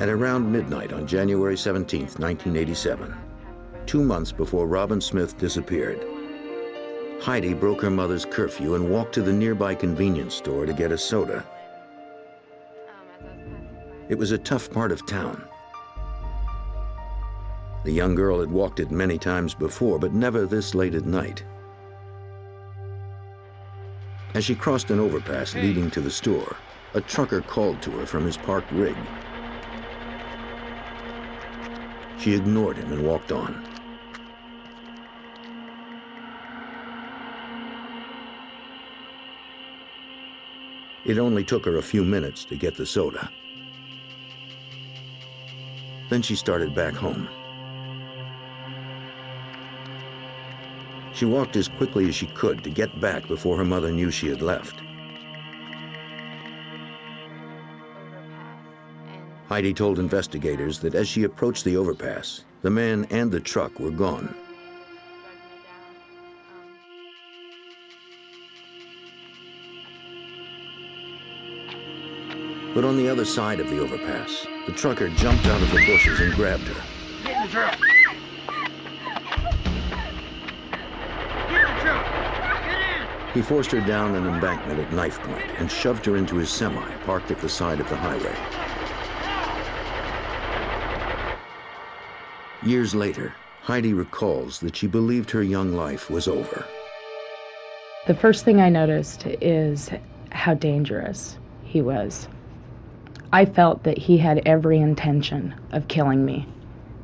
At around midnight on January 17, 1987, 2 months before Robin Smith disappeared, Heidi broke her mother's curfew and walked to the nearby convenience store to get a soda. It was a tough part of town. The young girl had walked it many times before, but never this late at night. As she crossed an overpass leading to the store, a trucker called to her from his parked rig. She ignored him and walked on. It only took her a few minutes to get the soda. Then she started back home. She walked as quickly as she could to get back before her mother knew she had left. Heidi told investigators that as she approached the overpass, the man and the truck were gone. But on the other side of the overpass, the trucker jumped out of the bushes and grabbed her. Get in the drill. He forced her down an embankment at knife point and shoved her into his semi parked at the side of the highway. Years later, Heidi recalls that she believed her young life was over. The first thing I noticed is how dangerous he was. I felt that he had every intention of killing me.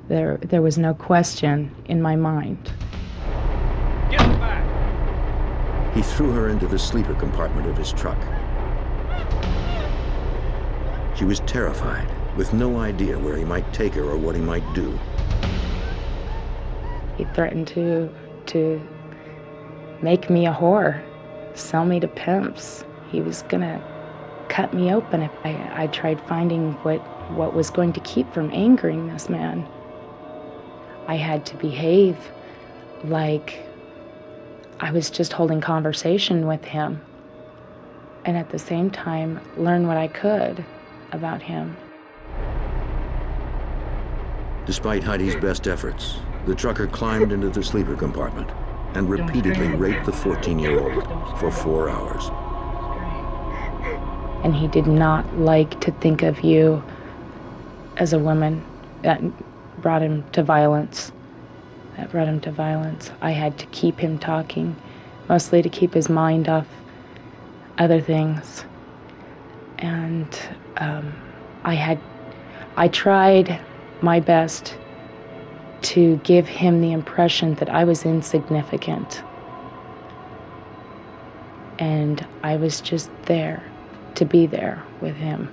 There was no question in my mind. Get him back! He threw her into the sleeper compartment of his truck. She was terrified, with no idea where he might take her or what he might do. He threatened to make me a whore, sell me to pimps. He was gonna cut me open if I tried finding what was going to keep from angering this man. I had to behave like I was just holding conversation with him, and at the same time learn what I could about him. Despite Heidi's best efforts, the trucker climbed into the sleeper compartment and repeatedly raped the 14-year-old for 4 hours. And he did not like to think of you as a woman. That brought him to violence. I had to keep him talking, mostly to keep his mind off other things. And I tried my best to give him the impression that I was insignificant. And I was just there to be there with him.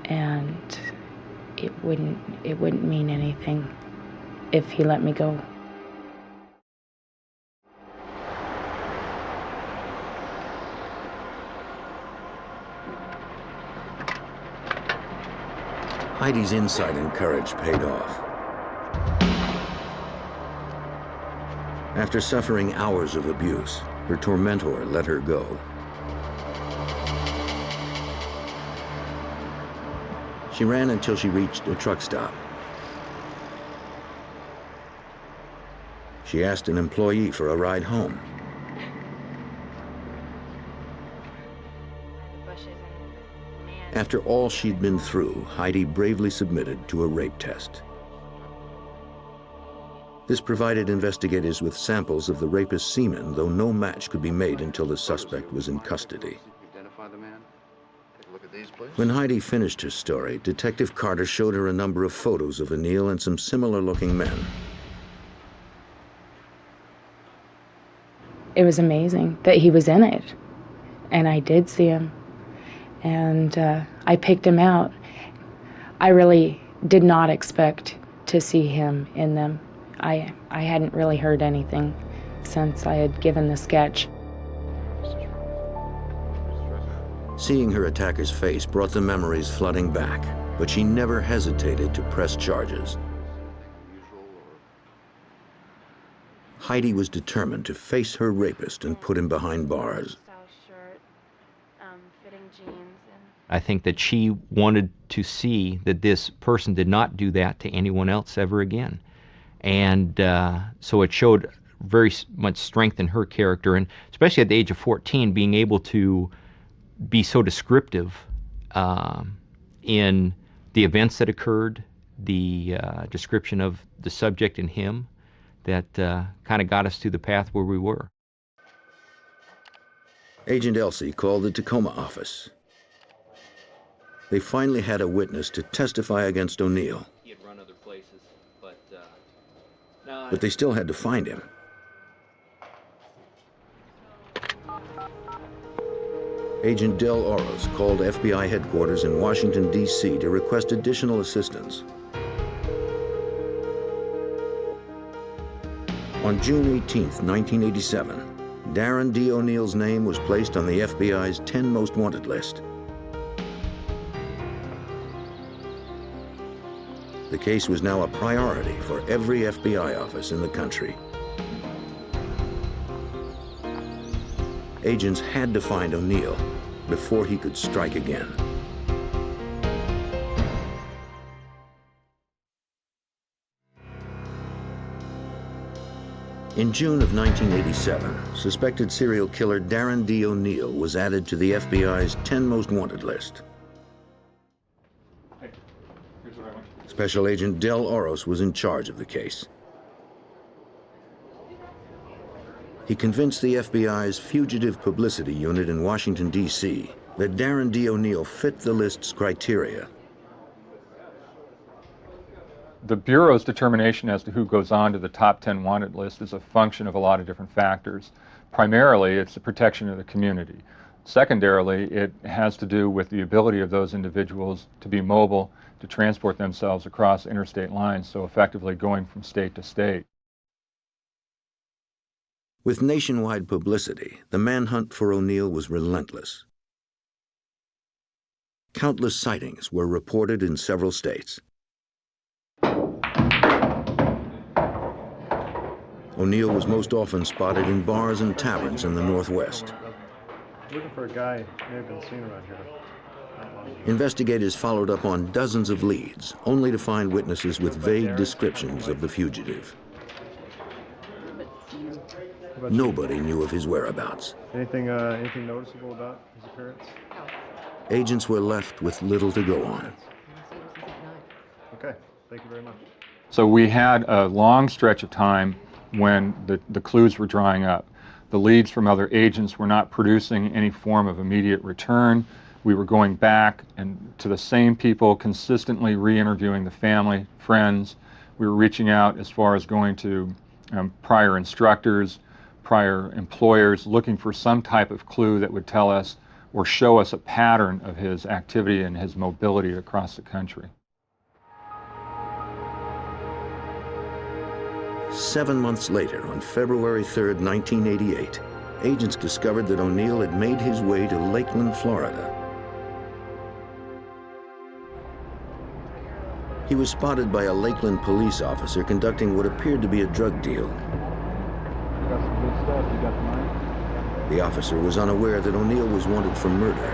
And it wouldn't mean anything if he let me go. Heidi's insight and courage paid off. After suffering hours of abuse, her tormentor let her go. She ran until she reached a truck stop. She asked an employee for a ride home. After all she'd been through, Heidi bravely submitted to a rape test. This provided investigators with samples of the rapist's semen, though no match could be made until the suspect was in custody. Identify the man. Take a look at these, please. When Heidi finished her story, Detective Carter showed her a number of photos of O'Neill and some similar-looking men. It was amazing that he was in it, and I did see him, and I picked him out. I really did not expect to see him in them. I hadn't really heard anything since I had given the sketch. Seeing her attacker's face brought the memories flooding back, but she never hesitated to press charges. Heidi was determined to face her rapist and put him behind bars. I think that she wanted to see that this person did not do that to anyone else ever again. And so it showed very much strength in her character, and especially at the age of 14, being able to be so descriptive in the events that occurred, the description of the subject and him, that kind of got us to the path where we were. Agent Elsie called the Tacoma office. They finally had a witness to testify against O'Neill. He had run other places, but they still had to find him. Agent Del Oros called FBI headquarters in Washington, D.C. to request additional assistance. On June 18, 1987, Darren D. O'Neill's name was placed on the FBI's 10 most wanted list. The case was now a priority for every FBI office in the country. Agents had to find O'Neill before he could strike again. In June of 1987, suspected serial killer Darren D. O'Neill was added to the FBI's 10 most wanted list. Special Agent Del Oros was in charge of the case. He convinced the FBI's Fugitive Publicity Unit in Washington, D.C. that Darren D. O'Neill fit the list's criteria. The Bureau's determination as to who goes on to the top 10 wanted list is a function of a lot of different factors. Primarily, it's the protection of the community. Secondarily, it has to do with the ability of those individuals to be mobile, to transport themselves across interstate lines, so effectively going from state to state. With nationwide publicity, the manhunt for O'Neill was relentless. Countless sightings were reported in several states. O'Neill was most often spotted in bars and taverns in the Northwest. Looking for a guy may have been seen around here. Investigators followed up on dozens of leads, only to find witnesses with vague descriptions of the fugitive. Nobody knew of his whereabouts. Anything noticeable about his appearance? Agents were left with little to go on. Okay, thank you very much. So we had a long stretch of time when the clues were drying up. The leads from other agents were not producing any form of immediate return. We were going back and to the same people, consistently re-interviewing the family, friends. We were reaching out as far as going to prior instructors, prior employers, looking for some type of clue that would tell us or show us a pattern of his activity and his mobility across the country. 7 months later, on February 3rd, 1988, agents discovered that O'Neill had made his way to Lakeland, Florida. He was spotted by a Lakeland police officer conducting what appeared to be a drug deal. Got some good stuff. You got the money? The officer was unaware that O'Neill was wanted for murder.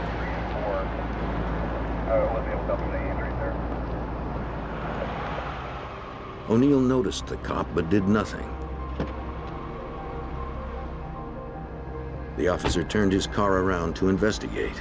O'Neill noticed the cop but did nothing. The officer turned his car around to investigate.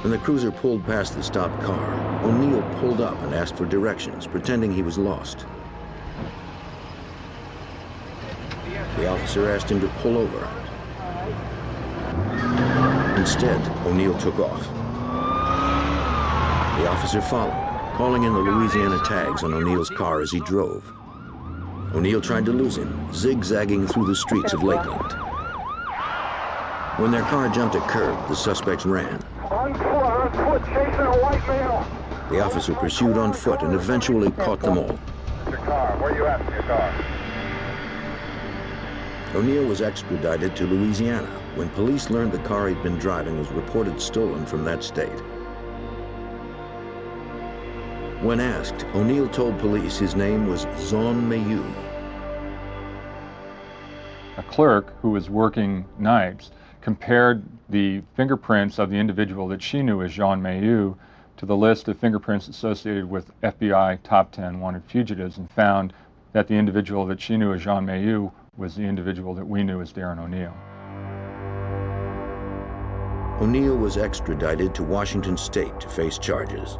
When the cruiser pulled past the stopped car, O'Neill pulled up and asked for directions, pretending he was lost. The officer asked him to pull over. Instead, O'Neill took off. The officer followed, calling in the Louisiana tags on O'Neill's car as he drove. O'Neill tried to lose him, zigzagging through the streets of Lakeland. When their car jumped a curb, the suspects ran. On foot, chasing a white male. The officer pursued on foot and eventually caught them all. Your car, where are you at in your car? O'Neill was extradited to Louisiana when police learned the car he'd been driving was reported stolen from that state. When asked, O'Neill told police his name was Jean Mayu. A clerk who was working nights compared the fingerprints of the individual that she knew as Jean Mayu to the list of fingerprints associated with FBI top 10 wanted fugitives and found that the individual that she knew as Jean Mayu was the individual that we knew as Darren O'Neill. O'Neill was extradited to Washington State to face charges.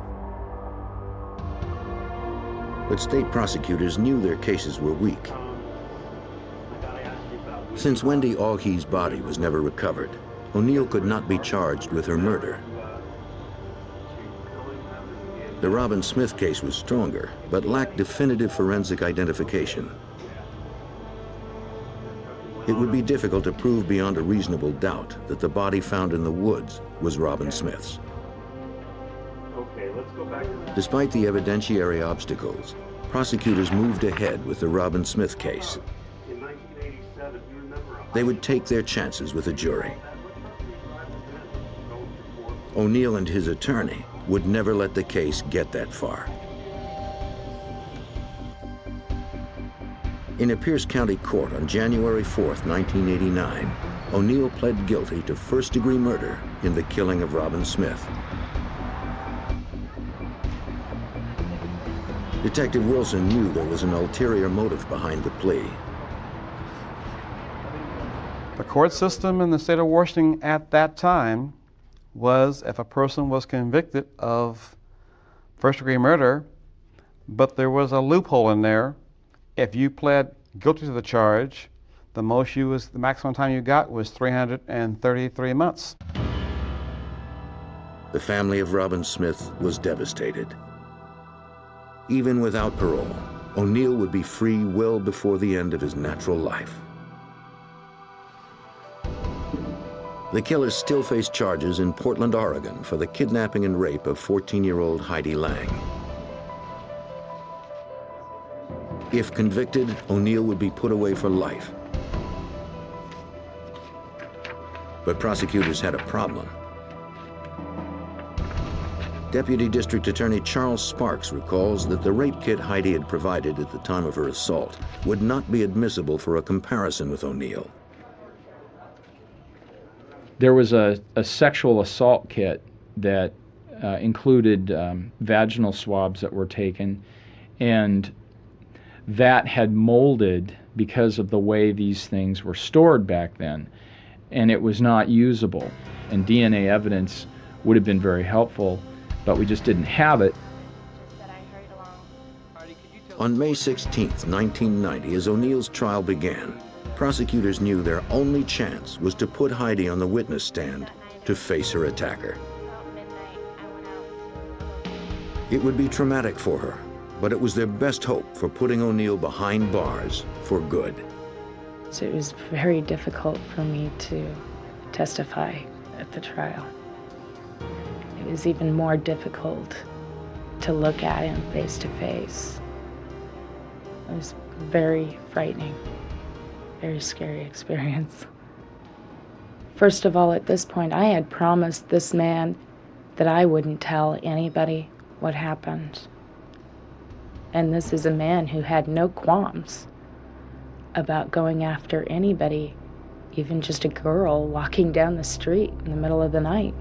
But state prosecutors knew their cases were weak. Since Wendy Augie's body was never recovered, O'Neill could not be charged with her murder. The Robin Smith case was stronger, but lacked definitive forensic identification. It would be difficult to prove beyond a reasonable doubt that the body found in the woods was Robin Smith's. Despite the evidentiary obstacles, prosecutors moved ahead with the Robin Smith case. They would take their chances with a jury. O'Neill and his attorney would never let the case get that far. In a Pierce County court on January 4th, 1989, O'Neill pled guilty to first-degree murder in the killing of Robin Smith. Detective Wilson knew there was an ulterior motive behind the plea. The court system in the state of Washington at that time was if a person was convicted of first-degree murder, but there was a loophole in there. If you pled guilty to the charge, the maximum time you got was 333 months. The family of Robin Smith was devastated. Even without parole, O'Neill would be free well before the end of his natural life. The killers still face charges in Portland, Oregon for the kidnapping and rape of 14-year-old Heidi Lang. If convicted, O'Neill would be put away for life. But prosecutors had a problem. Deputy District Attorney Charles Sparks recalls that the rape kit Heidi had provided at the time of her assault would not be admissible for a comparison with O'Neill. There was a sexual assault kit that included vaginal swabs that were taken, and that had molded because of the way these things were stored back then, and it was not usable. And DNA evidence would have been very helpful, but we just didn't have it. On May 16, 1990, as O'Neill's trial began, prosecutors knew their only chance was to put Heidi on the witness stand to face her attacker. It would be traumatic for her, but it was their best hope for putting O'Neill behind bars for good. So it was very difficult for me to testify at the trial. It was even more difficult to look at him face to face. It was very frightening, very scary experience. First of all, at this point, I had promised this man that I wouldn't tell anybody what happened. And this is a man who had no qualms about going after anybody, even just a girl walking down the street in the middle of the night.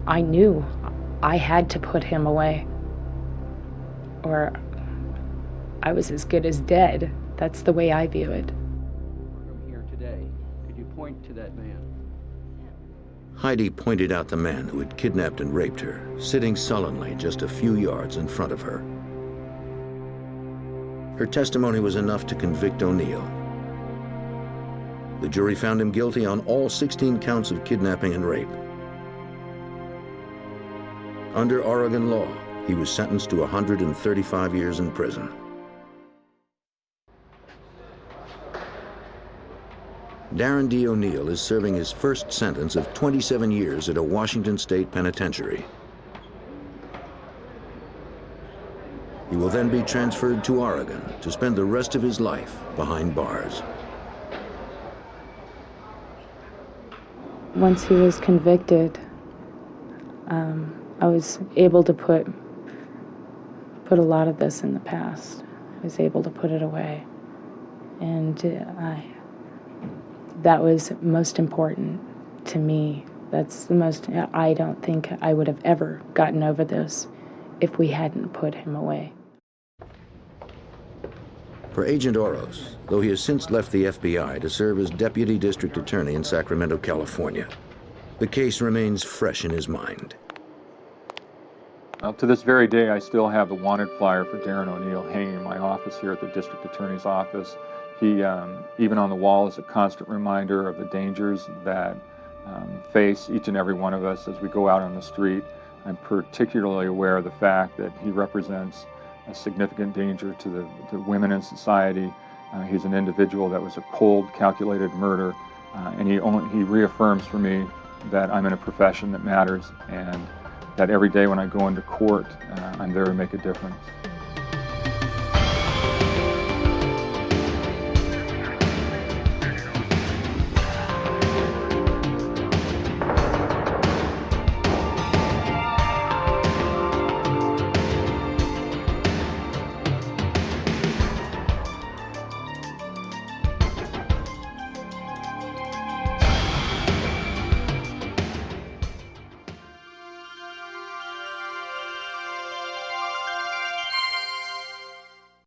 I knew I had to put him away, or I was as good as dead. That's the way I view it. From here today, could you point to that man? Heidi pointed out the man who had kidnapped and raped her, sitting sullenly just a few yards in front of her. Her testimony was enough to convict O'Neill. The jury found him guilty on all 16 counts of kidnapping and rape. Under Oregon law, he was sentenced to 135 years in prison. Darren D. O'Neill is serving his first sentence of 27 years at a Washington State penitentiary. He will then be transferred to Oregon to spend the rest of his life behind bars. Once he was convicted, I was able to put a lot of this in the past. I was able to put it away. And that was most important to me. That's the most, I don't think I would have ever gotten over this if we hadn't put him away. For Agent Oros, though he has since left the FBI to serve as Deputy District Attorney in Sacramento, California, the case remains fresh in his mind. Well, to this very day, I still have the wanted flyer for Darren O'Neill hanging in my office here at the District Attorney's office. He, even on the wall, is a constant reminder of the dangers that face each and every one of us as we go out on the street. I'm particularly aware of the fact that he represents a significant danger to the women in society. He's an individual that was a cold, calculated murder, and he reaffirms for me that I'm in a profession that matters, and that every day when I go into court, I'm there to make a difference.